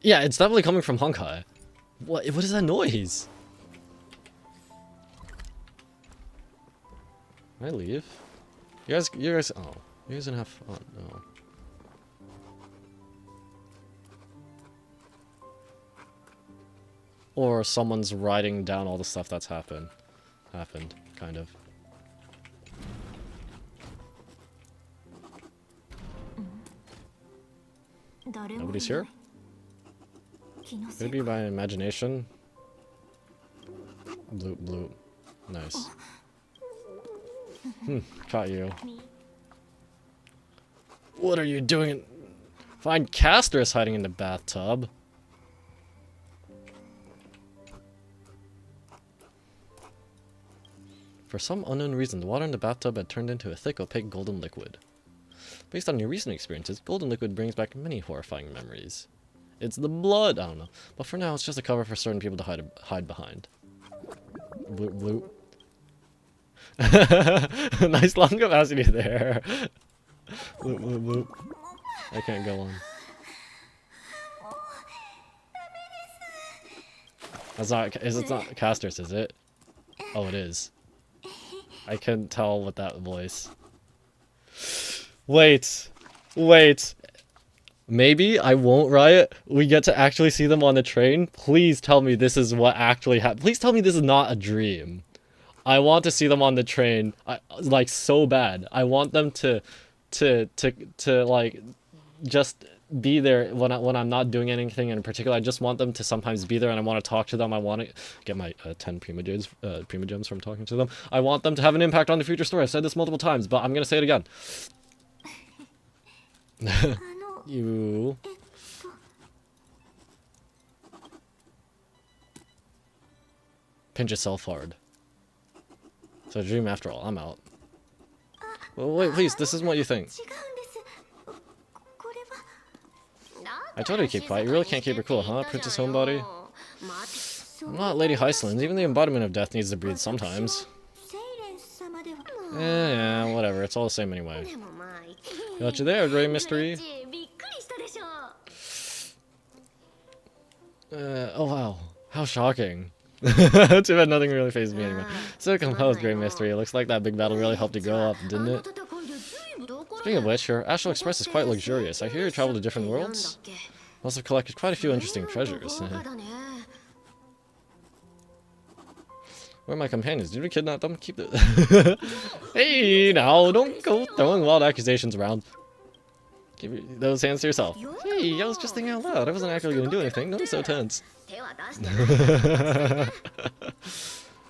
Yeah, it's definitely coming from Honkai. What is that noise? Can I leave? You guys, oh, you guys gonna have fun. No. Or someone's writing down all the stuff that's happened, kind of. Nobody's here? Could it be my imagination? Bloop, bloop. Nice. Caught you. What are you doing? Find Castor's hiding in the bathtub. For some unknown reason, the water in the bathtub had turned into a thick, opaque golden liquid. Based on your recent experiences, golden liquid brings back many horrifying memories. It's the blood! I don't know. But for now, it's just a cover for certain people to hide behind. Bloop, bloop. Nice long capacity there. Bloop, bloop, bloop. I can't go on. It's not Castor's, is it? Oh, it is. I couldn't tell with that voice. Wait. Maybe I won't riot. We get to actually see them on the train. Please tell me this is what actually happened. Please tell me this is not a dream. I want to see them on the train, like so bad. I want them to like just be there when I'm not doing anything in particular. I just want them to sometimes be there, and I want to talk to them. I want to get my 10 prima gems from talking to them. I want them to have an impact on the future story. I've said this multiple times, but I'm gonna say it again. You. Pinch yourself hard. So dream after all. I'm out. Well, wait, please. This isn't what you think. I told her to keep quiet. You really can't keep her cool, huh, Princess Homebody? I'm not Lady Heisland. Even the embodiment of death needs to breathe sometimes. Yeah, whatever. It's all the same anyway. Got you there, Grey Mystery. Oh wow. How shocking. Too bad nothing really fazed me anyway. So composed, Grey Mystery. It looks like that big battle really helped you grow up, didn't it? Speaking of which, your Astral Express is quite luxurious. I hear you travel to different worlds. Must have collected quite a few interesting treasures. Where are my companions? Did we kidnap them? Keep it. Hey, now, don't go throwing wild accusations around. Keep those hands to yourself. Hey, I was just thinking out loud. I wasn't actually going to do anything. Don't be so tense.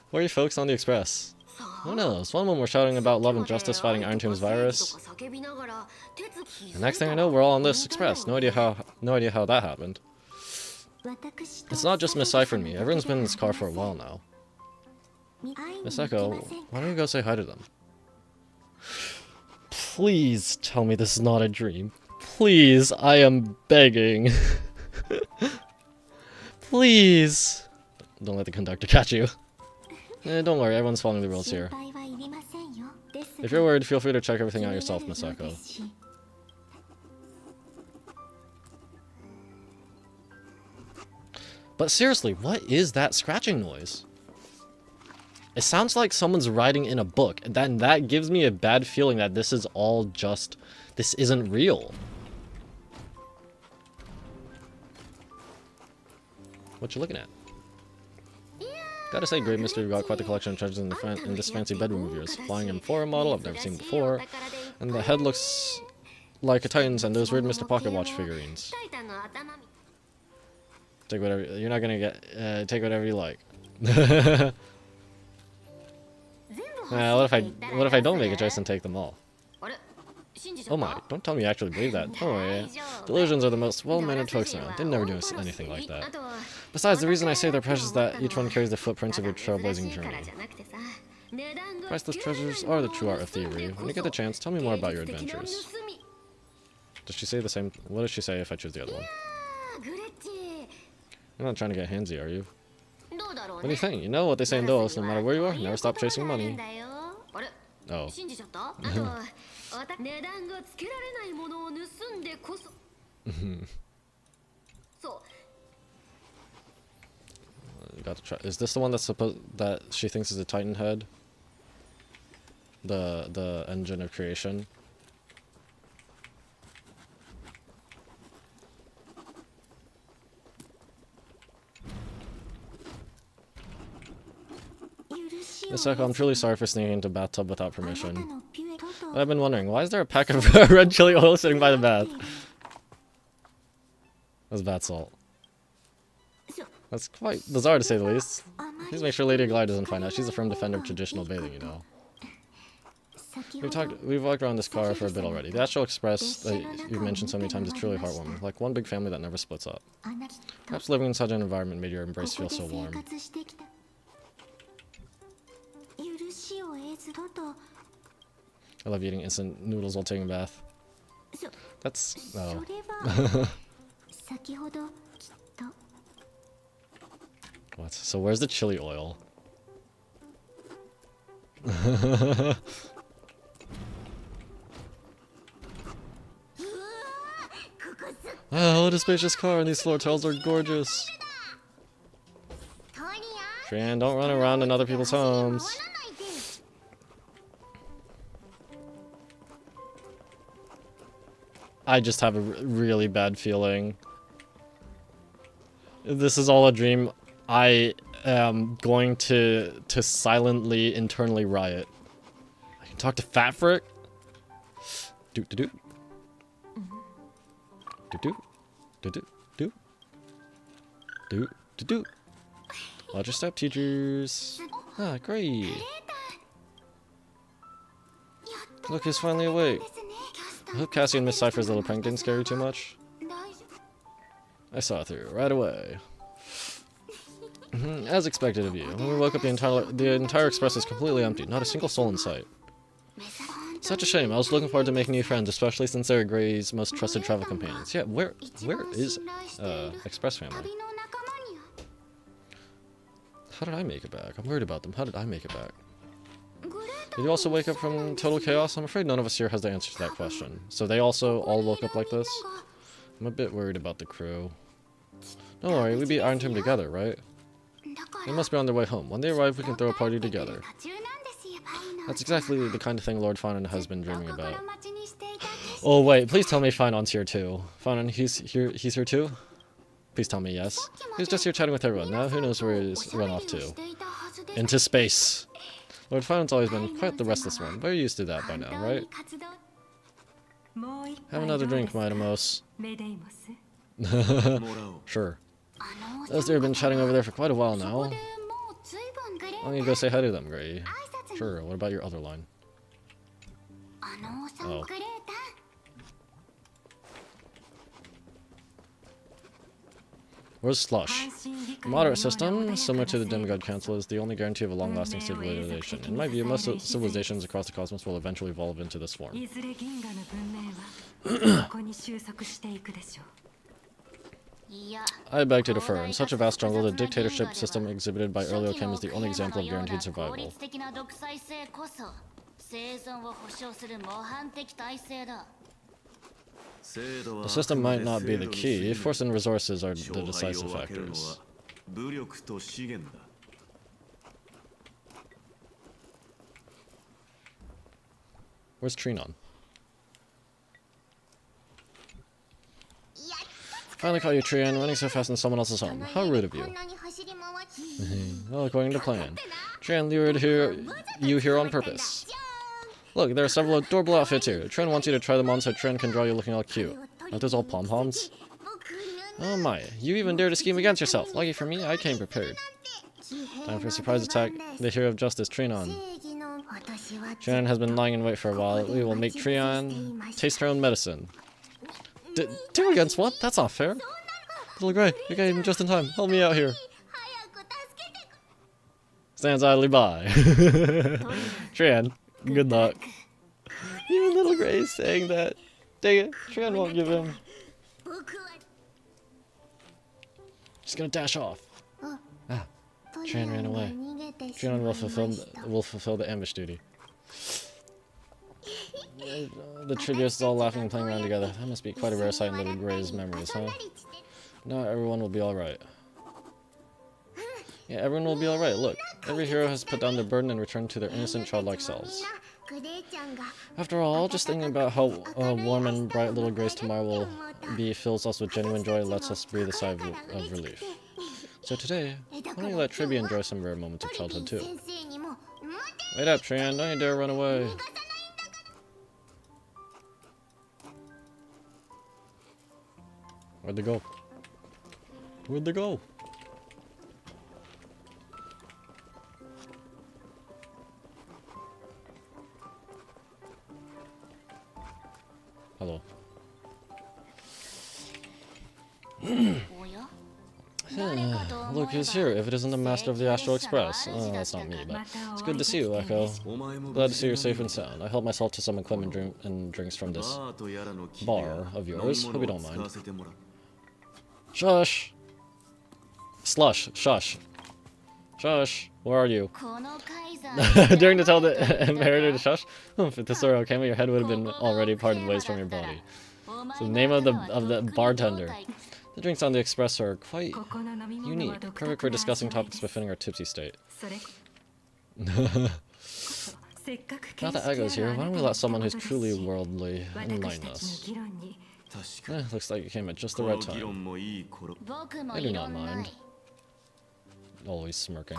Where are you folks on the express? Who knows? One moment we're shouting about love and justice fighting Irontomb's virus. The next thing I know, we're all on this express. No idea how that happened. It's not just Miss Cypher and me. Everyone's been in this car for a while now. Miss Echo, why don't you go say hi to them? Please tell me this is not a dream. Please, I am begging. Please. Don't let the conductor catch you. Don't worry, everyone's following the rules here. If you're worried, feel free to check everything out yourself, Miss Echo. But seriously, what is that scratching noise? It sounds like someone's writing in a book, and then that gives me a bad feeling that this is all just... this isn't real. What you looking at? Gotta say, Grey Mystery got quite the collection of treasures in this fancy bedroom of yours. Flying amphoreus model I've never seen before. And the head looks like a Titan's and those weird Mr. Pocket Watch figurines. Take whatever... you're not gonna get... take whatever you like. What if I don't make a choice and take them all? Oh my, don't tell me you actually believe that. Don't worry. Delusions are the most well-mannered folks around. They never do anything like that. Besides, the reason I say they're precious is that each one carries the footprints of your trailblazing journey. Priceless treasures are the true art of thievery. When you get the chance, tell me more about your adventures. Does she say the same? What does she say if I choose the other one? You're not trying to get handsy, are you? What do you think? You know what they say in Dos, no matter where you are, never stop chasing money. Oh. Got to try. Is this the one that's that she thinks is a Titan head? The engine of creation. Miss Echo, I'm truly sorry for sneaking into bathtub without permission. But I've been wondering, why is there a pack of red chili oil sitting by the bath? That's bath salt. That's quite bizarre to say the least. Please make sure Lady Glide doesn't find out. She's a firm defender of traditional bathing, you know. We've walked around this car for a bit already. The Astral Express that you've mentioned so many times is truly heartwarming, like one big family that never splits up. Perhaps living in such an environment made your embrace feel so warm. I love eating instant noodles while taking a bath. That's... oh. What? So where's the chili oil? Oh, what a spacious car, and these floor tiles are gorgeous. Tran, don't run around in other people's homes. I just have a really bad feeling. This is all a dream. I am going to silently, internally riot. I can talk to Fat Frick. Doot doot doot. Doot doot doot doot doot doot doot. Watch your step, teachers. Ah, great. Look, he's finally awake. I hope Cassie and Miss Cypher's little prank didn't scare you too much. I saw through right away. As expected of you. When we woke up, the entire express is completely empty. Not a single soul in sight. Such a shame. I was looking forward to making new friends, especially since they're Gray's most trusted travel companions. Yeah, where is Express family? How did I make it back? I'm worried about them. How did I make it back? Did you also wake up from total chaos? I'm afraid none of us here has the answer to that question. So they also all woke up like this? I'm a bit worried about the crew. Don't worry, we beat irontomb together, right? They must be on their way home. When they arrive, we can throw a party together. That's exactly the kind of thing Lord Fanon has been dreaming about. Oh wait, please tell me Fanon's here too. Fanon, he's here too? Please tell me yes. He's just here chatting with everyone. Now who knows where he's run off to. Into space. Lord Fanon's always been quite the restless one. We're used to that by now, right? Have another drink, Maidamos. Sure. Those two have been chatting over there for quite a while now. Why don't you go say hi to them, Gray? Sure, what about your other line? Oh. Where's Slush? A moderate system, similar to the Demigod Council, is the only guarantee of a long-lasting civilization. In my view, most civilizations across the cosmos will eventually evolve into this form. I beg to differ. In such a vast jungle, the dictatorship system exhibited by early Okem is the only example of guaranteed survival. The system might not be the key. Force and resources are the decisive factors. Where's Trinon? Finally caught you, Trion, running so fast in someone else's home. How rude of you. Well, according to plan. Trion lured you here on purpose. Look, there are several adorable outfits here. Tren wants you to try them on so Tren can draw you looking all cute. Aren't those all pom-poms? Oh my, you even dare to scheme against yourself. Lucky for me, I came prepared. Time for a surprise attack. The hero of justice, Trinon. Shannon has been lying in wait for a while. We will make Trion taste her own medicine. Two against one? That's not fair. Little Gray, you came just in time. Help me out here. Stands idly by. Trion, good luck. Even Little Gray is saying that. Dang it, Trion won't give in. She's gonna dash off. Ah, Trion ran away. Trion will fulfill the ambush duty. The Trivius is all laughing and playing around together. That must be quite a rare sight in Little Gray's memories, huh? No, everyone will be alright. Yeah, everyone will be alright. Look, every hero has put down their burden and returned to their innocent childlike selves. After all, just thinking about how warm and bright Little Gray's tomorrow will be fills us with genuine joy and lets us breathe a sigh of relief. So today, why don't you let Tribby enjoy some rare moments of childhood too? Wait up, Trion, don't you dare run away. Where'd they go? Where'd they go? Hello. Look who's here, if it isn't the master of the Astral Express. Oh, that's not me, but it's good to see you, Echo. Glad to see you're safe and sound. I helped myself to some equipment and drinks from this bar of yours. Hope you don't mind. Shush! Slush, shush. Shush, where are you? Daring to tell the imperator to shush? If the story came, your head would have been already parted ways from your body. So the name of the bartender. The drinks on the Express are quite unique, perfect for discussing topics befitting our tipsy state. Now that Echo's here, why don't we let someone who's truly worldly enlighten us? Looks like you came at just the right time. I do not mind. Always smirking.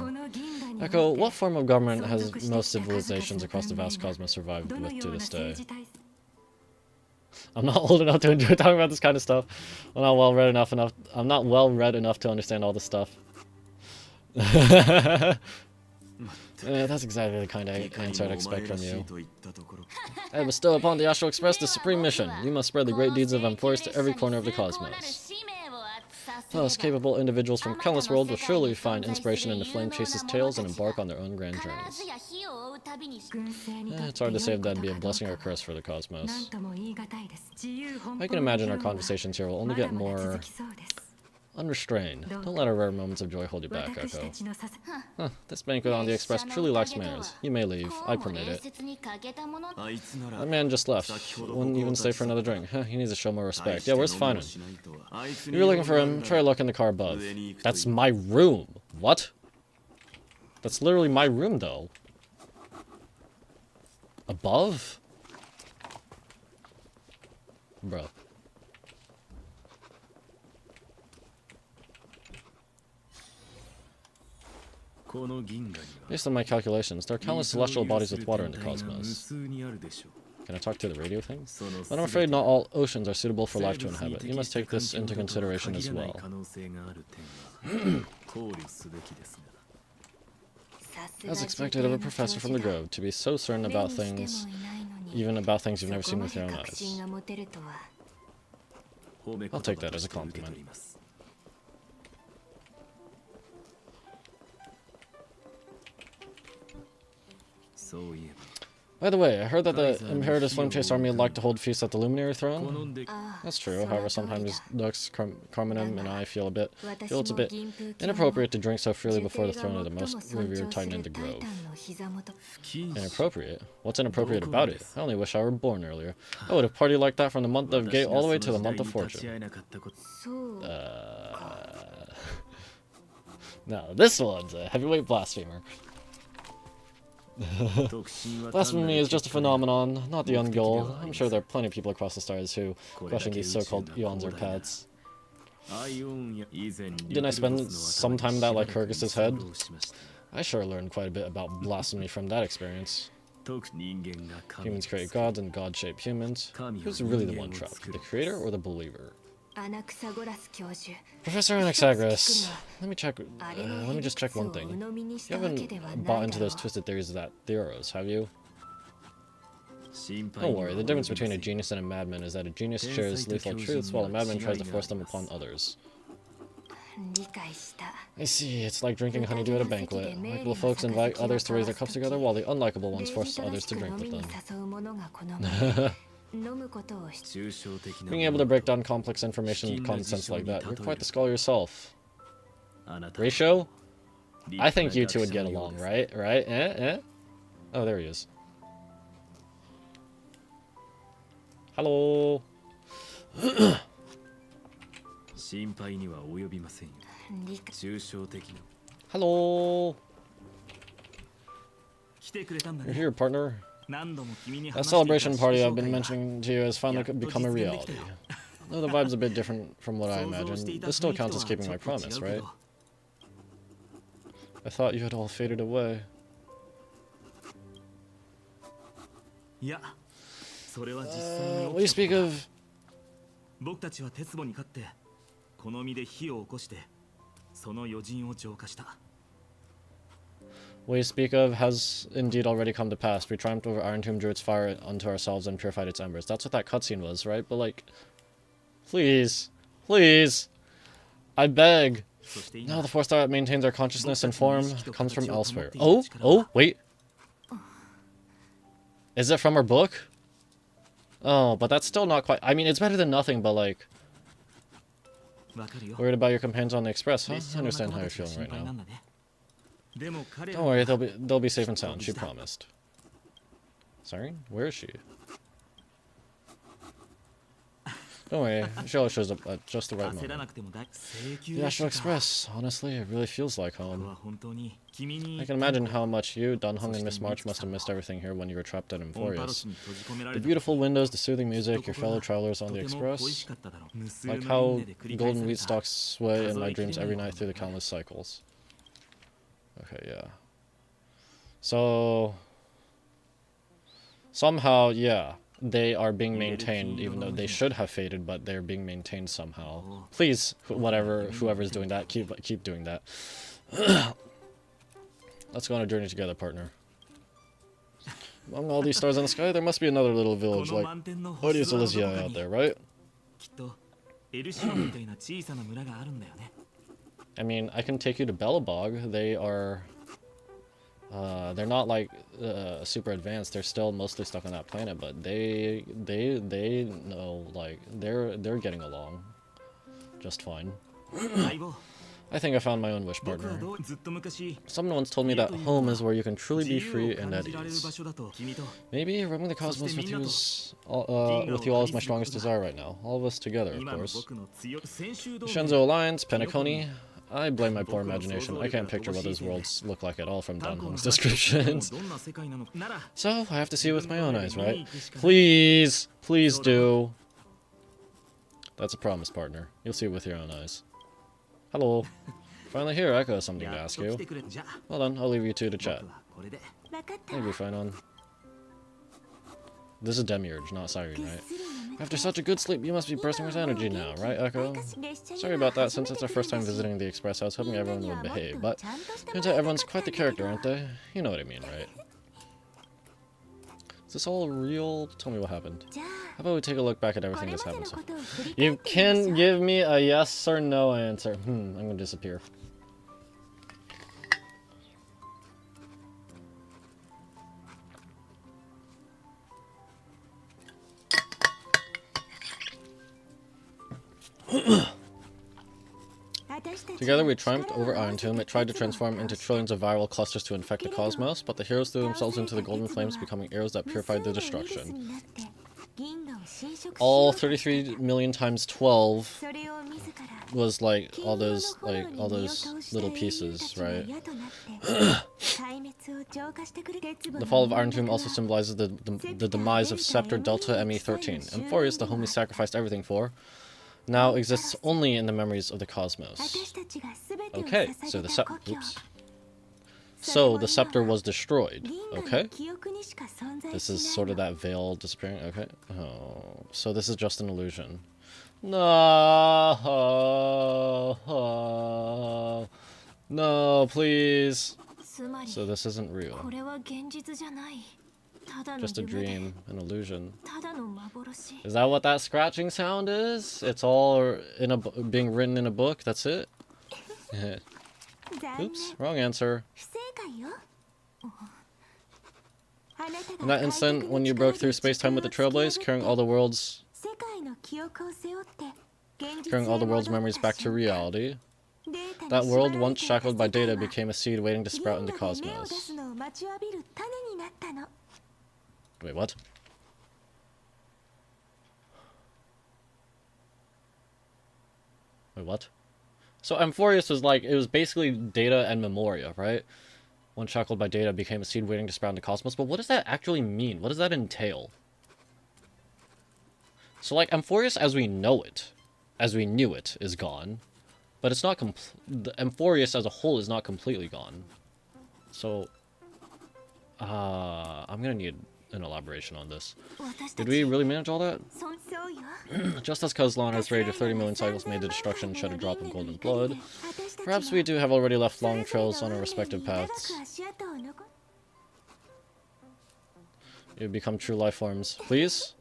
Echo, what form of government has most civilizations across the vast cosmos survived with to this day? I'm not old enough to enjoy talking about this kind of stuff. I'm not well read enough. I'm not well read enough to understand all this stuff. That's exactly the kind of answer I'd expect from you. I bestow upon the Astral Express the supreme mission. You must spread the great deeds of amphoreus to every corner of the cosmos. Thus, capable individuals from countless worlds will surely find inspiration in the Flame Chase's tales and embark on their own grand journeys. It's hard to say if that'd be a blessing or a curse for the cosmos. I can imagine our conversations here will only get more unrestrained. Don't let our rare moments of joy hold you back, Echo. This banquet on the Express truly lacks manners. You may leave. I permit it. That man just left. Wouldn't even stay for another drink. He needs to show more respect. Yeah, where's Finan? If you're looking for him, try to look in the car above. That's my room. What? That's literally my room, though. Above? Bro. Based on my calculations, there are countless celestial bodies with water in the cosmos. Can I talk to the radio thing? But I'm afraid not all oceans are suitable for life to inhabit. You must take this into consideration as well. As expected of a professor from the Grove, to be so certain about things, even about things you've never seen with your own eyes. I'll take that as a compliment. By the way, I heard that the Imperator's Flame Chase army would like to hold feasts at the Luminary Throne. That's true, however, sometimes Dux, Carminum, and I feel it's a bit inappropriate to drink so freely before the throne of the most revered titan in the Grove. Inappropriate? What's inappropriate about it? I only wish I were born earlier. I would have partied like that from the month of Gate all the way to the month of Fortune. No, this one's a heavyweight blasphemer. Blasphemy is just a phenomenon, not the end goal. I'm sure there are plenty of people across the stars who question these so-called eons or paths. Didn't I spend some time in that like Kyrgyz's head? I sure learned quite a bit about blasphemy from that experience. Humans create gods and gods shape humans. Who's really the one trapped, the creator or the believer? Professor Anaxagras, let me check. Let me just check one thing. You haven't bought into those twisted theories of that theoros, have you? Don't worry. The difference between a genius and a madman is that a genius shares lethal truths, while a madman tries to force them upon others. I see. It's like drinking honeydew at a banquet. Likeable folks invite others to raise their cups together, while the unlikable ones force others to drink with them. Being able to break down complex information with common sense like that, you're quite the scholar yourself. Ratio? I think you two would get along, right? Right? Oh, there he is. Hello. Hello. You're here, partner. That celebration party I've been mentioning to you has finally become a reality. Though the vibe's a bit different from what I imagined, this still counts as keeping my promise, right? I thought you had all faded away. What do you speak of? What you speak of has indeed already come to pass. We triumphed over irontomb, drew its fire unto ourselves, and purified its embers. That's what that cutscene was, right? But like, please, please, I beg. Now the force that maintains our consciousness and form comes from elsewhere. Oh, wait. Is it from our book? Oh, but that's still not quite... I mean, it's better than nothing, but like... Worried about your companions on the express, huh? I understand how you're feeling right now. Don't worry, they'll be safe and sound, she promised. Sorry? Where is she? Don't worry, she always shows up at just the right moment. The Astral Express, honestly, it really feels like home. I can imagine how much you, Dunhung, and Miss March must have missed everything here when you were trapped at amphoreus. The beautiful windows, the soothing music, your fellow travelers on the express. Like how golden wheat stalks sway in my dreams every night through the countless cycles. Okay, yeah. So... somehow, yeah. They are being maintained, even though they should have faded, but they're being maintained somehow. Please, whoever's doing that, keep doing that. Let's go on a journey together, partner. Among all these stars in the sky, there must be another little village like Odious Elysiae out there, right? I mean, I can take you to Belobog. They are... they're not like super advanced. They're still mostly stuck on that planet, but they know, like, they're getting along just fine. I think I found my own wish, partner. Someone once told me that home is where you can truly be free and at ease. Maybe roaming the cosmos with you all is my strongest desire right now. All of us together, of course. Shenzo Alliance, Penacony. I blame my poor imagination. I can't picture what those worlds look like at all from Dunhung's descriptions. So, I have to see it with my own eyes, right? Please! Please do! That's a promise, partner. You'll see it with your own eyes. Hello. Finally here, Echo has something to ask you. Well then, I'll leave you two to chat. You'll be fine on. This is Demiurge, not Cyrene, right? After such a good sleep, you must be bursting with energy now, right, Echo? Sorry about that, since it's our first time visiting the Express, I was hoping everyone would behave, but turns out everyone's quite the character, aren't they? You know what I mean, right? Is this all real? Tell me what happened. How about we take a look back at everything that's happened so far? You can give me a yes or no answer. I'm gonna disappear. Together we triumphed over Irontomb. It tried to transform into trillions of viral clusters to infect the cosmos, but the heroes threw themselves into the golden flames, becoming arrows that purified the destruction. All 33 million times 12 was like all those little pieces, right? The fall of Irontomb also symbolizes the demise of Scepter Delta ME13. Amphoreus, the home we sacrificed everything for, now exists only in the memories of the cosmos. Okay, so the scepter was destroyed. Okay. This is sort of that veil disappearing. Okay. Oh, so this is just an illusion. No. No, please. つまり So this isn't real. これは現実じゃない。ただの Just a 夢で dream, an illusion. ただの幻。 Is that what that scratching sound is? It's all in a being written in a book. That's it. 残念 Oops, wrong answer. 不正解よ。あなた In が that instant, when you broke through space-time with the trailblaze, carrying all the world's 世界の記憶を背負って現実 carrying all the へ world's 戻った memories back to 瞬間 reality, データに that 縛ら world れてい once た shackled by 世界 data は became a seed waiting to 銀 sprout 河 into で芽を出 cosmos. すのを待ちわびる種になったの。 Wait, what? Wait, what? So amphoreus was like, it was basically data and memoria, right? One shackled by data became a seed waiting to sprout into cosmos. But what does that actually mean? What does that entail? So like amphoreus as we know it, as we knew it, is gone. But it's not the amphoreus as a whole is not completely gone. So, I'm gonna need an elaboration on this. 私た Did ち we really manage all that? そうよ。 Just as Kozlana's rage of 30 million cycles made the destruction shed a drop of golden blood, perhaps we do have already left long trails on our respective paths. You become true life forms. Please?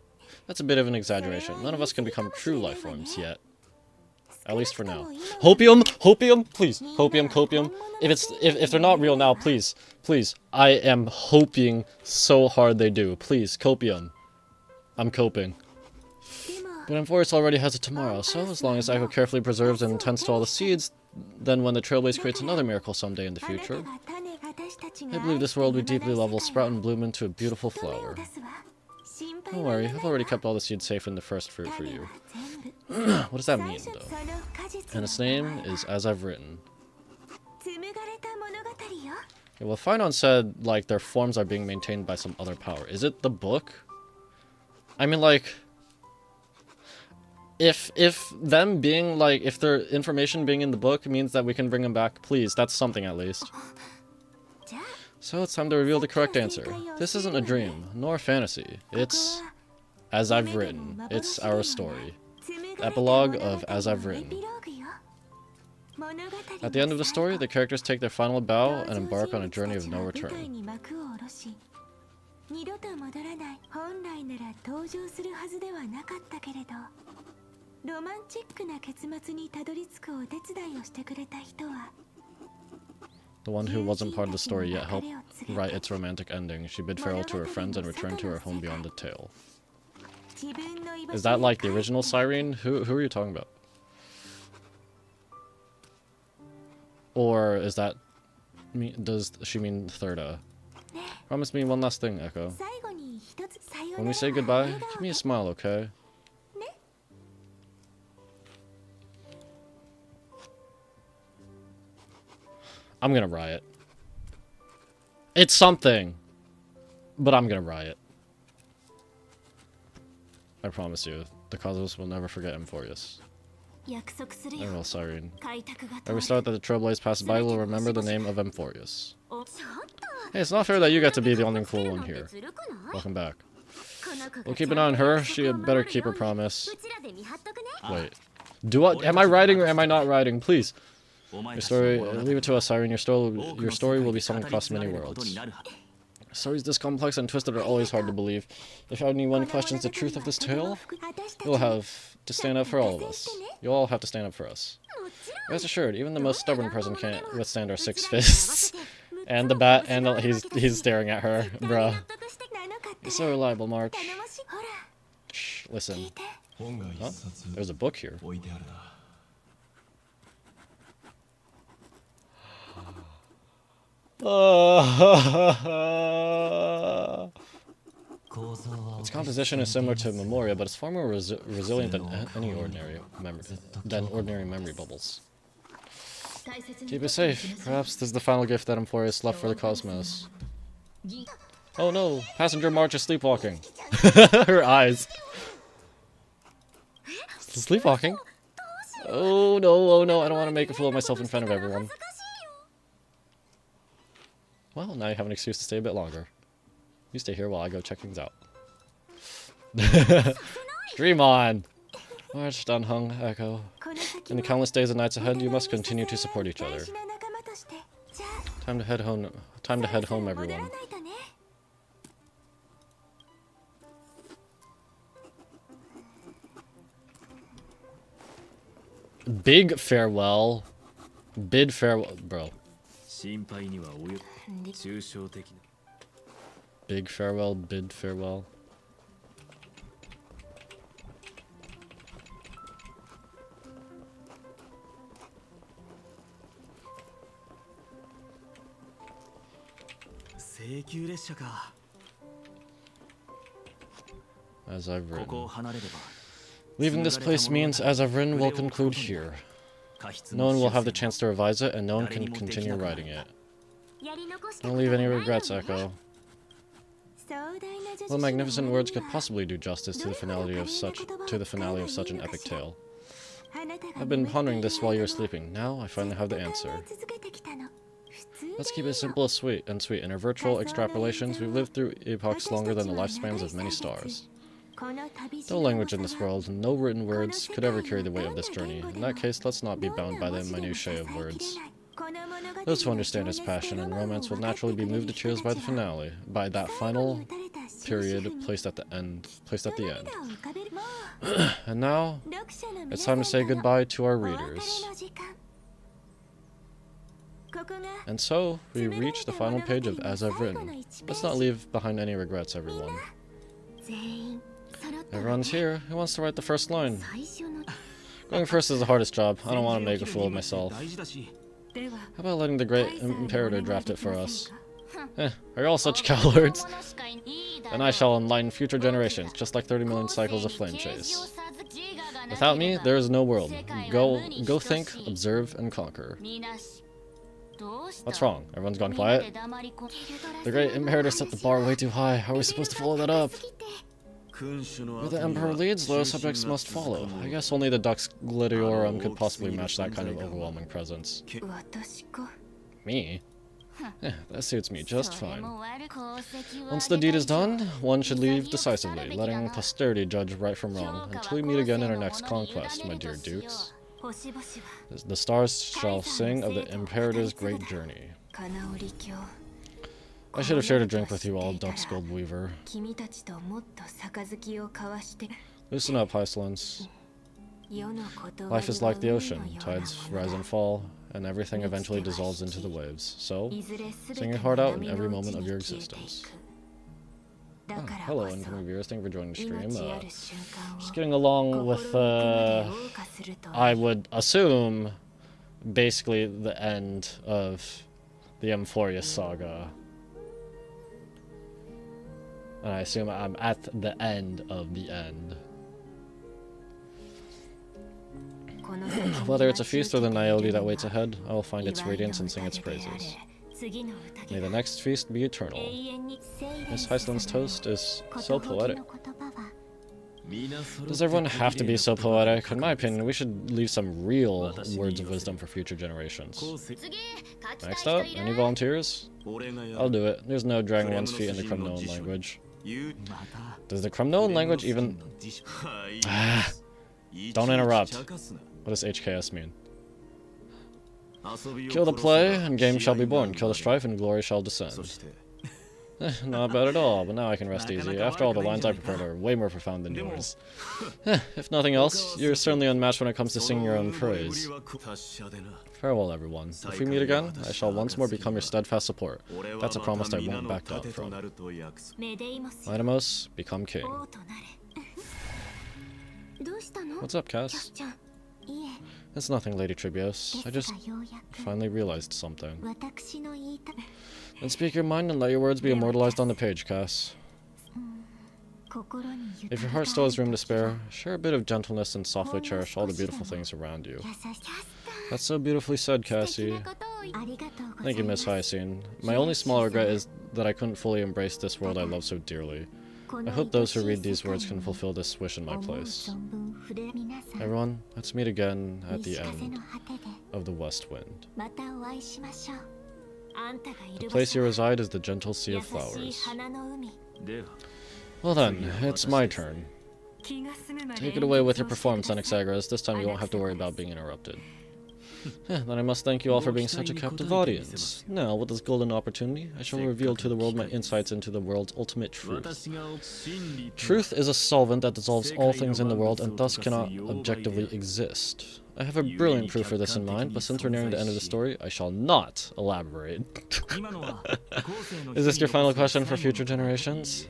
That's a bit of an exaggeration. None of us can become true life forms yet. At least for now. Hopium! Hopium! Please! Hopium, copium. If they're not real now, please. Please. I am hoping so hard they do. Please, copium. I'm coping. But amphoreus already has it tomorrow, so as long as Echo carefully preserves and tends to all the seeds, then when the Trailblaze creates another miracle someday in the future, I believe this world will deeply level, sprout and bloom into a beautiful flower. Don't worry, I've already kept all the seeds safe in the first fruit for you. What does that mean, though? And its name is As I've Written. Okay, well, Finon said, like, their forms are being maintained by some other power. Is it the book? I mean, like... If them being, like, if their information being in the book means that we can bring them back, please, that's something at least. So it's time to reveal the correct answer. This isn't a dream, nor a fantasy. It's As I've Written. It's our story. The epilogue of As I've Written. At the end of the story, the characters take their final bow and embark on a journey of no return. 二度と戻らない本来なら登場するはずではなかったけれどロマンチックな結末にたどり着くお手伝いをしてくれた人は The one who wasn't part of the story yet helped write its romantic ending. She bid farewell to her friends and returned to her home beyond the tale. Is that like the original Cyrene? Who are you talking about? Or is that... does she mean Thirda? Promise me one last thing, Echo. When we say goodbye, give me a smile, okay? I'm gonna riot. It's something, but I'm gonna riot. I promise you, the Cosmos will never forget amphoreus. And will Cyrene. Every star that the Trailblaze passes by will remember the name of amphoreus. Hey, it's not fair that you get to be the only cool one here. Welcome back. We'll keep an eye on her. She had better keep her promise. Wait. Am I writing or am I not writing? Please. Your story, leave it to us, Cyrene. Your story will be sung across many worlds. Stories this complex and twisted are always hard to believe. If anyone questions the truth of this tale, you'll have to stand up for all of us. You'll all have to stand up for us. Rest assured, even the most stubborn person can't withstand our 6 fists. And the bat, and he's staring at her, bruh. You're so reliable, March. Shh, listen. Huh? There's a book here. Its composition is similar to Memoria, but it's far more resilient than ordinary memory bubbles. Keep it safe. Perhaps this is the final gift that amphoreus left for the cosmos. Oh no! Passenger March is sleepwalking. Her eyes. Sleepwalking? Oh no, I don't want to make a fool of myself in front of everyone. Well, now you have an excuse to stay a bit longer. You stay here while I go check things out. Dream on! Alright, Dan Hung, Echo. In the countless days and nights ahead, you must continue to support each other. Time to head home. Time to head home, everyone. Big farewell. Bid farewell, bro. Big farewell, bid farewell. As I've written. Leaving this place means, as I've written, will conclude here. No one will have the chance to revise it, and no one can continue writing it. Don't leave any regrets, Echo. What magnificent words could possibly do justice to the finale of such an epic tale? I've been pondering this while you were sleeping. Now I finally have the answer. Let's keep it simple and sweet. In our virtual extrapolations, we've lived through epochs longer than the lifespans of many stars. No language in this world, no written words, could ever carry the weight of this journey. In that case, let's not be bound by the minutiae of words. Those who understand its passion and romance will naturally be moved to tears by the finale, by that final period placed at the end. And now, it's time to say goodbye to our readers. And so, we reach the final page of As I've Written. Let's not leave behind any regrets, everyone. Everyone's here. Who wants to write the first line? Going first is the hardest job. I don't want to make a fool of myself. How about letting the great Imperator draft it for us? Are you all such cowards? And I shall enlighten future generations, just like 30 million cycles of flame chase. Without me, there is no world. Go think, observe, and conquer. What's wrong? Everyone's gone quiet? The great Imperator set the bar way too high. How are we supposed to follow that up? Where the Emperor leads, loyal subjects must follow. I guess only the Dux Gladiatorum could possibly match that kind of overwhelming presence. Me? That suits me just fine. Once the deed is done, one should leave decisively, letting posterity judge right from wrong, until we meet again in our next conquest, my dear dukes. The stars shall sing of the Imperator's great journey. I should have shared a drink with you all, Dux Gold Weaver. Loosen up, Hyslins. Life is like the ocean. Tides rise and fall, and everything eventually dissolves into the waves. So, sing your heart out in every moment of your existence. Oh, hello, incoming viewers. Thank you for joining the stream. Just getting along with, I would assume, basically the end of the amphoreus saga. And I assume I'm at the end of the end. Whether it's a feast or the naivety that waits ahead, I will find its radiance and sing its praises. May the next feast be eternal. Miss Heislin's toast is so poetic. Does everyone have to be so poetic? In my opinion, we should leave some real words of wisdom for future generations. Next up, any volunteers? I'll do it. There's no dragging one's feet in the Crumnoan language. Does the Crumnoan language even... Don't interrupt. What does HKS mean? Kill the play, and game shall be born. Kill the strife, and glory shall descend. Not bad at all, but now I can rest easy. After all, the lines I prepared are way more profound than yours. If nothing else, you're certainly unmatched when it comes to singing your own praise. Farewell, everyone. If we meet again, I shall once more become your steadfast support. That's a promise I won't back down from. Idamos, become king. What's up, Cass? It's nothing, Lady Tribios. I just finally realized something. Then speak your mind and let your words be immortalized on the page, Cass. If your heart still has room to spare, share a bit of gentleness and softly cherish all the beautiful things around you. That's so beautifully said, Cassie. Thank you, Miss Hyacine. My only small regret is that I couldn't fully embrace this world I love so dearly. I hope those who read these words can fulfill this wish in my place. Everyone, let's meet again at the end of the West Wind. The place you reside is the gentle sea of flowers. Well then, it's my turn. Take it away with your performance, Anaxagoras. This time you won't have to worry about being interrupted. Then I must thank you all for being such a captive audience. Now, with this golden opportunity, I shall reveal to the world my insights into the world's ultimate truth. Truth is a solvent that dissolves all things in the world and thus cannot objectively exist. I have a brilliant proof for this in mind, but since we're nearing the end of the story, I shall not elaborate. Is this your final question for future generations?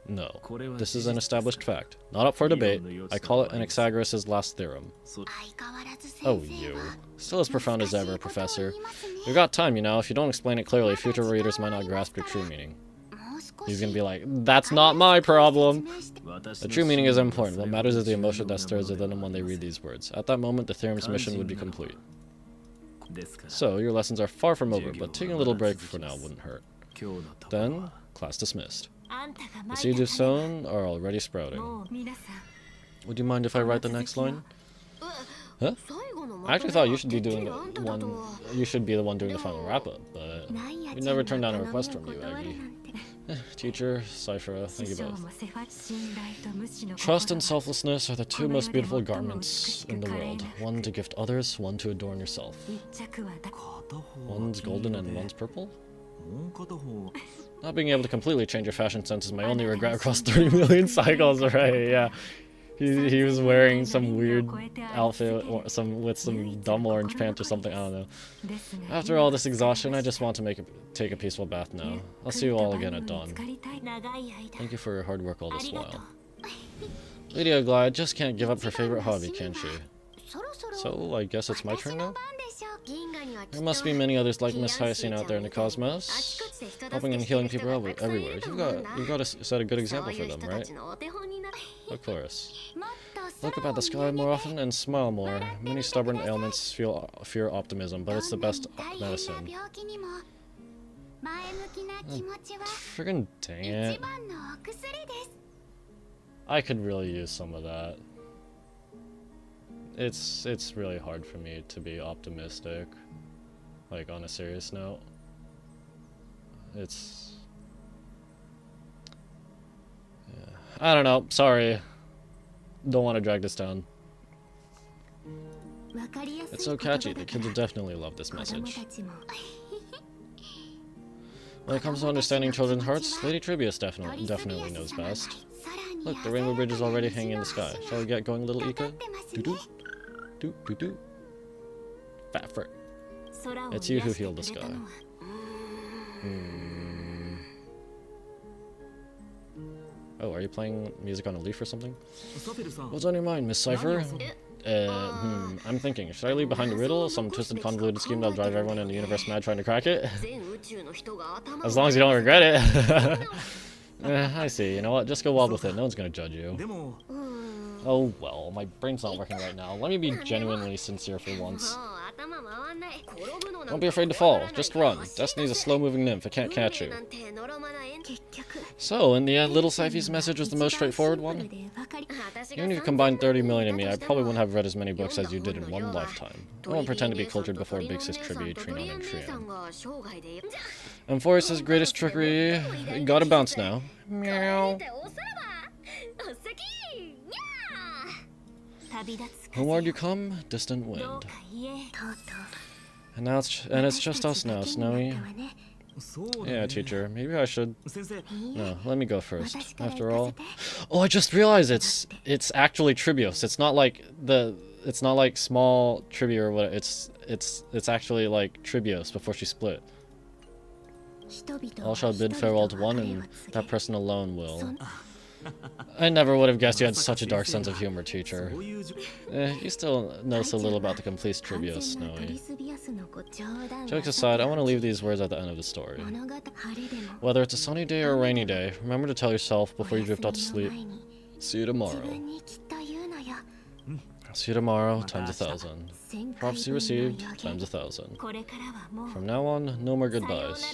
No. This is an established fact. Not up for debate. I call it Anaxagoras' last theorem. Oh, you. Still as profound as ever, Professor. You got time, you know. If you don't explain it clearly, future readers might not grasp your true meaning. He's gonna be like, that's not my problem! The true meaning is important. What matters is the emotion that stirs within them when they read these words. At that moment, the theorem's mission would be complete. So, your lessons are far from over, but taking a little break for now wouldn't hurt. Then, class dismissed. The seeds you've sown are already sprouting. Would you mind if I write the next line? Huh? I actually thought you should be doing the one. You should be the one doing the final wrap-up, but we never turned down a request from you, Aggie. Teacher, Cypher, thank you both. Trust and selflessness are the two most beautiful garments in the world. One to gift others, one to adorn yourself. One's golden and one's purple? Not being able to completely change your fashion sense is my only regret across 30 million cycles, right? Yeah. He was wearing some weird outfit or with some dumb orange pants or something, I don't know. After all this exhaustion, I just want to take a peaceful bath now. I'll see you all again at dawn. Thank you for your hard work all this while. Lady Aglaia just can't give up her favorite hobby, can she? So, I guess it's my turn now? There must be many others like Miss Hyacinth out there in the cosmos, helping and healing people everywhere. You've got to set a good example for them, right? Of course. Look up at the sky more often and smile more. Many stubborn ailments fear optimism, but it's the best medicine. Friggin' dang it. I could really use some of that. It's really hard for me to be optimistic, like on a serious note. Yeah. I don't know, sorry. Don't want to drag this down. It's so catchy, the kids will definitely love this message. When it comes to understanding children's hearts, Lady Tribius definitely knows best. Look, the rainbow bridge is already hanging in the sky. Shall we get going, little Ika? Doo-doo. Doo-doo-doo. Fat frick. It's you who healed the sky. Oh, are you playing music on a leaf or something? What's on your mind, Miss Cypher? I'm thinking, should I leave behind a riddle? Some twisted, convoluted scheme that'll drive everyone in the universe mad trying to crack it? As long as you don't regret it. I see, you know what? Just go wild with it. No one's gonna judge you. Oh well, my brain's not working right now. Let me be genuinely sincere for once. Don't be afraid to fall. Just run. Destiny's a slow-moving nymph. It can't catch you. So, in the end, Little Siphy's message was the most straightforward one? Even if you combined 30 million in me, I probably wouldn't have read as many books as you did in one lifetime. I won't pretend to be cultured before Big Sis Tribute, Trinon, and Trian. Amphoreus' greatest trickery... Gotta bounce now. Meow. Homeward you come, distant wind. And it's just us now, Snowy. Yeah, teacher, maybe I should... No, let me go first. After all... Oh, I just realized it's actually Tribios. It's not like small Tribia or what. It's actually like Tribios before she split. All shall bid farewell to one, and that person alone will. I never would have guessed you had such a dark sense of humor, teacher. You still know so little about the complete Tribios, Snowy. Jokes aside, I want to leave these words at the end of the story. Whether it's a sunny day or a rainy day, remember to tell yourself before you drift off to sleep, see you tomorrow. See you tomorrow, times 1,000. Prophecy received, times 1,000. From now on, no more goodbyes.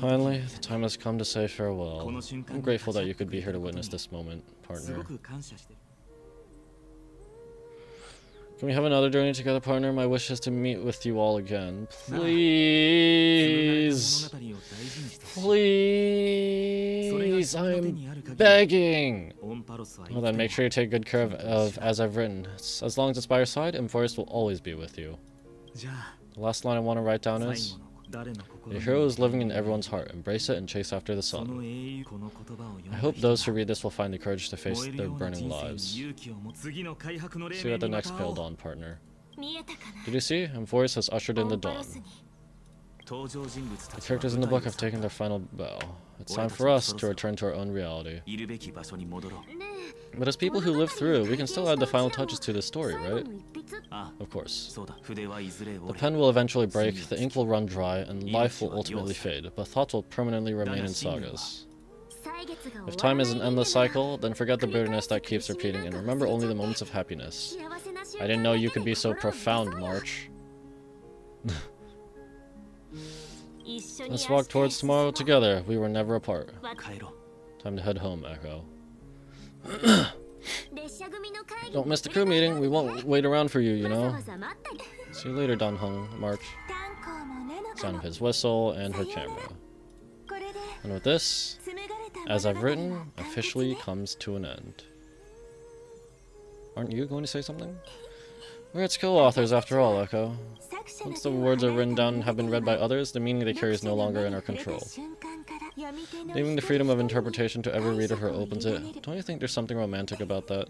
Finally, the time has come to say farewell. I'm grateful that you could be here to witness this moment, partner. Can we have another journey together, partner? My wish is to meet with you all again. Please! Please! I'm begging! Well then, make sure you take good care of as I've written. As long as it's by your side, amphoreus will always be with you. The last line I want to write down is, the hero is living in everyone's heart. Embrace it and chase after the sun. I hope those who read this will find the courage to face their burning lives. See you at the next Pale Dawn, partner. Did you see? Amphoreus has ushered in the dawn. The characters in the book have taken their final bow. It's time for us to return to our own reality. But as people who live through, we can still add the final touches to this story, right? Of course. The pen will eventually break, the ink will run dry, and life will ultimately fade, but thoughts will permanently remain in sagas. If time is an endless cycle, then forget the bitterness that keeps repeating and remember only the moments of happiness. I didn't know you could be so profound, March. Let's walk towards tomorrow together. We were never apart. Time to head home, Echo. Don't miss the crew meeting. We won't wait around for you, you know. See you later, Dan Hung, March. Sound of his whistle and her camera. And with this, as I've written, officially comes to an end. Aren't you going to say something? We're at skill authors after all, Echo. Once the words are written down and have been read by others, the meaning they carry is no longer in our control. Leaving the freedom of interpretation to every reader who opens it, don't you think there's something romantic about that?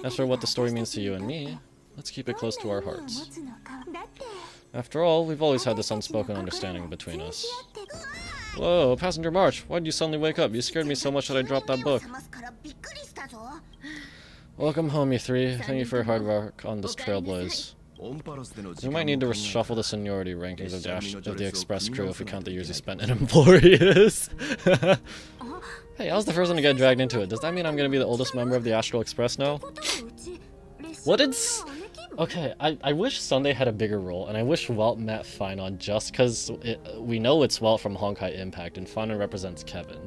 As for what the story means to you and me, let's keep it close to our hearts. After all, we've always had this unspoken understanding between us. Whoa, Passenger March, why did you suddenly wake up? You scared me so much that I dropped that book. Welcome home, you three. Thank you for your hard work on this trailblaze. We might need to reshuffle the seniority rankings of the Express crew if we count the years you spent in amphoreus. Hey, I was the first one to get dragged into it. Does that mean I'm gonna be the oldest member of the Astral Express now? What is... Okay, I wish Sunday had a bigger role, and I wish Welt met Finon just because we know it's Welt from Honkai Impact, and Finon represents Kevin.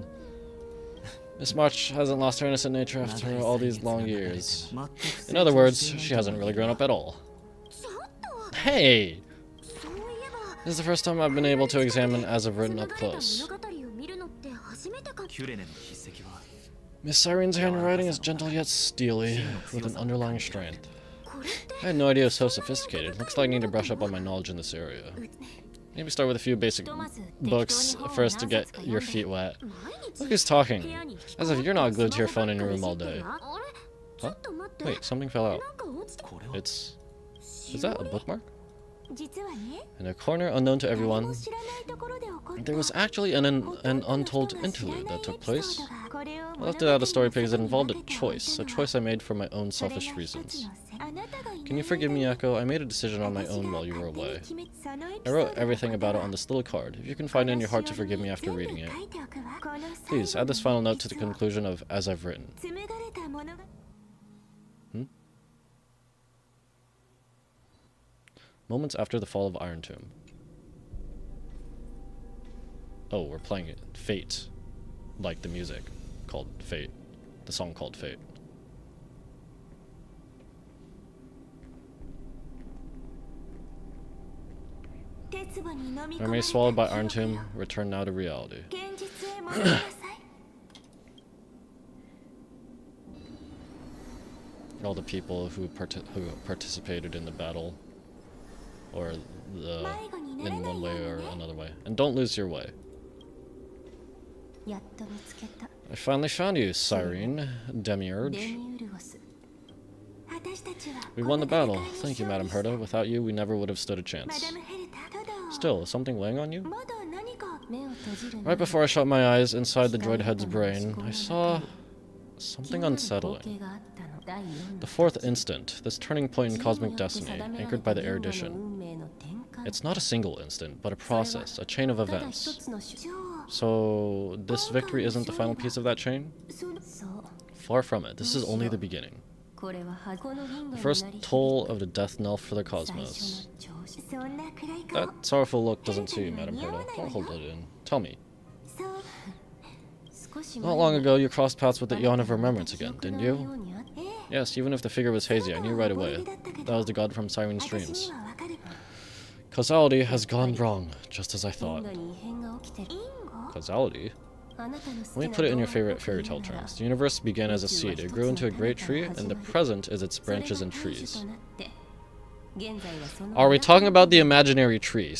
Miss March hasn't lost her innocent nature after all these long years. In other words, she hasn't really grown up at all. Hey! This is the first time I've been able to examine as I've written up close. Miss CYRENE's handwriting is gentle yet steely, with an underlying strength. I had no idea it was so sophisticated. Looks like I need to brush up on my knowledge in this area. Maybe start with a few basic books first to get your feet wet. Look who's talking. As if you're not glued to your phone in your room all day. Huh? Wait, something fell out. It's... Is that a bookmark? In a corner unknown to everyone, there was actually an untold interlude that took place. I left it out of the story because it involved a choice I made for my own selfish reasons. Can you forgive me, Echo? I made a decision on my own while you were away. I wrote everything about it on this little card. If you can find it in your heart to forgive me after reading it. Please, add this final note to the conclusion of As I've Written. Moments after the fall of Irontomb. Oh, we're playing it. Fate. Like the music called Fate. The song called Fate. Memory swallowed by Irontomb, return now to reality. All the people who participated in the battle. Or in one way or another way. And don't lose your way. I finally found you, CYRENE, demiurge. We won the battle. Thank you, Madame Herta. Without you, we never would have stood a chance. Still, is something weighing on you? Right before I shut my eyes, inside the droid head's brain, I saw something unsettling. The fourth instant, this turning point in cosmic destiny, anchored by the erudition. It's not a single instant, but a process, a chain of events. So, this victory isn't the final piece of that chain? Far from it. This is only the beginning. The first toll of the death knell for the cosmos. That sorrowful look doesn't suit you, Madame Herta. Don't hold it in. Tell me. Not long ago, you crossed paths with the Eon of Remembrance again, didn't you? Yes, even if the figure was hazy, I knew right away. That was the god from CYRENE's dreams. Causality has gone wrong, just as I thought. Causality? Let me put it in your favorite fairy tale terms. The universe began as a seed. It grew into a great tree, and the present is its branches and trees. Are we talking about the imaginary tree?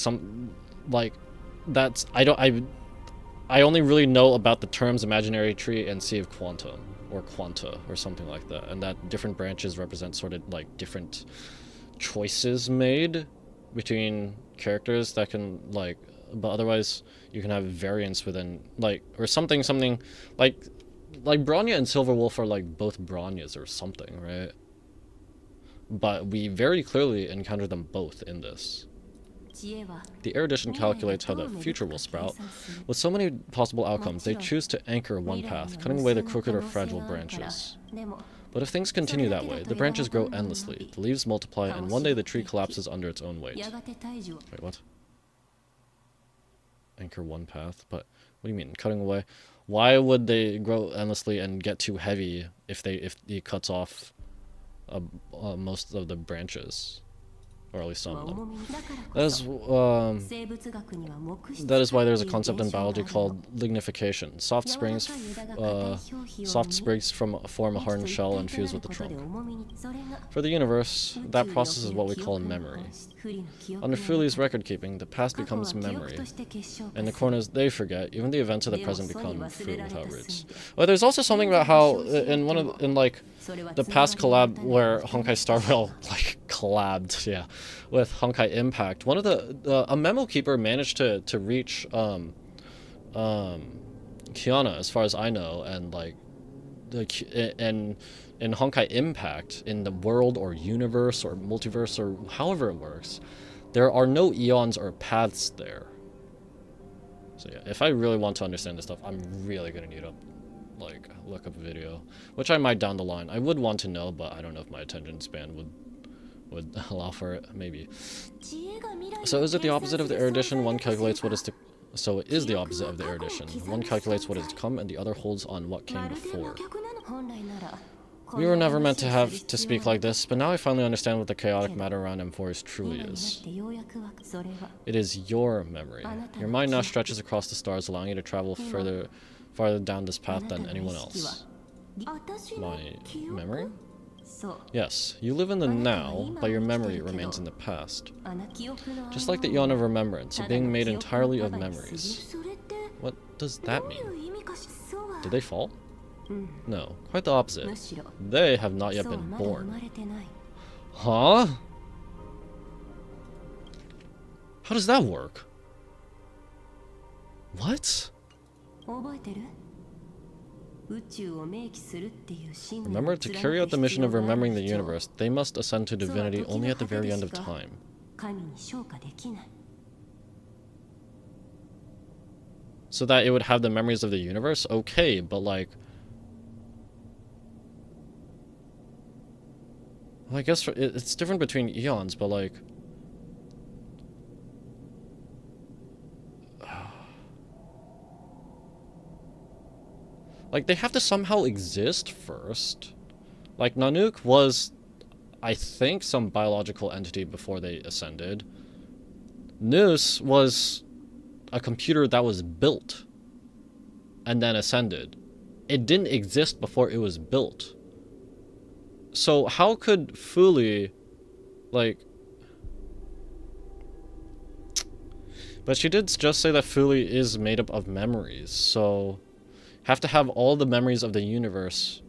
I only really know about the terms imaginary tree and Sea of Quantum, or Quanta, or something like that, and that different branches represent sort of like different choices made between characters that can like, but otherwise you can have variance within like, or something like Bronya and Silverwolf are like both Bronyas or something, right? But we very clearly encounter them both in this. The erudition calculates how the future will sprout. With so many possible outcomes, they choose to anchor one path, cutting away the crooked or fragile branches. But if things continue that way, the branches grow endlessly, the leaves multiply, and one day the tree collapses under its own weight. Wait, what? Anchor one path? But what do you mean, cutting away? Why would they grow endlessly and get too heavy if it cuts off most of the branches? Or at least some of them. That is why there's a concept in biology called lignification. Soft sprigs form a hardened shell and fuse with the trunk. For the universe, that process is what we call memory. Under Fuli's record keeping, the past becomes memory. And the corners they forget, even the events of the present become fruit without roots. Well, there's also something about how in the past collab where Honkai Star Rail like collabed, yeah, with Honkai Impact, one of a memo keeper managed to reach Kiana, as far as I know, and like in Honkai Impact, in the world or universe or multiverse or however it works, there are no eons or paths there. So yeah, if I really want to understand this stuff, I'm really gonna need to like look up a video, which I might down the line. I would want to know, but I don't know if my attention span would allow for it. Maybe. So is it the opposite of the erudition? One calculates what is to. So it is the opposite of the erudition. One calculates what is to come, and the other holds on what came before. We were never meant to have to speak like this, but now I finally understand what the chaotic matter around amphoreus truly is. It is your memory. Your mind now stretches across the stars, allowing you to travel farther down this path than anyone else. My memory? Yes, you live in the now, but your memory remains in the past. Just like the eon of remembrance, being made entirely of memories. What does that mean? Did they fall? No, quite the opposite. They have not yet been born. Huh? How does that work? What? Remember, to carry out the mission of remembering the universe, they must ascend to divinity only at the very end of time. So that it would have the memories of the universe? Okay, but like... Well, I guess it's different between eons, but like... Like, they have to somehow exist first. Like, Nanook was, I think, some biological entity before they ascended. Nous was a computer that was built and then ascended. It didn't exist before it was built. So how could Fuli, like... But she did just say that Fuli is made up of memories, so... Have to have all the memories of the universe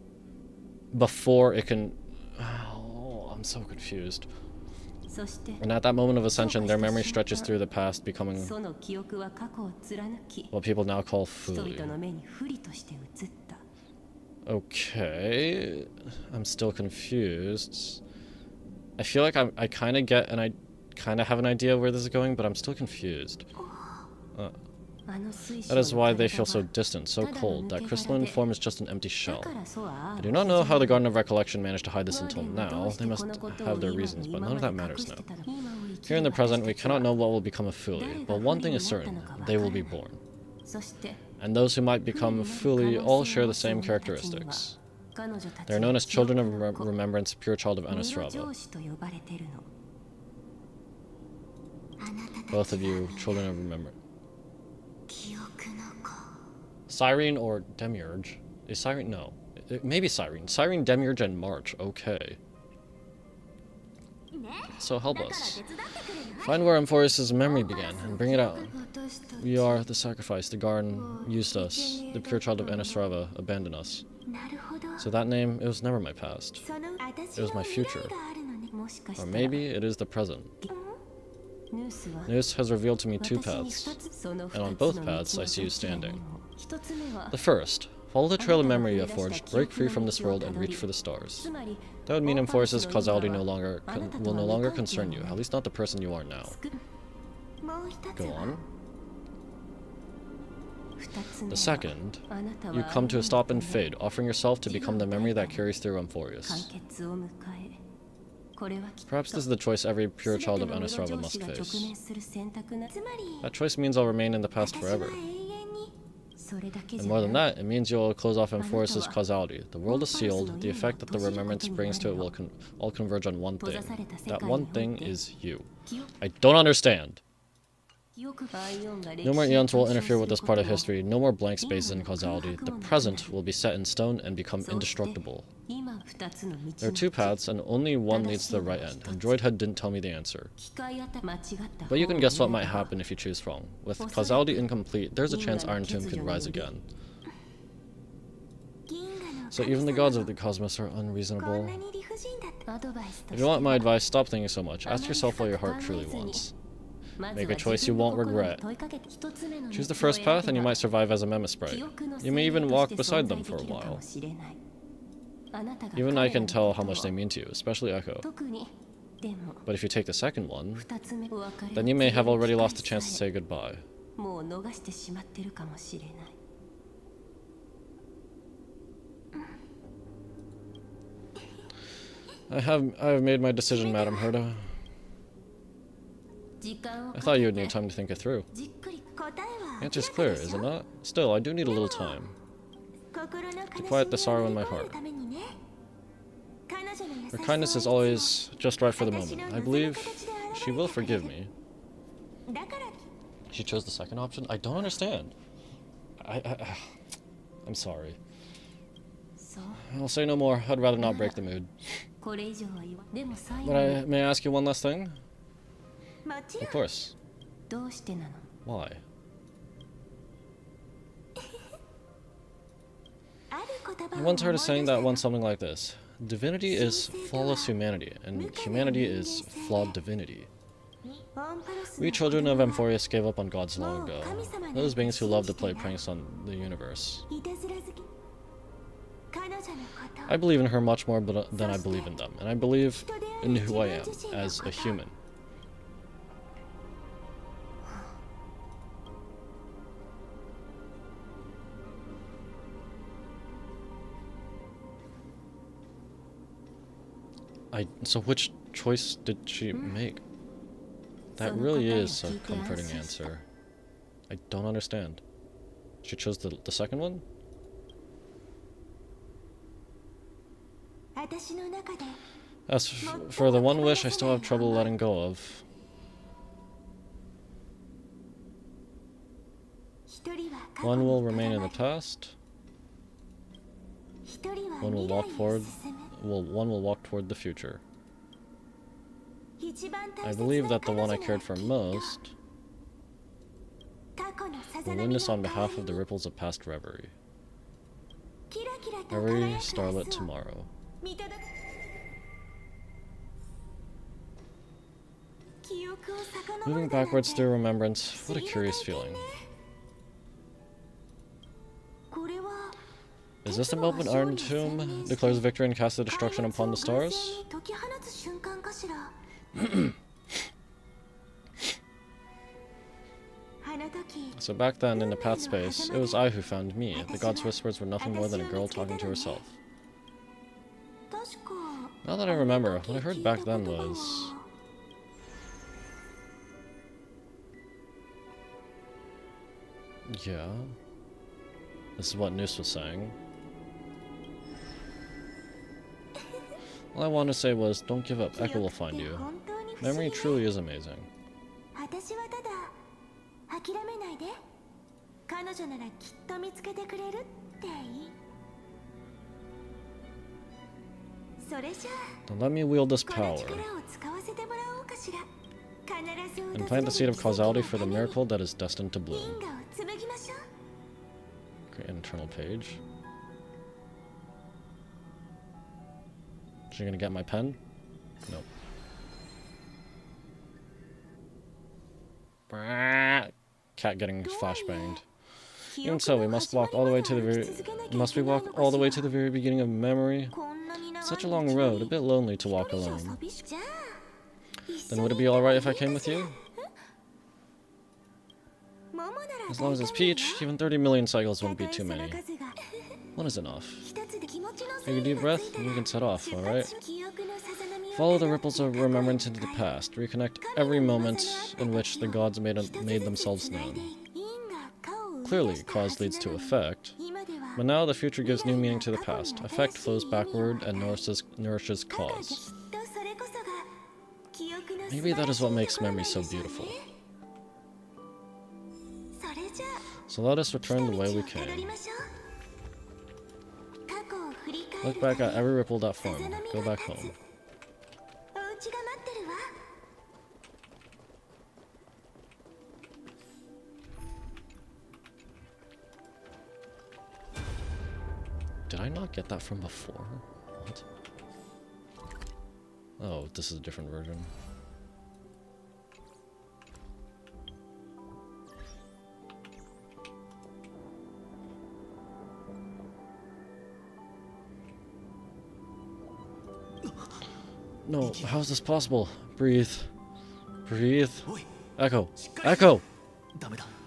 before it can... Oh, I'm so confused. And at that moment of ascension, their memory stretches through the past, becoming what people now call Fuli. Okay, I'm still confused. I feel like I kind of get and I kind of have an idea where this is going, but I'm still confused. That is why they feel so distant, so cold. That crystalline form is just an empty shell. I do not know how the Garden of Recollection managed to hide this until now. They must have their reasons, but none of that matters now. Here in the present, we cannot know what will become of Fuli, but one thing is certain, they will be born. And those who might become Fuli all share the same characteristics. They are known as Children of Remembrance, pure child of Anusrava. Both of you, Children of Remembrance. Cyrene or demiurge? Is Cyrene? No. Maybe Cyrene. Cyrene, demiurge, and March. Okay. So help us. Find where amphoreus' memory began and bring it out. We are the sacrifice. The garden used us. The pure child of Anisrava abandoned us. So that name, it was never my past. It was my future. Or maybe it is the present. News has revealed to me two paths, and on both paths I see you standing. The first, follow the trail of memory you have forged, break free from this world, and reach for the stars. That would mean amphoreus' causality will no longer concern you, at least not the person you are now. Go on. The second, you come to a stop and fade, offering yourself to become the memory that carries through amphoreus. Perhaps this is the choice every pure child of Anisrava must face. That choice means I'll remain in the past forever. And more than that, it means you'll close off amphoreus' causality. The world is sealed, the effect that the remembrance brings to it will all converge on one thing. That one thing is you. I don't understand. No more eons will interfere with this part of history, no more blank spaces in causality. The present will be set in stone and become indestructible. There are two paths, and only one leads to the right end, and Droidhead didn't tell me the answer. But you can guess what might happen if you choose wrong. With causality incomplete, there's a chance irontomb could rise again. So even the gods of the cosmos are unreasonable. If you want my advice, stop thinking so much. Ask yourself what your heart truly wants. Make a choice you won't regret. Choose the first path and you might survive as a meme sprite. You may even walk beside them for a while. Even I can tell how much they mean to you, especially Echo. But if you take the second one, then you may have already lost the chance to say goodbye. I have made my decision, Madam Herda. I thought you would need time to think it through. The answer's clear, is it not? Still, I do need a little time to quiet the sorrow in my heart. Her kindness is always just right for the moment. I believe she will forgive me. She chose the second option? I don't understand. I'm sorry. I'll say no more. I'd rather not break the mood. But may I ask you one last thing? Of course. Why? I once heard a saying that went something like this. Divinity is flawless humanity, and humanity is flawed divinity. We children of amphoreus gave up on gods long ago. Those beings who love to play pranks on the universe. I believe in her much more than I believe in them, and I believe in who I am as a human. So which choice did she make? That really is a comforting answer. I don't understand. She chose the second one? As for the one wish I still have trouble letting go of. One will remain in the past. One will walk forward. One will walk toward the future. I believe that the one I cared for most will witness on behalf of the ripples of past reverie. Every starlit tomorrow. Moving backwards through remembrance, what a curious feeling. Is this the moment Irontomb declares victory and casts the destruction upon the stars? So back then, in the path space, it was I who found me. The god's whispers were nothing more than a girl talking to herself. Now that I remember, what I heard back then was... Yeah. This is what Noose was saying. All I wanted to say was, don't give up, Echo will find you. Memory truly is amazing. 女ならきっと見つけてくれるっていい。それじゃあ Then let me wield this この power 力を使わせてもらおうかしら。必ず and plant the seed of causality for the miracle that is destined to bloom. 因果を紡ぎましょう。 Okay, internal page. Is she gonna get my pen? Nope. Cat getting flashbanged. Even so, we must walk all the way to the very beginning of memory. Such a long road, a bit lonely to walk alone. Then would it be alright if I came with you? As long as it's Peach, even 30 million cycles wouldn't be too many. One is enough. Take a deep breath, and we can set off, alright? Follow the ripples of remembrance into the past. Reconnect every moment in which the gods made themselves known. Clearly, cause leads to effect. But now the future gives new meaning to the past. Effect flows backward and nourishes cause. Maybe that is what makes memory so beautiful. So let us return the way we came. Look back at every ripple that formed. Go back home. Did I not get that from before? What? Oh, this is a different version. No, how is this possible? Breathe. Breathe. Echo. Echo!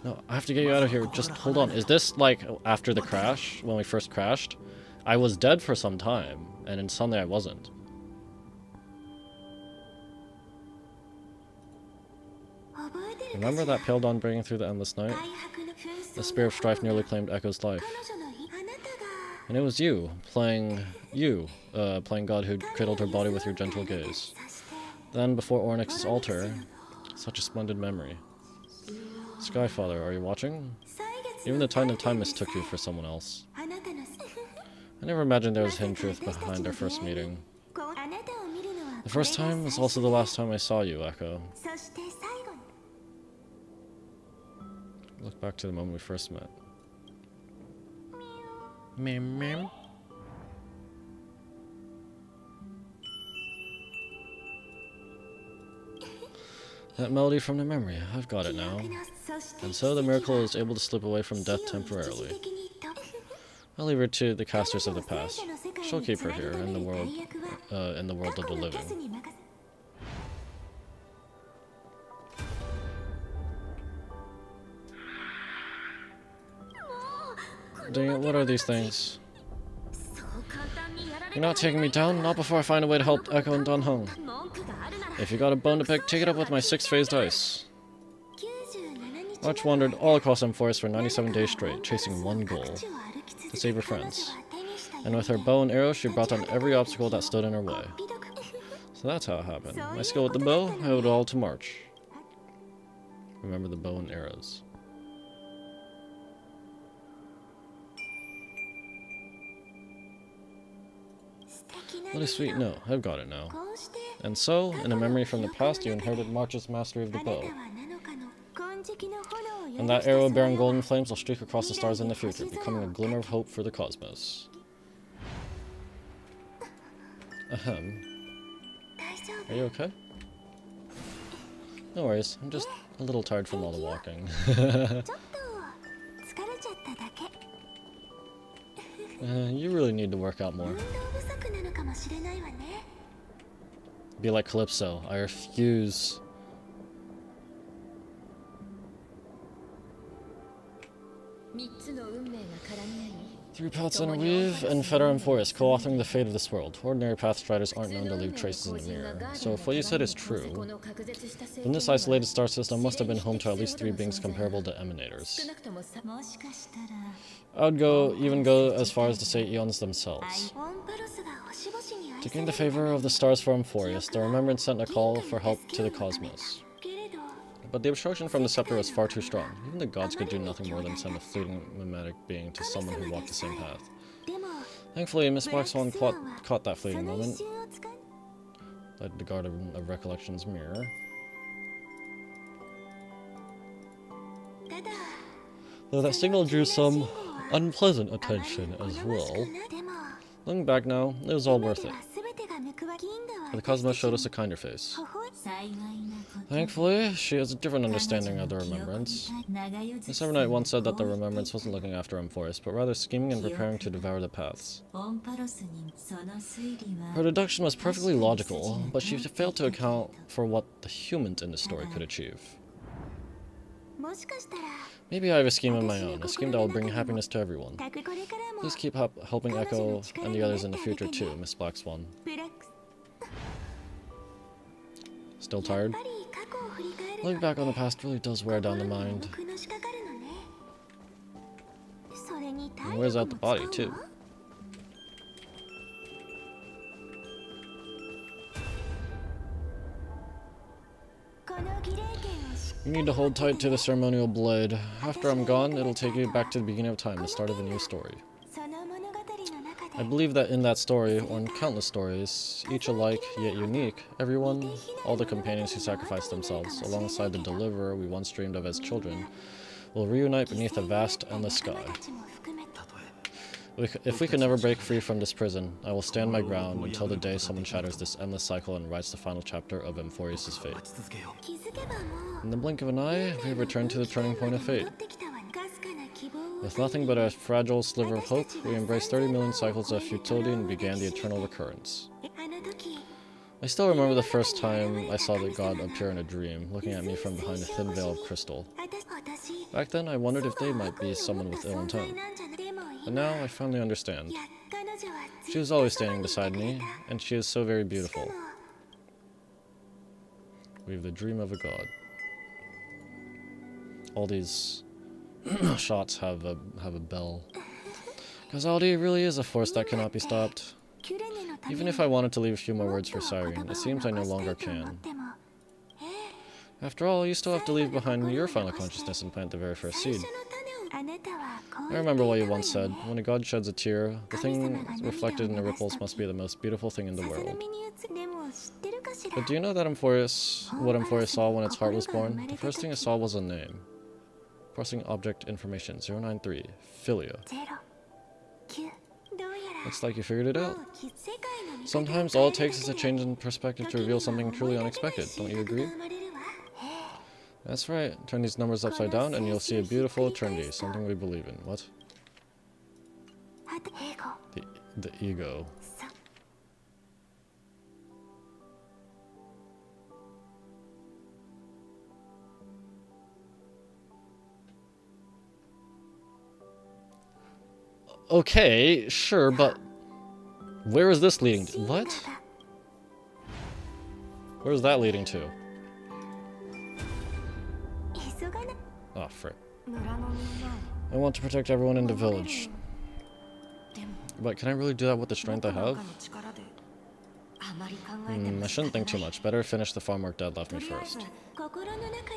No, I have to get you out of here. Just hold on. Is this like after the crash? When we first crashed? I was dead for some time, and then suddenly I wasn't. Remember that pale dawn breaking through the endless night? The spirit of strife nearly claimed Echo's life. And it was you, playing God who cradled her body with your gentle gaze. Then, before Ornyx's altar, such a splendid memory. Skyfather, are you watching? Even the Titan of Time mistook you for someone else. I never imagined there was hidden truth behind our first meeting. The first time was also the last time I saw you, Echo. Look back to the moment we first met. Meow. That melody from the memory, I've got it now. And so the miracle is able to slip away from death temporarily. I'll leave her to the casters of the past. She'll keep her here in the world of the living. Dang it, what are these things? You're not taking me down, not before I find a way to help Echo and Danheng. If you got a bone to pick, take it up with my 6-phased ice. Arch wandered all across amphoreus for 97 days straight, chasing one goal: to save her friends. And with her bow and arrow, she brought down every obstacle that stood in her way. So that's how it happened. My skill with the bow, I owed it all to March. Remember the bow and arrows. What a sweet note. I've got it now. And so, in a memory from the past, you inherited March's mastery of the bow. And that arrow bearing golden flames will streak across the stars in the future, becoming a glimmer of hope for the cosmos. Ahem. Are you okay? No worries, I'm just a little tired from all the walking. You really need to work out more. Be like Calypso, I refuse. Three paths interweave and Feder and Forest, co-authoring the fate of this world. Ordinary path striders aren't known to leave traces in the mirror. So if what you said is true, then this isolated star system must have been home to at least 3 beings comparable to emanators. I would even go as far as to say eons themselves. To gain the favor of the stars for amphoreus, the remembrance sent a call for help to the cosmos. but the obstruction from the scepter was far too strong. Even the gods could do nothing more than send a fleeting mimetic being to someone who walked the same path. Thankfully, Miss Black Swan caught that fleeting moment. Like the guard of Recollection's mirror. Though that signal drew some unpleasant attention as well. Looking back now, it was all worth it. For the Cosmos showed us a kinder face. Thankfully, she has a different understanding of the Remembrance. Miss Evernight once said that the Remembrance wasn't looking after amphoreus, but rather scheming and preparing to devour the paths. Her deduction was perfectly logical, but she failed to account for what the humans in the story could achieve. Maybe I have a scheme of my own, a scheme that will bring happiness to everyone. Please keep helping Echo and the others in the future too, Miss Black Swan. Still tired? Looking back on the past really does wear down the mind. And wears out the body too. You need to hold tight to the ceremonial blade. After I'm gone, it'll take you back to the beginning of time, the start of a new story. I believe that in that story, or in countless stories, each alike yet unique, everyone, all the companions who sacrificed themselves, alongside the deliverer we once dreamed of as children, will reunite beneath a vast, endless sky. If we can never break free from this prison, I will stand my ground until the day someone shatters this endless cycle and writes the final chapter of Amphoreus' fate. In the blink of an eye, we have returned to the turning point of fate. With nothing but a fragile sliver of hope, we embraced 30 million cycles of futility and began the eternal recurrence. I still remember the first time I saw the god appear in a dream, looking at me from behind a thin veil of crystal. Back then, I wondered if they might be someone with ill intent. But now, I finally understand. She was always standing beside me, and she is so very beautiful. We have the dream of a god. All these shots have a bell. Causality really is a force that cannot be stopped. Even if I wanted to leave a few more words for CYRENE, it seems I no longer can. After all, you still have to leave behind your final consciousness and plant the very first seed. I remember what you once said, when a god sheds a tear, the thing reflected in the ripples must be the most beautiful thing in the world. But do you know that what Amphoreus saw when its heart was born? The first thing it saw was a name. Processing object information, 093, Filia. Looks like you figured it out. Sometimes all it takes is a change in perspective to reveal something truly unexpected, don't you agree? That's right. Turn these numbers upside down and you'll see a beautiful eternity, something we believe in. What? The ego. Okay, sure, but where is this leading to? What? Where is that leading to? Oh, frick. I want to protect everyone in the village. But can I really do that with the strength I have? I shouldn't think too much. Better finish the farm work Dad left me first.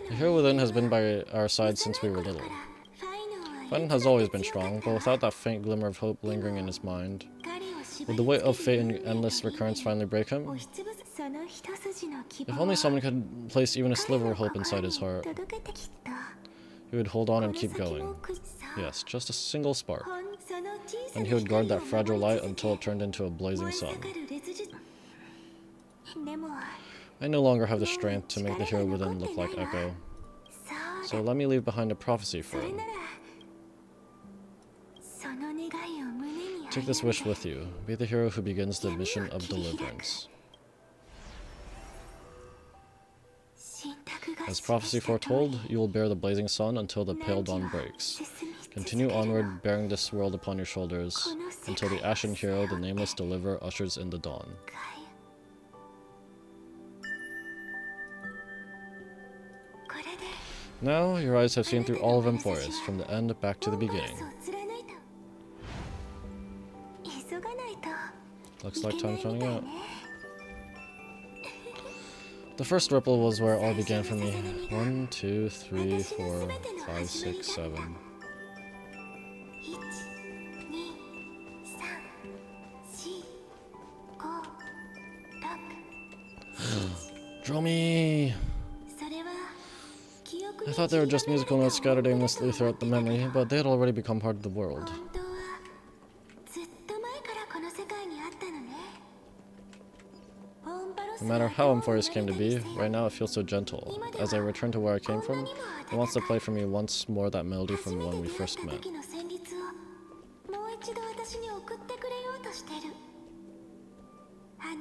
The hero within has been by our side since we were little. Fenton has always been strong, but without that faint glimmer of hope lingering in his mind, would the weight of fate and endless recurrence finally break him? If only someone could place even a sliver of hope inside his heart. He would hold on and keep going. Yes, just a single spark. And he would guard that fragile light until it turned into a blazing sun. I no longer have the strength to make the hero within look like Echo. So let me leave behind a prophecy for him. Take this wish with you. Be the hero who begins the mission of deliverance. As prophecy foretold, you will bear the blazing sun until the pale dawn breaks. Continue onward, bearing this world upon your shoulders, until the ashen hero, the nameless deliverer, ushers in the dawn. Now, your eyes have seen through all of Amphoreus, from the end back to the beginning. Looks like time's running out. The first ripple was where it all began for me. 1, 2, 3, 4, 5, 6, 7. Dromi! I thought they were just musical notes scattered aimlessly throughout the memory, but they had already become part of the world. No matter how amphoreus came to be, right now it feels so gentle. As I return to where I came from, it wants to play for me once more that melody from when we first met.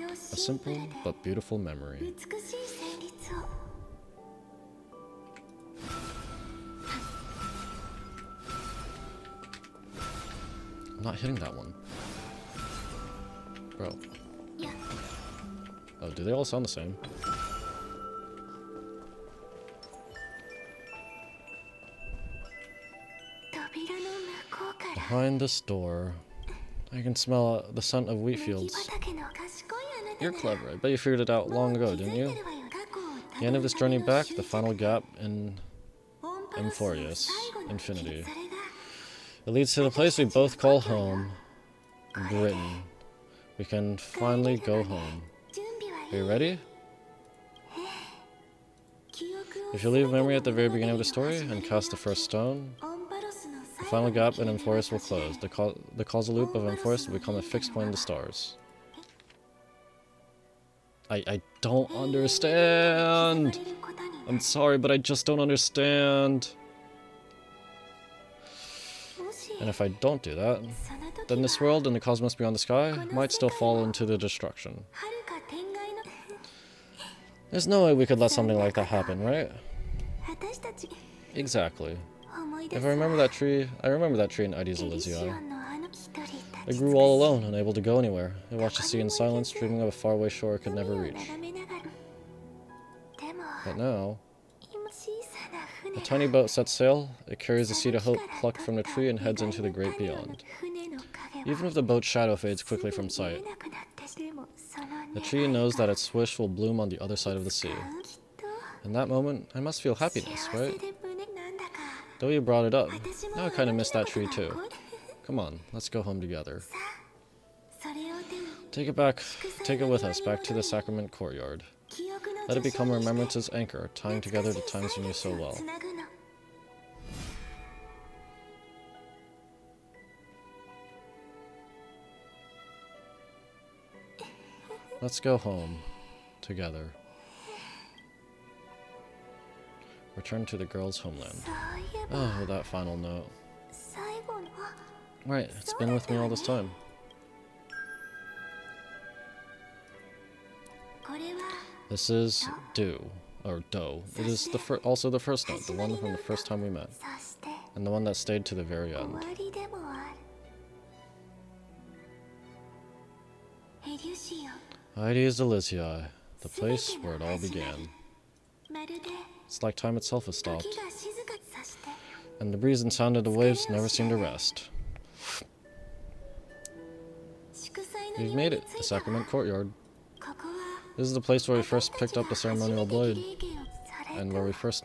A simple but beautiful memory. I'm not hitting that one. Bro. Oh, do they all sound the same? Behind this door, I can smell the scent of wheat fields. You're clever. I bet you figured it out long ago, didn't you? The end of this journey back, the final gap in amphoreus, infinity. It leads to the place we both call home, Britain. We can finally go home. Are you ready? If you leave memory at the very beginning of the story and cast the first stone, the final gap in amphoreus will close. The causal loop of amphoreus will become a fixed point in the stars. I don't understand! I'm sorry, but I just don't understand. And if I don't do that, then this world and the cosmos beyond the sky might still fall into the destruction. There's no way we could let something like that happen, right? Exactly. If I remember that tree, I remember that tree in elysiae. It grew all alone, unable to go anywhere. It watched the sea in silence, dreaming of a faraway shore it could never reach. But now, a tiny boat sets sail. It carries the seed of hope plucked from the tree and heads into the great beyond. Even if the boat's shadow fades quickly from sight, the tree knows that its wish will bloom on the other side of the sea. In that moment, I must feel happiness, right? Though you brought it up, now I kind of miss that tree too. Come on, let's go home together. Take it with us back to the sacrament courtyard. Let it become a remembrance's anchor, tying together the times you knew so well. Let's go home together. Return to the girl's homeland. Oh, that final note. Right, it's been with me all this time. This is do, or do. It is also the first note, the one from the first time we met, and the one that stayed to the very end. Aedes elysiae, the place where it all began. It's like time itself has stopped, and the breeze and sound of the waves never seem to rest. We've made it, the sacrament courtyard. This is the place where we first picked up the ceremonial blade, and where we first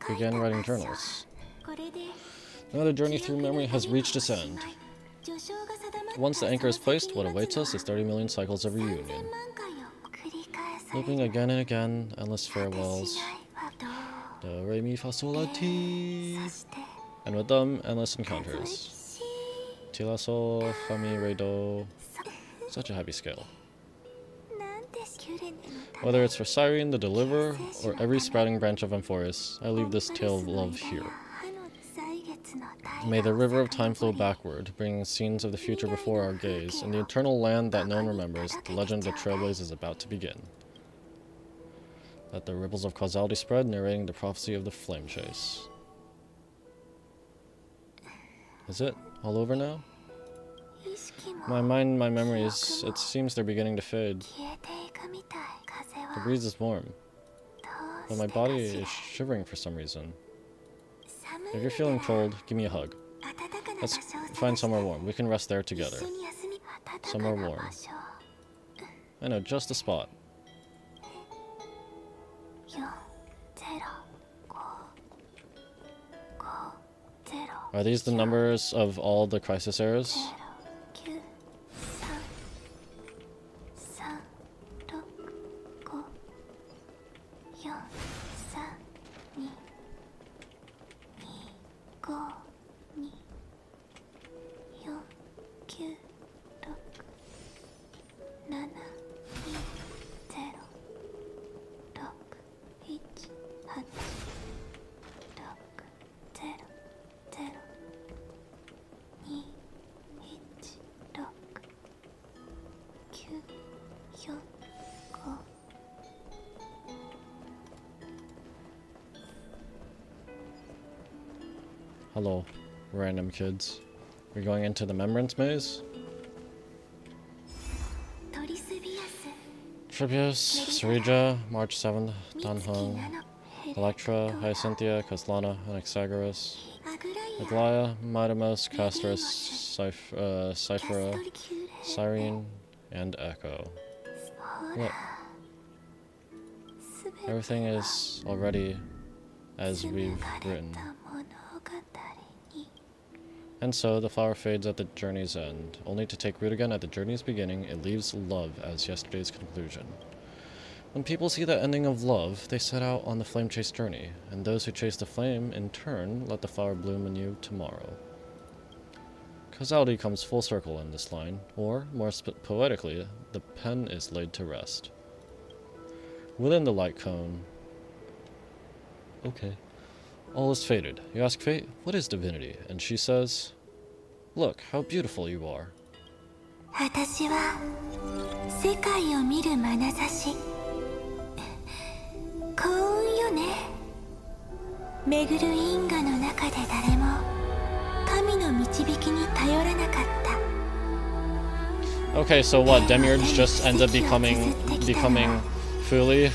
began writing journals. Now the journey through memory has reached its end. Once the anchor is placed, what awaits us is 30 million cycles of reunion. Looping again and again, endless farewells. Do, re, mi, fa, sol, la, ti. And with them, endless encounters. Ti, la, sol, fa, mi, re, do. Such a happy scale. Whether it's for CYRENE, the Deliverer, or every sprouting branch of amphoreus, I leave this tale of love here. May the river of time flow backward, bringing scenes of the future before our gaze. In the eternal land that no one remembers, the legend of the Trailblaze is about to begin. Let the ripples of causality spread, narrating the prophecy of the flame chase. Is it all over now? My mind, my memories, it seems they're beginning to fade. The breeze is warm, but my body is shivering for some reason. If you're feeling cold, give me a hug. Let's find somewhere warm. We can rest there together. Somewhere warm. I know just the spot. Are these the numbers of all the crisis errors? Hello, random kids. We're going into the Remembrance Maze? Tribius, Sarija, March 7th, Danhung, Electra, Hyacinthia, Koslana, Anaxagoras, Aglaia, Midamos, Castris, Cyphera, Cyrene, and Echo. Look. Everything is already as we've written. And so, the flower fades at the journey's end. Only to take root again at the journey's beginning, it leaves love as yesterday's conclusion. When people see the ending of love, they set out on the flame chase journey, and those who chase the flame, in turn, let the flower bloom anew tomorrow. Causality comes full circle in this line, or, more poetically, the pen is laid to rest. Within the light cone... Okay. All is faded. You ask Fate, what is divinity? And she says, look, how beautiful you are. Okay, so what? Demiurge just ends up becoming fuli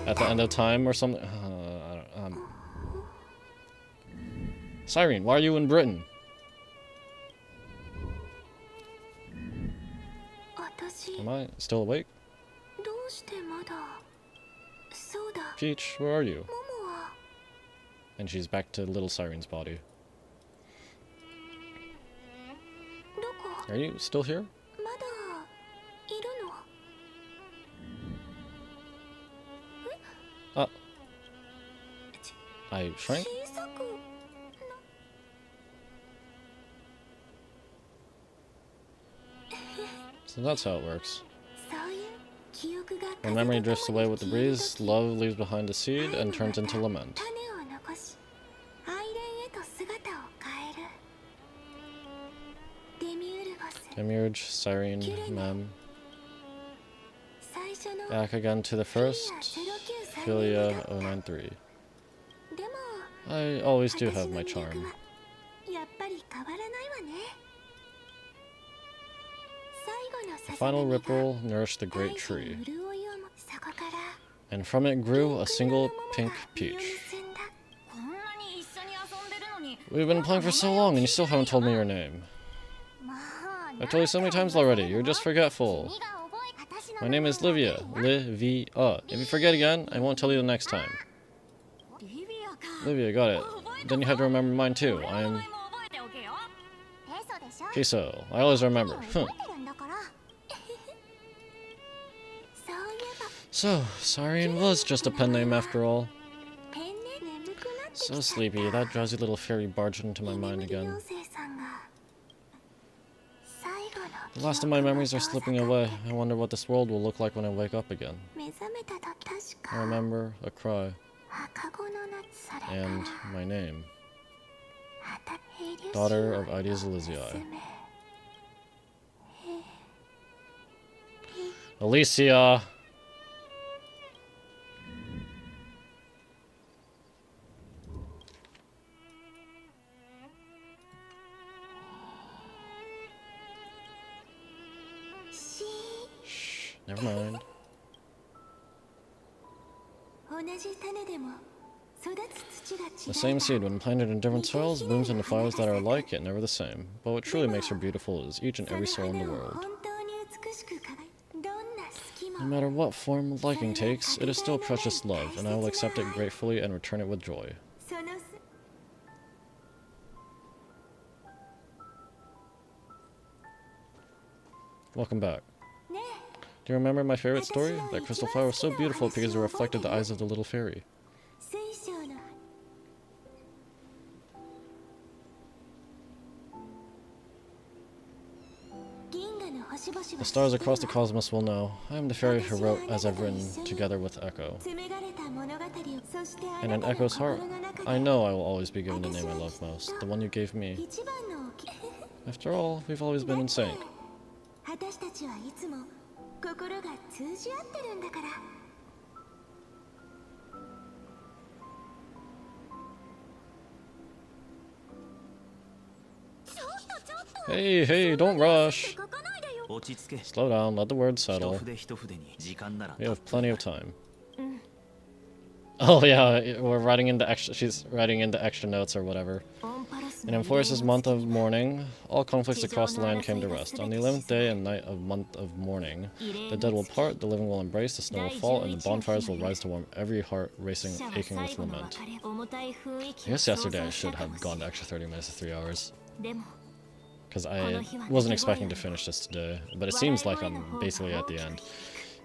at the end of time or something? Cyrene, why are you in Britain? Am I still awake? Peach, where are you? And she's back to little Cyrene's body. Are you still here? I shrank? So that's how it works. When memory drifts away with the breeze, love leaves behind a seed and turns into lament. Demiurge, Cyrene, Mem. Back again to the first, Philia 093. I always do have my charm. The final ripple nourished the great tree, and from it grew a single pink peach. We've been playing for so long and you still haven't told me your name. I've told you so many times already, you're just forgetful. My name is Livia. Livia. If you forget again, I won't tell you the next time. Livia, got it. Then you have to remember mine too. I'm... Kiso. I always remember. So, Cyrene was just a pen name after all. So sleepy, that drowsy little fairy barged into my mind again. The last of my memories are slipping away. I wonder what this world will look like when I wake up again. I remember a cry. And my name. Daughter of aedes elysiae. Elysiae! Shh, never mind. The same seed, when planted in different soils, blooms into flowers that are alike yet never the same. But what truly makes her beautiful is each and every soul in the world. No matter what form liking takes, it is still precious love, and I will accept it gratefully and return it with joy. そのす Welcome back. ね Do you remember my favorite story? That crystal flower was so beautiful because it reflected the eyes of the little fairy. え水晶の 銀河の星々は The stars across the cosmos will know. I am the fairy who wrote as I've written, together with Echo. 紡がれた物語をそしてあ And な in たの Echo's 心 heart, の中 I で know I will always be given the name I love most, the one you gave me. 一番の大き After all, we've always been in sync. 私たちはいつも心が通じ合ってるんだから Hey, hey, don't rush. 書かないでよ 落ち着け。 Slow down, let the words 一 settle. 筆一筆に時間なら We have plenty of time. Oh yeah, we're writing in the extra. She's writing in the extra notes or whatever. オンパロス In の Amphoreus' month of mourning, all conflicts across the land came to rest. On the 11th day and night of month of mourning, the dead will part, the living will embrace, the snow will fall, and the bonfires will rise to warm every heart racing, 死者は aching 最 with 後の lament. 別れ重たい雰囲 I 気を guess 想 yesterday I 像した should か have もし gone れ the ない extra 30 minutes to 3 hours. でも Because I wasn't expecting to finish this today, but it seems like I'm basically at the end.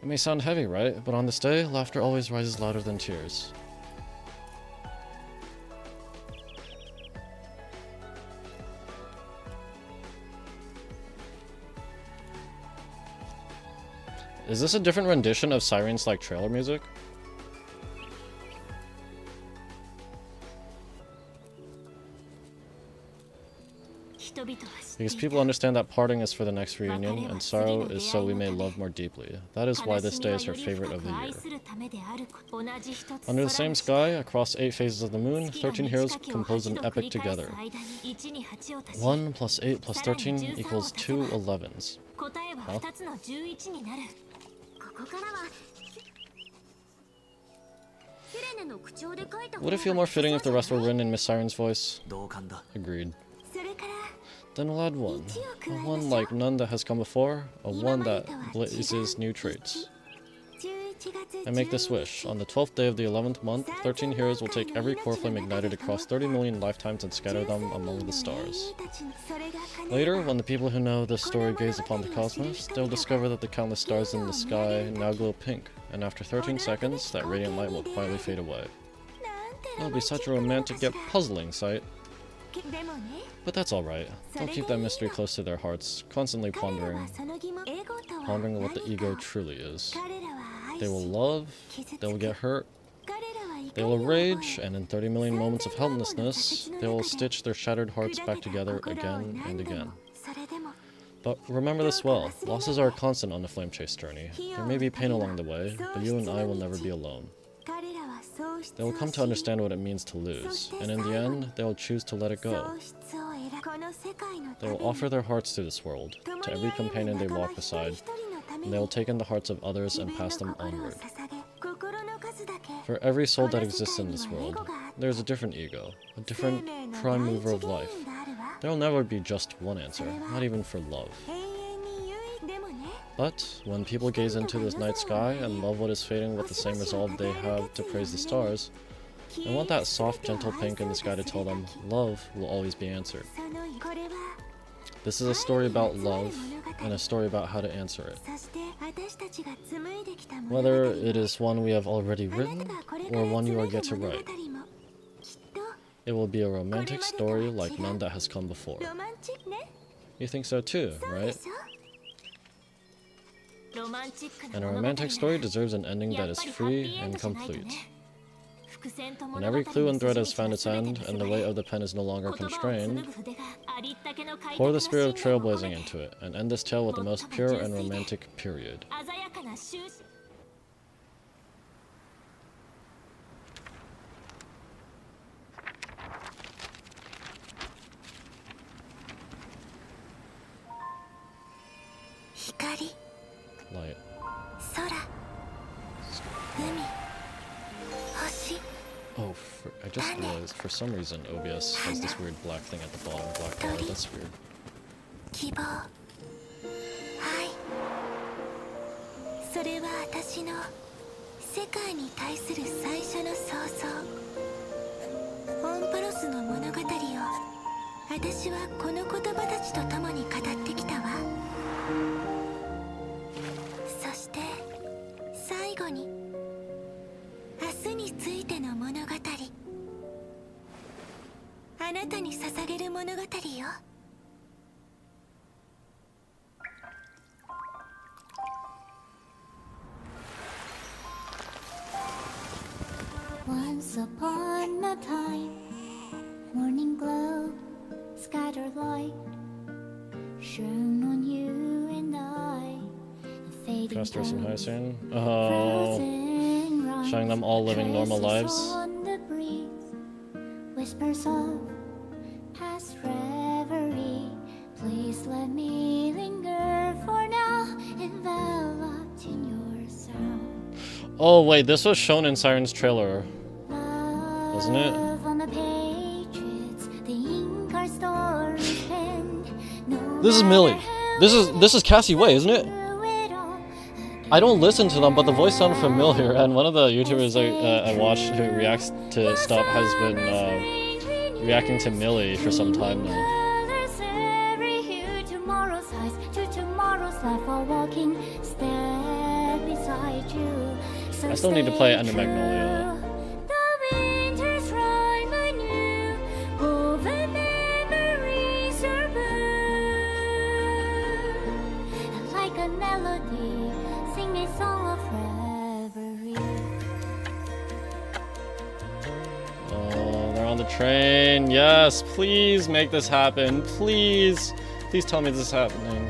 It may sound heavy, right? But on this day, laughter always rises louder than tears. Is this a different rendition of Cyrene's like trailer music? Because people understand that parting is for the next reunion, and sorrow is so we may love more deeply. That is why this day is her favorite of the year. Under the same sky, across 8 phases of the moon, 13 heroes compose an epic together. 1 plus 8 plus 13 equals 2 11s. 答えは2つの11になるここからは Would it feel more fitting if the rest were written in Miss Siren's voice? 同感だ。 Agreed. それから Then we'll add one. A one like none that has come before, a one that blazes new traits. 11月 I make this wish. On the 12th day of the 11th month, 13 heroes will take every core flame ignited across 30 million lifetimes and scatter them among the stars. Later, when the people who know this story gaze upon the cosmos, they'll discover that the countless stars in the sky now glow pink, and after 13 seconds, that radiant light will quietly fade away. It'll be such a romantic yet puzzling sight. でもね But that's alright. They'll keep that mystery close to their hearts, constantly 彼らは pondering その疑問エゴとは pondering what the 何 ego か truly is. 彼らは愛 They し will love, 傷つ they will く get hurt, 彼らは怒 they り will を覚 rage, え and in 30 million moments of helplessness, they will stitch their shattered hearts back together again and again. それでも But remember this well, losses are a constant on the flame chase journey. There may be pain along the way, but you and I will never be alone. 彼らは喪失 They will come to understand what it means to lose, and in the end, they will choose to let it go. 喪失を選ぶこの世界の They will offer their hearts to this world, to every companion they walk beside, and they will take in the hearts of others and pass them onward. For every soul that exists in this world, there is a different ego, a different prime mover of life. There will never be just one answer, not even for love. But when people gaze into this night sky and love what is fading with the same resolve they have to praise the stars, I want that soft, gentle pink in the sky to tell them love will always be answered. This is a story about love, and a story about how to answer it. Whether it is one we have already written, or one you are yet to write, it will be a romantic story like none that has come before. You think so too, right? And a romantic story deserves an ending that is free and complete. When every clue and thread has found its end, and the weight of the pen is no longer constrained, pour the spirit of trailblazing into it, and end this tale with the most pure and romantic period. Light. Oh, I just realized, for some reason, OBS has this weird black thing at the bottom, black bar. That's weird. それは私の世界に対する最初の想像。オンパロスの物語を私はこの言葉たちと共に語ってきたわ。そして最後に明日についての物語、あなたに捧げる物語よ。Once upon a time, morning glow, scattered light, shone on you and I. Fading Casters and clouds, Hyacinth. Oh, frozen rocks, showing them all living normal lives. traces on the breeze, whispers of past reverie. Please let me linger for now, enveloped in your sound. Oh wait, this was shown in Siren's trailer, wasn't it? This is Millie. This is Cassie Way, isn't it? I don't listen to them, but the voice sounded familiar. And one of the YouTubers I watch who reacts to stuff has been reacting to Millie for some time now. I still need to play Under Magnolia. Oh, they're on the train. Yes, please make this happen. Please. Please tell me this is happening.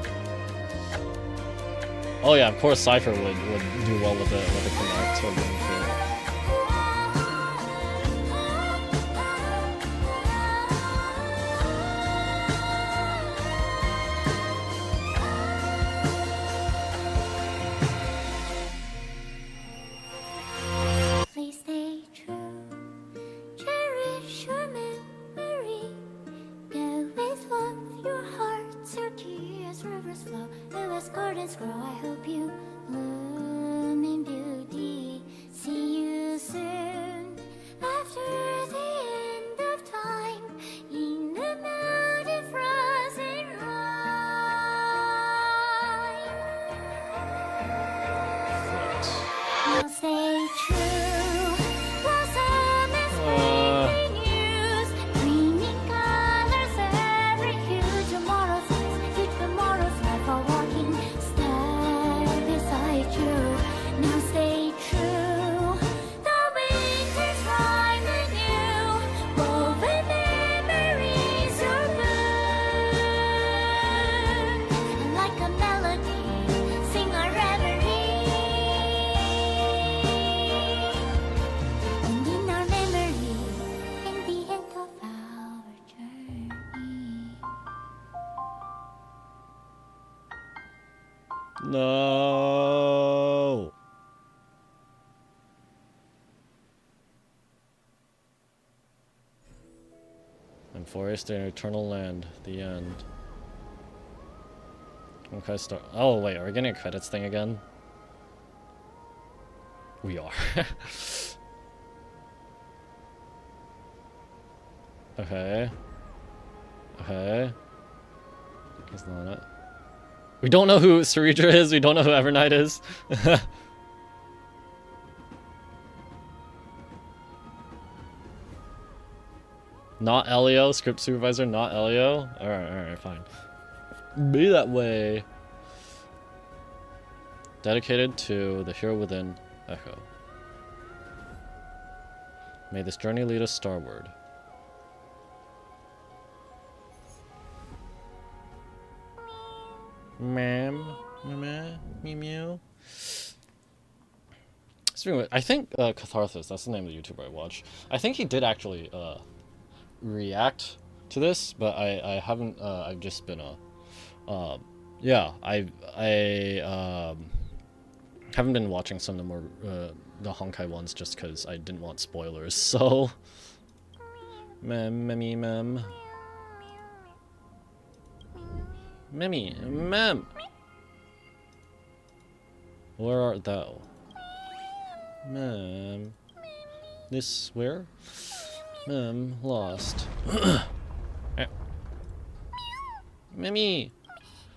Oh yeah, of course Cypher would do well with the connect or Ring Fit. Please stay true, cherish your memory, go with love, your hearts are tears, rivers flow, as gardens grow. I hope you bloom in beauty. See you soon after the end of time in the mountain frozen rime. Now stay true, blossom and spring news, gleaming colors every hue. Tomorrow's eyes to tomorrow's life are walking step beside you. Now stay true, the winter's rhyme anew, woven memories are blue. And like a melody, sing our reverie. And in our memory, in the end of our journey. No. Amphoreus, the eternal land. The end. Okay, start. Oh wait, are we getting a credits thing again? We are. Okay. Okay. That's not it. We don't know who Ceredra is. We don't know who Evernight is. Not Elio, script supervisor, not Elio. Alright, fine. Be that way. Dedicated to the hero within Echo. May this journey lead us starward. Ma'am, mew. I think Catharsis, that's the name of the YouTuber I watch. I think he did actually react to this, but I haven't. I've just been yeah. I haven't been watching some of the more the Honkai ones just because I didn't want spoilers. So, mem. Where art thou? Mem. This where? Mem, lost. Mimi!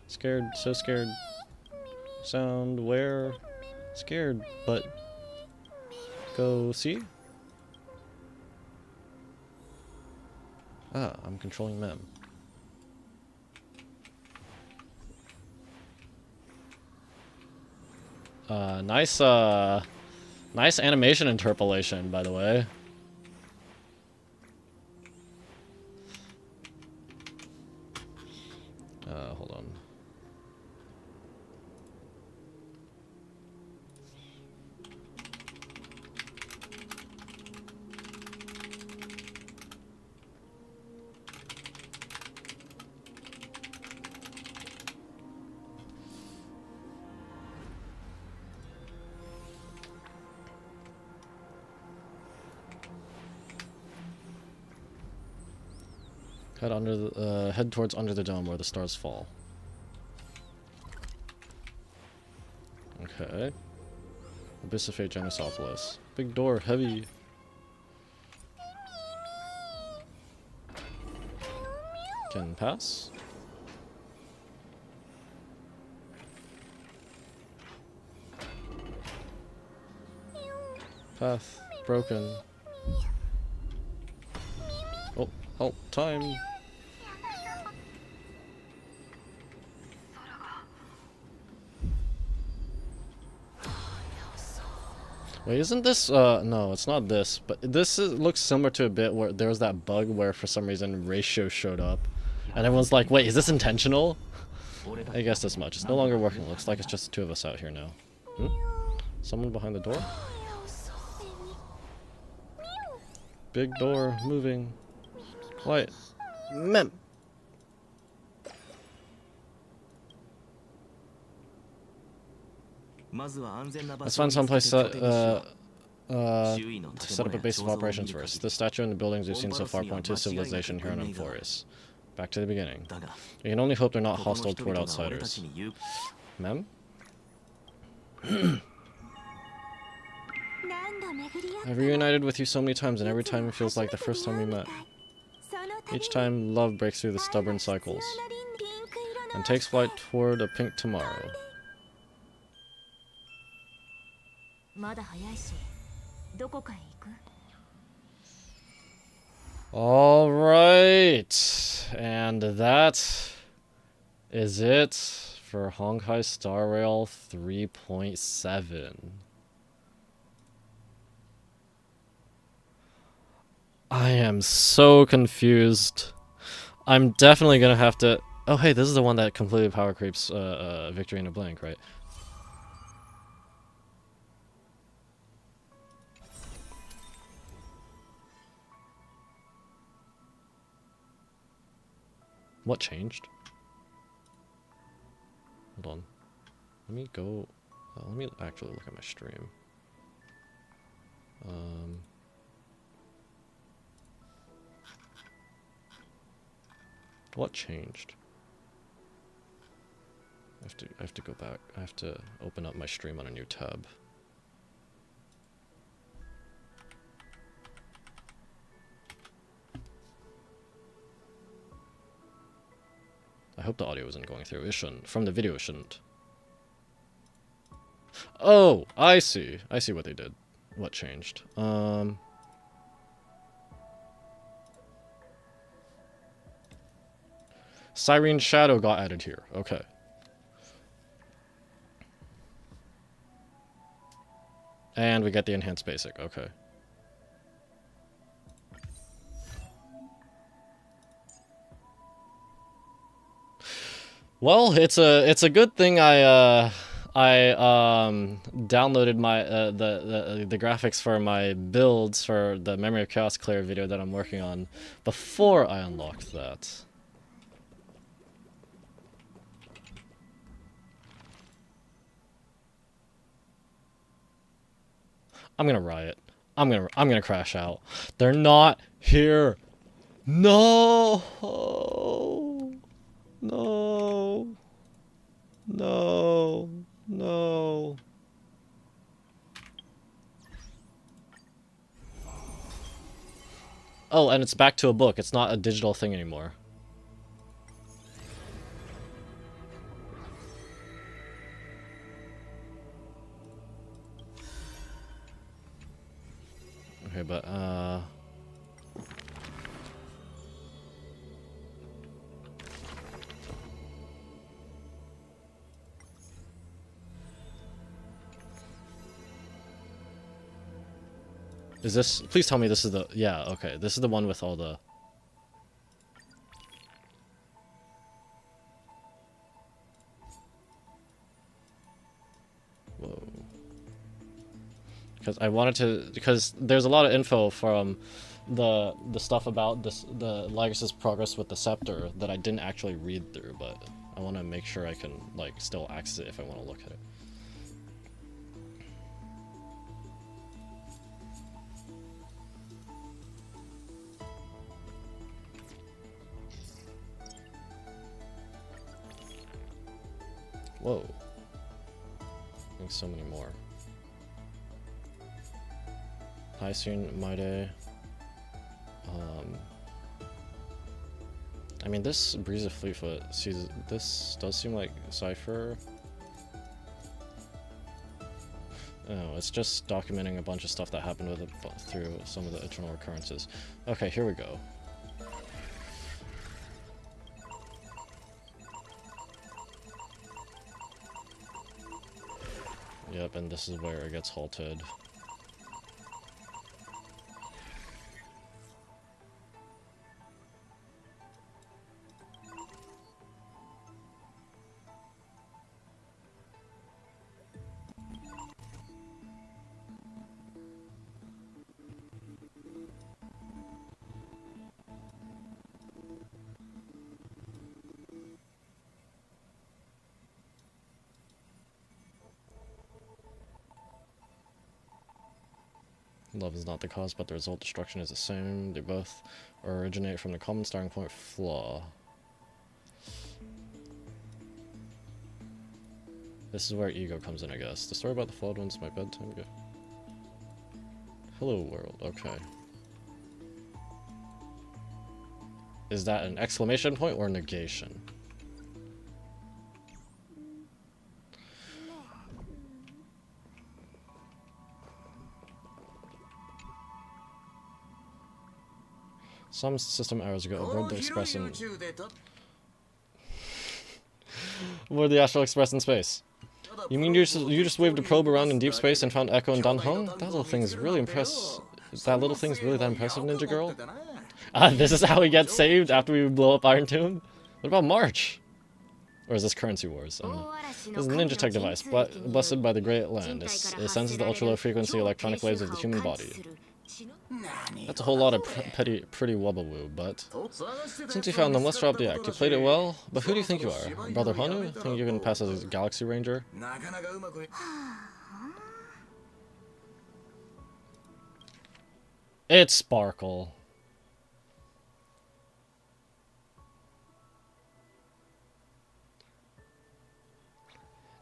Scared, so scared. Sound, where? Scared, but... Go see? Ah, I'm controlling Mem. Nice animation interpolation, by the way. Hold on. Head towards under the dome where the stars fall. Okay. Abyss of Fate, Genosopolis. Big door, heavy. Can pass. Path broken. Oh, halt, time. Wait, isn't this, no, it's not this, but this looks similar to a bit where there was that bug where for some reason Ratio showed up, and everyone's like, wait, is this intentional? I guess this much. It's no longer working. Looks like it's just the two of us out here now. Hmm? Someone behind the door? Big door, moving. Quiet. Mem! Let's find someplace to set up a base of operations first. The statue and the buildings we've seen so far point to civilization here in amphoreus. Back to the beginning. We can only hope they're not hostile toward outsiders. Mem? I've reunited with you so many times, and every time it feels like the first time we met. Each time, love breaks through the stubborn cycles and takes flight toward a pink tomorrow. Alright, and that is it for Honkai Star Rail 3.7. I am so confused. I'm definitely gonna have to... Oh hey, this is the one that completely power creeps Victory in a Blink, right? What changed? Hold on. Let me go... let me actually look at my stream. What changed? I have to go back. I have to open up my stream on a new tab. I hope the audio isn't going through. It shouldn't. From the video, it shouldn't. Oh, I see. I see what they did. What changed. Cyrene Shadow got added here. Okay. And we get the enhanced basic. Okay. Well, it's a good thing I downloaded my the graphics for my builds for the Memory of Chaos Clear video that I'm working on before I unlocked that. I'm gonna riot. I'm gonna crash out. They're not here. No. No. No. No. Oh, and it's back to a book. It's not a digital thing anymore. Okay, but, is this... Please tell me this is the... Yeah, okay. This is the one with all the... Whoa. Because I wanted to... Because there's a lot of info from the stuff about this, the Lycus's progress with the scepter that I didn't actually read through, but I want to make sure I can, like, still access it if I want to look at it. Whoa. I think so many more. Hycene, Maide. I mean, this Breeze of Fleetfoot sees this does seem like Cypher. Oh, it's just documenting a bunch of stuff that happened with it through some of the eternal recurrences. Okay, here we go. Yep, and this is where it gets halted. Love is not the cause, but the result, destruction, is the same. They both originate from the common starting point flaw. This is where ego comes in, I guess. The story about the flawed one's my bedtime gift. Hello, world. Okay. Is that an exclamation point or negation? Some system errors ago, aboard the Express in... aboard the Astral Express in space. You mean you just waved a probe around in deep space and found Echo and Dunhung? That little thing's really that little thing's really that impressive, Ninja Girl? This is how we get saved after we blow up Irontomb? What about March? Or is this Currency Wars? This is a Ninja Tech device, blessed by the Great Land. It senses the ultra-low frequency electronic waves of the human body. That's a whole lot of pretty wubba-woo, but since you found them, let's drop the act. You played it well, but who do you think you are? Brother Hanu? Think you can pass as a Galaxy Ranger? It's Sparkle.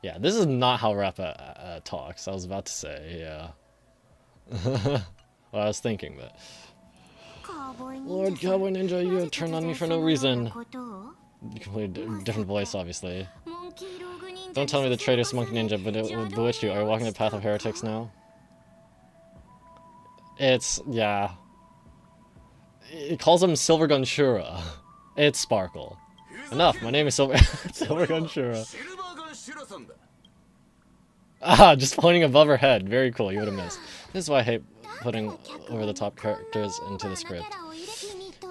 Yeah, this is not how Rappa talks. I was about to say, yeah. Well, I was thinking that. Lord Cowboy Ninja, you turned on me for no reason. You can play a different voice, obviously. Don't tell me the traitorous monkey ninja, but it would bewitch you. Are you walking the path of heretics now? It's, yeah. It calls him Silvergun Shura. It's Sparkle. Enough, my name is Silvergun Shura. Ah, just pointing above her head. Very cool, you would have missed. This is why I hate putting over-the-top characters into the script.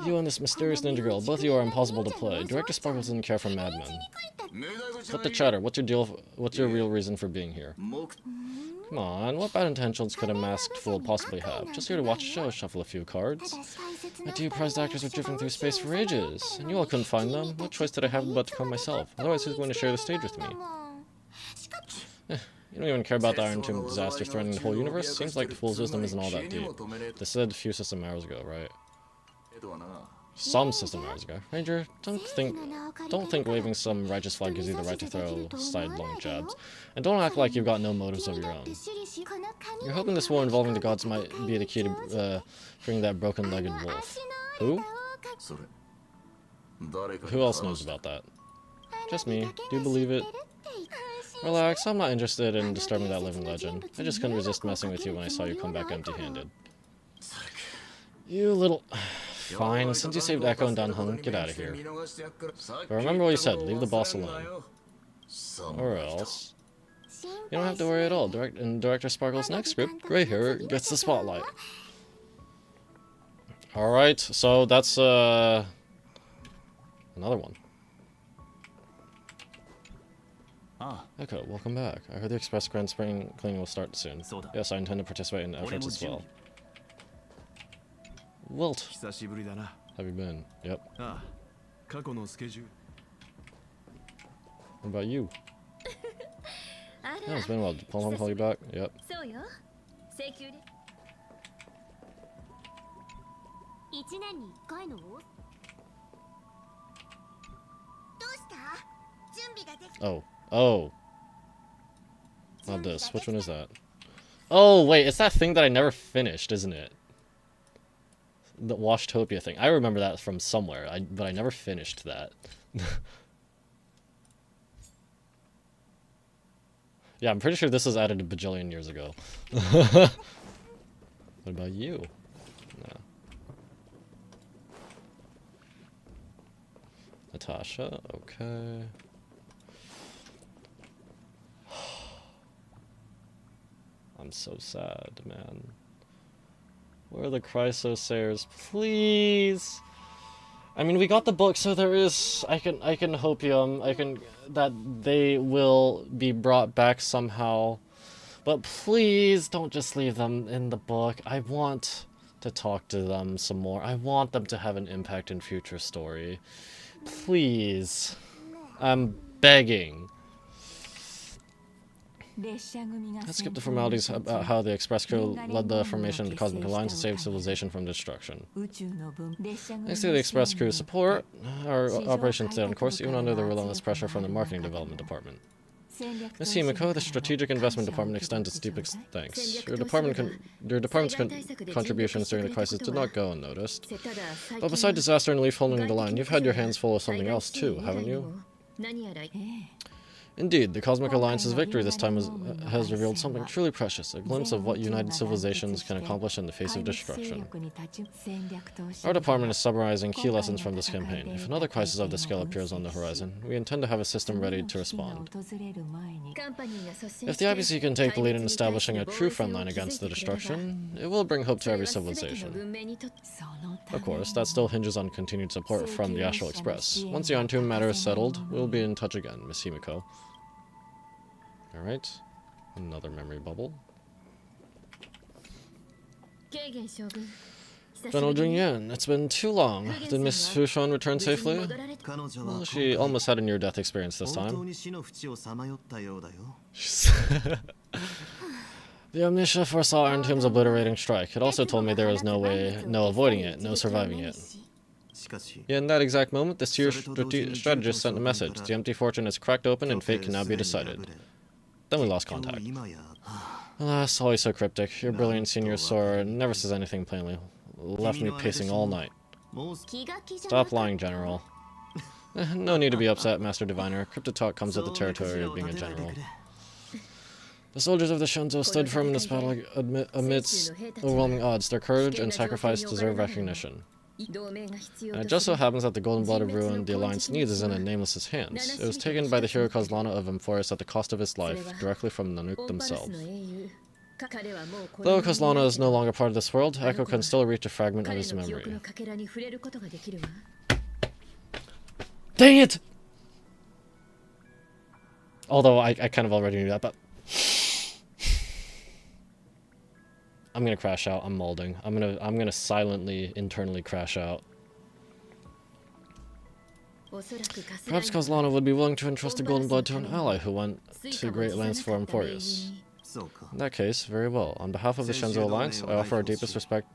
You and this mysterious ninja girl, both of you are impossible to play. Director Sparkle doesn't care for madmen. Cut the chatter. What's your deal? What's your real reason for being here? Come on, what bad intentions could a masked fool possibly have? Just here to watch a show, shuffle a few cards. My two prized actors were drifting through space for ages, and you all couldn't find them. What choice did I have but to come myself? Otherwise, who's going to share the stage with me? You don't even care about the Irontomb disaster threatening the whole universe? Seems like the fool's wisdom isn't all that deep. This said a few system hours ago, right? Some system knowledge guy. Ranger, don't think waving some righteous flag gives you the right to throw sidelong jabs. And don't act like you've got no motives of your own. You're hoping this war involving the gods might be the key to freeing that broken-legged wolf. Who? Who else knows about that? Just me. Do you believe it? Relax, I'm not interested in disturbing that living legend. I just couldn't resist messing with you when I saw you come back empty-handed. You little... Fine, since you saved Echo and Danheng, get out of here. But remember what you said, leave the boss alone. Or else... You don't have to worry at all. In Director Sparkle's next script, Grey Hair gets the spotlight. Alright, so that's another one. Echo, welcome back. I heard the Express Grand Spring cleaning will start soon. Yes, I intend to participate in the efforts as well. Wilt, have you been? Yep. What about you? Yeah, it's been a while. Did Paul Home call you back? Yep. Oh. Oh. Not this. Which one is that? Oh, wait. It's that thing that I never finished, isn't it? The Washtopia thing. I remember that from somewhere, but I never finished that. Yeah, I'm pretty sure this was added a bajillion years ago. What about you? No. Natasha, okay. I'm so sad, man. Where are the CHRYSOS heirs? Please! I mean, we got the book, so there is... I can hopium, that they will be brought back somehow. But please don't just leave them in the book. I want to talk to them some more. I want them to have an impact in future story. Please. I'm begging. Let's skip the formalities about how the Express crew led the formation of the Cosmic Alliance and saved civilization from destruction. Thanks to the Express crew's support, our operation stayed on course even under the relentless pressure from the Marketing Development Department. Ms. Himiko, the Strategic Investment Department extends its deepest thanks. Your department's contributions during the crisis did not go unnoticed. But besides disaster and leaf holding the line, you've had your hands full of something else too, haven't you? Indeed, the Cosmic Alliance's victory this time has revealed something truly precious, a glimpse of what united civilizations can accomplish in the face of destruction. Our department is summarizing key lessons from this campaign. If another crisis of this scale appears on the horizon, we intend to have a system ready to respond. If the IPC can take the lead in establishing a true front line against the destruction, it will bring hope to every civilization. Of course, that still hinges on continued support from the Astral Express. Once the Aeon matter is settled, we'll be in touch again, Miss Himiko. Alright, another memory bubble. General Jingyan, it's been too long. Did Miss Fushon return safely? Well, she almost had a near-death experience this time. The Omniscia foresaw Irontomb's obliterating strike. It also told me there was no avoiding it, no surviving it. Yet in that exact moment, the seer strategist sent a message. The empty fortune is cracked open and fate can now be decided. Then we lost contact. Alas, always so cryptic. Your brilliant senior Sora never says anything plainly. Left me pacing all night. Stop lying, General. No need to be upset, Master Diviner. Cryptid talk comes with the territory of being a general. The soldiers of the Shunzo stood firm in this battle amidst overwhelming odds. Their courage and sacrifice deserve recognition. And it just so happens that the golden blood of ruin the Alliance needs is in a nameless's hands. It was taken by the hero Kozlana of amphoreus at the cost of his life, directly from Nanook themselves. Though Kozlana is no longer part of this world, Echo can still reach a fragment of his memory. Dang it! Although I kind of already knew that, but... I'm gonna crash out. I'm molding. I'm gonna silently, internally crash out. Perhaps Kozlana would be willing to entrust the golden blood to an ally who went to great lengths for amphoreus. In that case, very well. On behalf of the Shenzhou Alliance, I offer our deepest respect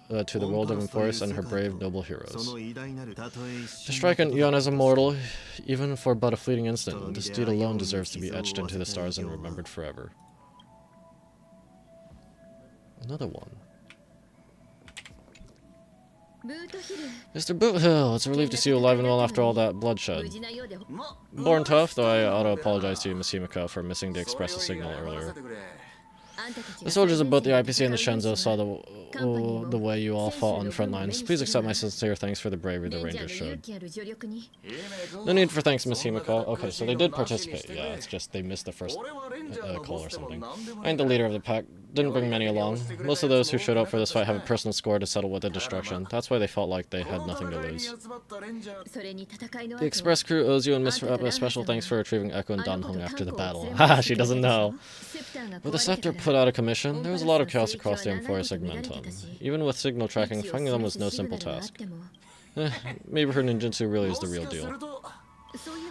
to the world of amphoreus and her brave, noble heroes. To strike an eon as immortal, even for but a fleeting instant, this deed alone deserves to be etched into the stars and remembered forever. Another one. Mr. Boothill, it's a relief to see you alive and well after all that bloodshed. Born tough, though I ought to apologize to you, Miss Himiko, for missing the expressive signal earlier. The soldiers of both the IPC and the Shenzo saw the way you all fought on the front lines. Please accept my sincere thanks for the bravery the Rangers showed. No need for thanks, Miss Himiko. Okay, so they did participate. Yeah, it's just they missed the first call or something. I ain't the leader of the pack. Didn't bring many along. Most of those who showed up for this fight have a personal score to settle with the destruction. That's why they felt like they had nothing to lose. The Express crew owes you and Miss Rappa a special thanks for retrieving Echo and Danhong after the battle. Haha, she doesn't know. With the scepter put out of commission, there was a lot of chaos across the amphoreus segmentum. Even with signal tracking, finding them was no simple task. Maybe her ninjutsu really is the real deal.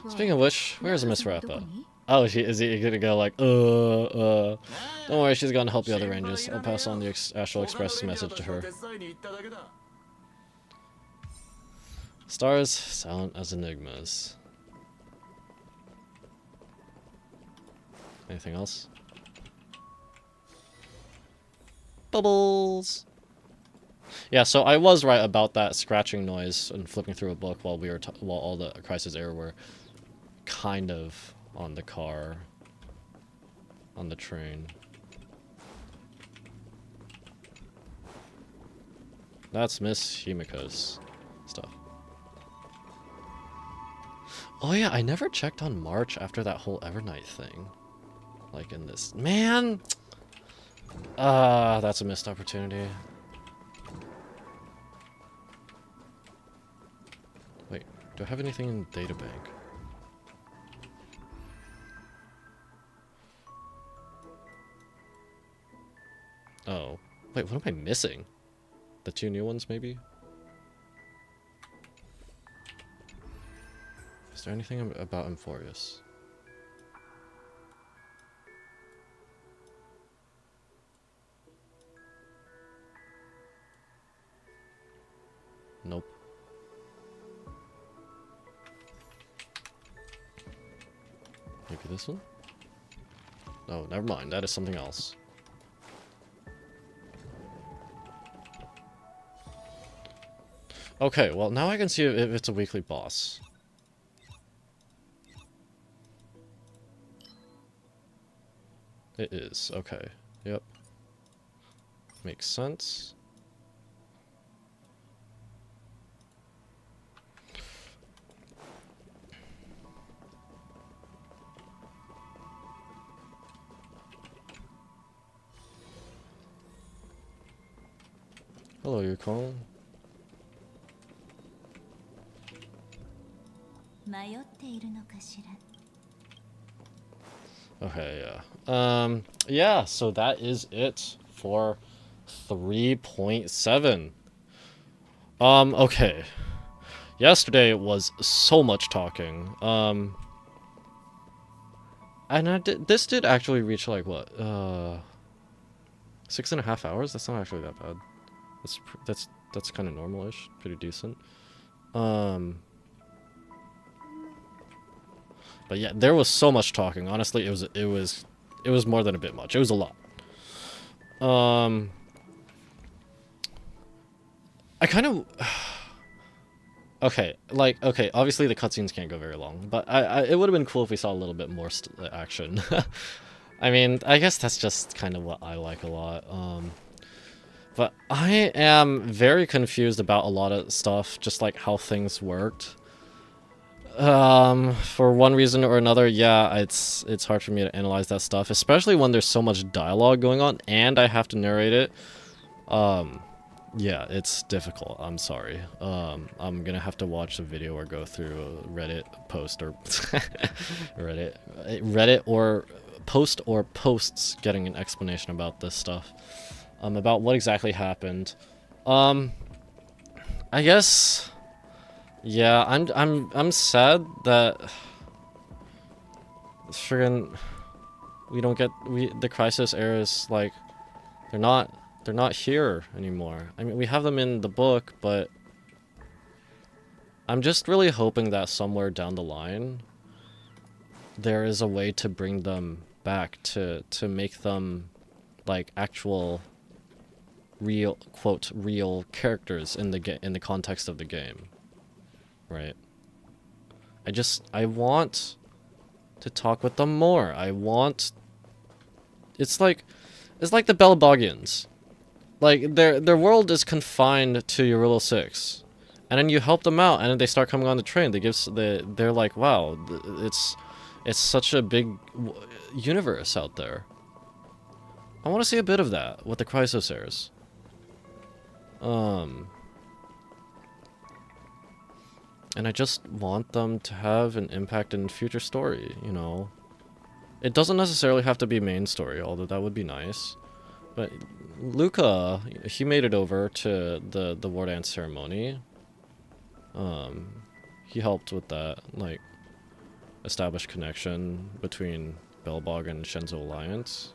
Speaking of which, where's Miss Rappa? Oh, is he gonna go like, Don't worry, she's gonna help the other rangers. I'll pass on the Astral Express message to her. Stars, silent as enigmas. Anything else? Bubbles! Yeah, so I was right about that scratching noise and flipping through a book while while all the CHRYSOS error were kind of on the car, on the train. That's Miss Himiko's stuff. Oh yeah, I never checked on March after that whole Evernight thing. Like in this. Man! That's a missed opportunity. Wait, do I have anything in databank? Oh. Wait, what am I missing? The two new ones, maybe? Is there anything about amphoreus? Nope. Maybe this one? Oh, never mind. That is something else. Okay, well, now I can see if it's a weekly boss. It is. Okay. Yep. Makes sense. Hello, Yukon. Okay, yeah. Yeah, so that is it for 3.7. Okay. Yesterday was so much talking. And this did actually reach like what? 6.5 hours? That's not actually that bad. That's kind of normal-ish, pretty decent. But yeah, there was so much talking. Honestly, it was more than a bit much. It was a lot. I kind of okay, obviously the cutscenes can't go very long, but it would have been cool if we saw a little bit more action. I mean, I guess that's just kind of what I like a lot. But I am very confused about a lot of stuff, just like how things worked. For one reason or another, yeah, it's hard for me to analyze that stuff, especially when there's so much dialogue going on and I have to narrate it. Yeah, it's difficult. I'm sorry. I'm gonna have to watch a video or go through a Reddit post or Reddit or post or posts getting an explanation about this stuff. About what exactly happened. I guess, yeah, I'm sad that friggin' we don't get the CHRYSOS errors, like they're not They're not here anymore. I mean, we have them in the book, but I'm just really hoping that somewhere down the line there is a way to bring them back to make them like actual real quote real characters in the context of the game, right? I want to talk with them more. It's like the Belbogians. Like their world is confined to Eurilla 6. And then you help them out and then they start coming on the train. They're like, wow, it's such a big universe out there. I want to see a bit of that with the CHRYSOS heirs. And I just want them to have an impact in future story, you know. It doesn't necessarily have to be main story, although that would be nice. But Luca, he made it over to the War Dance ceremony. He helped with that, like, establish connection between Belbog and Shenzo Alliance.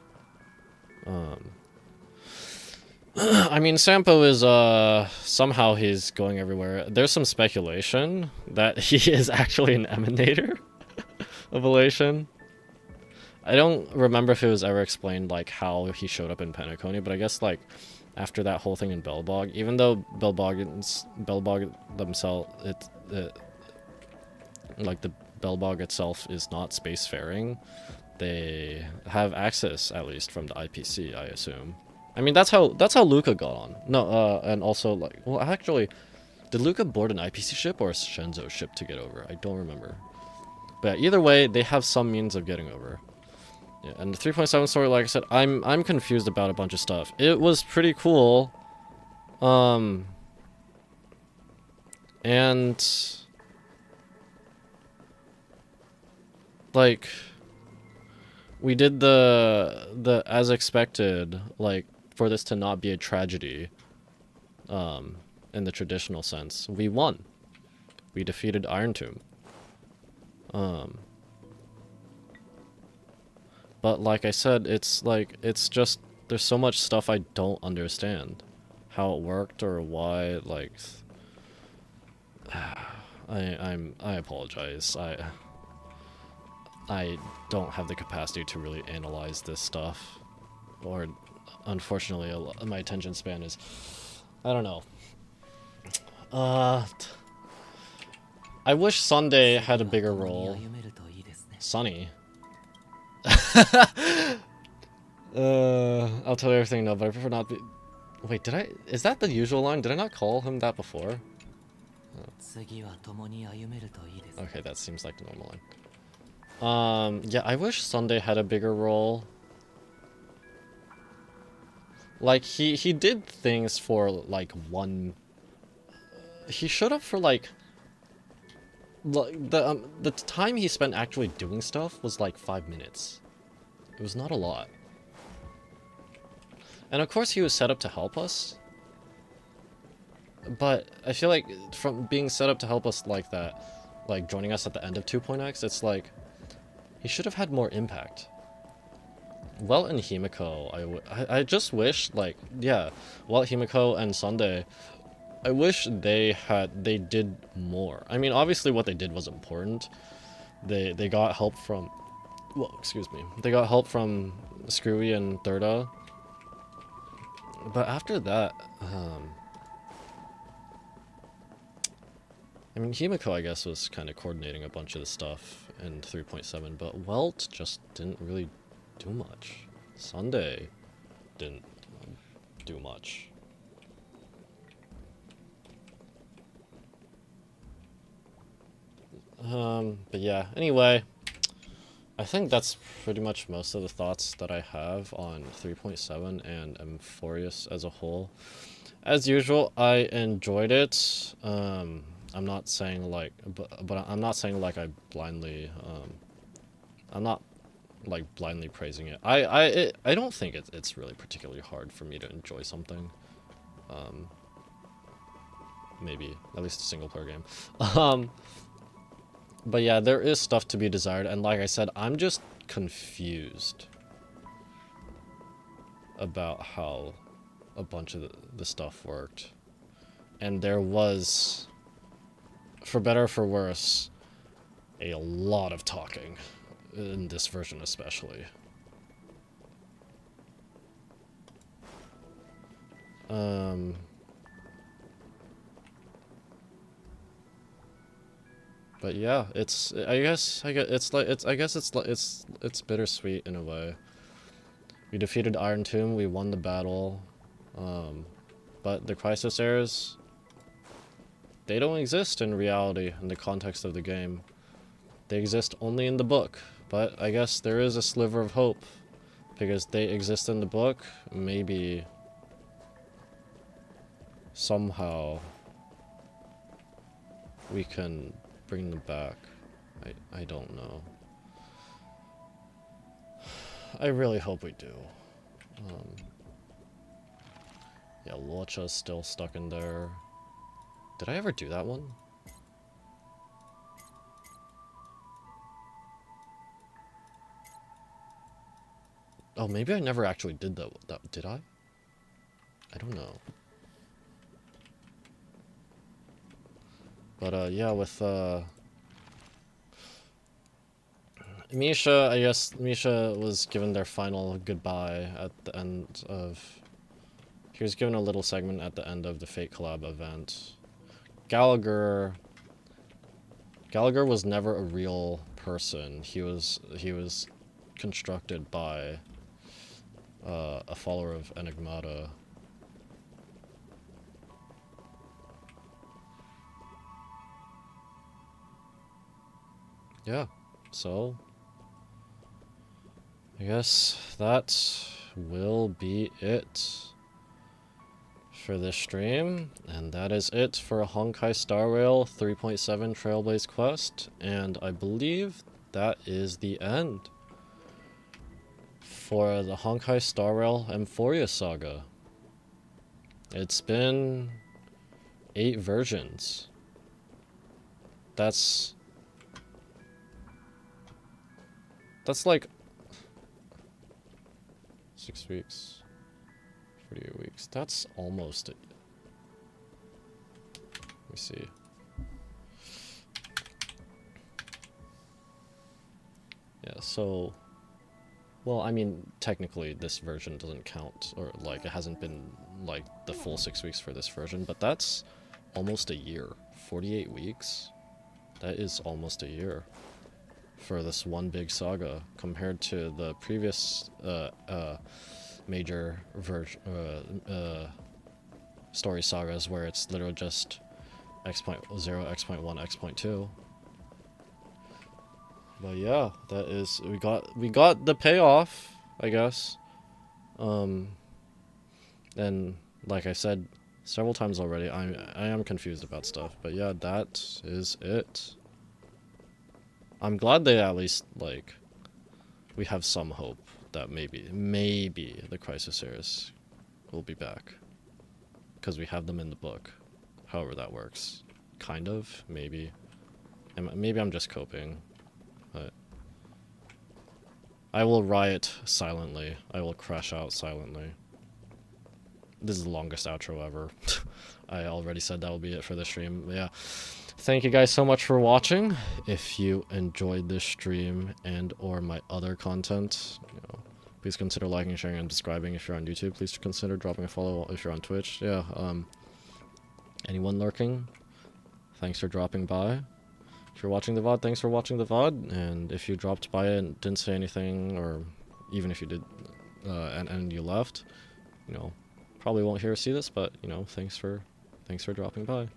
I mean, Sampo is, somehow he's going everywhere. There's some speculation that he is actually an emanator of Elation. I don't remember if it was ever explained, like, how he showed up in Penacony, but I guess, like, after that whole thing in Belbog, even though Belbog themselves, like, the Belbog itself is not spacefaring, they have access, at least, from the IPC, I assume. I mean, that's how Luca got on. No, and also, like, well, actually, did Luca board an IPC ship or a Shenzo ship to get over? I don't remember. But either way, they have some means of getting over. Yeah, and the 3.7 story, like I said, I'm confused about a bunch of stuff. It was pretty cool. And like we did the as expected, like, for this to not be a tragedy, in the traditional sense. We won. We defeated Irontomb. But like I said, it's just, there's so much stuff I don't understand. How it worked or why, like, I apologize. I don't have the capacity to really analyze this stuff. Or, unfortunately, my attention span is, I don't know. I wish Sunday had a bigger role. Sunny. I'll tell you everything, no, but I prefer not be... Wait, is that the usual line? Did I not call him that before? Oh. Okay, that seems like the normal line. Yeah, I wish Sunday had a bigger role. Like, he did things for, like, one... He showed up for, like... The time he spent actually doing stuff was, like, 5 minutes. It was not a lot. And of course he was set up to help us. But I feel like from being set up to help us like that, like joining us at the end of 2.x, it's like he should have had more impact. Well, in Himiko, I just wish, like, yeah, well, Himiko and Sunday, I wish they did more. I mean, obviously what they did was important. They got help from, well, excuse me, they got help from Screwy and Thurda. But after that, I mean, Himiko, I guess, was kind of coordinating a bunch of the stuff in 3.7, but Welt just didn't really do much. Sunday didn't do much. But yeah, anyway, I think that's pretty much most of the thoughts that I have on 3.7 and amphoreus as a whole. As usual, I enjoyed it. I'm not saying like, but I'm not saying like I blindly, I'm not like blindly praising it. I don't think it's really particularly hard for me to enjoy something. Maybe at least a single player game. But yeah, there is stuff to be desired, and like I said, I'm just confused about how a bunch of the stuff worked. And there was, for better or for worse, a lot of talking in this version especially. But yeah, I guess it's bittersweet in a way. We defeated Irontomb, we won the battle, but the CHRYSOS heirs, they don't exist in reality in the context of the game. They exist only in the book, but I guess there is a sliver of hope because they exist in the book. Maybe somehow we can bring them back. I don't know. I really hope we do. Yeah, Locha's still stuck in there. Did I ever do that one? Oh, maybe I never actually did that. Did I? I don't know. But yeah, with Misha, I guess Misha was given their final goodbye at the end of... He was given a little segment at the end of the Fate Collab event. Gallagher was never a real person. He was constructed by a follower of Enigmata. Yeah, so I guess that will be it for this stream, and that is it for Honkai Star Rail 3.7 Trailblaze Quest, and I believe that is the end for the Honkai Star Rail amphoreus saga. It's been 8 versions. That's like 6 weeks, 48 weeks. That's almost it. Let me see. Yeah, so, well, I mean, technically this version doesn't count, or like it hasn't been like the full 6 weeks for this version, but that's almost a year. 48 weeks? That is almost a year for this one big saga compared to the previous major story sagas where it's literally just X.0, X.1, X.2. But yeah, that is, we got the payoff, I guess. And like I said several times already, I am confused about stuff, but yeah, that is it. I'm glad they at least, like, we have some hope that maybe the CHRYSOS heirs will be back. Because we have them in the book. However that works. Kind of, maybe. And maybe I'm just coping. But I will riot silently. I will crash out silently. This is the longest outro ever. I already said that will be it for the stream. But yeah. Thank you guys so much for watching. If you enjoyed this stream and or my other content, you know, please consider liking, sharing, and subscribing if you're on YouTube. Please consider dropping a follow if you're on Twitch. Yeah, anyone lurking, thanks for dropping by. If you're watching the VOD, thanks for watching the VOD. And if you dropped by and didn't say anything, or even if you did and you left, you know, probably won't hear or see this, but you know, thanks for dropping by.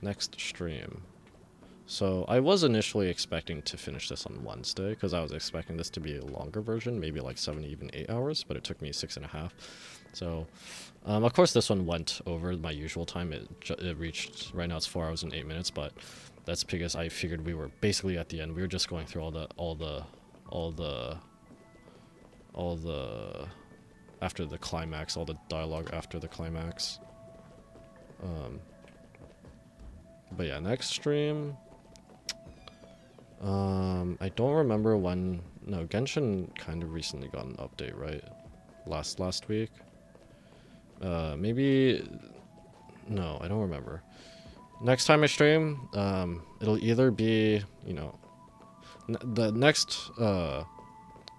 Next stream. So I was initially expecting to finish this on Wednesday because I was expecting this to be a longer version, maybe like 7, even 8 hours, but it took me 6.5. So, of course this one went over my usual time. It reached, right now it's 4 hours and 8 minutes, but that's because I figured we were basically at the end. We were just going through all the after the climax, all the dialogue after the climax. But yeah, next stream, I don't remember when. No, Genshin kind of recently got an update, right? last week. Maybe no, I don't remember. Next time I stream, it'll either be, you know, the next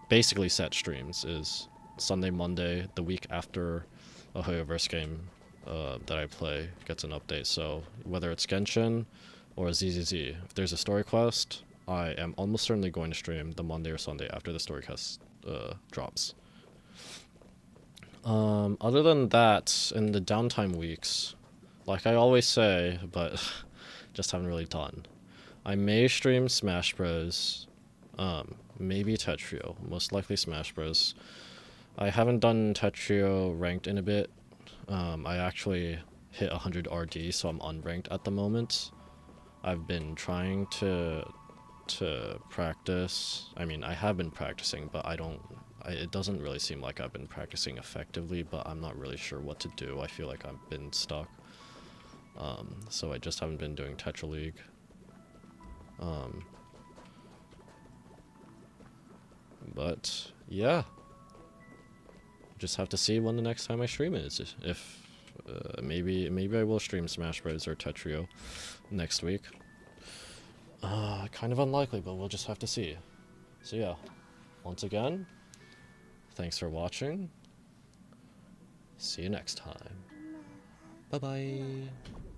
basically set streams is Sunday, Monday, the week after a HEIRS game that I play gets an update. So whether it's Genshin or ZZZ, if there's a story quest, I am almost certainly going to stream the Monday or Sunday after the story quest drops. Other than that, in the downtime weeks, like I always say, but just haven't really done, I may stream Smash Bros. Maybe Tetrio, most likely Smash Bros. I haven't done Tetrio ranked in a bit. I actually hit 100 RD, so I'm unranked at the moment. I've been trying to practice. I mean, I have been practicing, but it doesn't really seem like I've been practicing effectively, but I'm not really sure what to do. I feel like I've been stuck. So I just haven't been doing Tetra League. But yeah, just have to see when the next time I stream is. If maybe I will stream Smash Bros or Tetrio next week. Kind of unlikely, but we'll just have to see. So yeah, once again, thanks for watching. See you next time. Bye bye.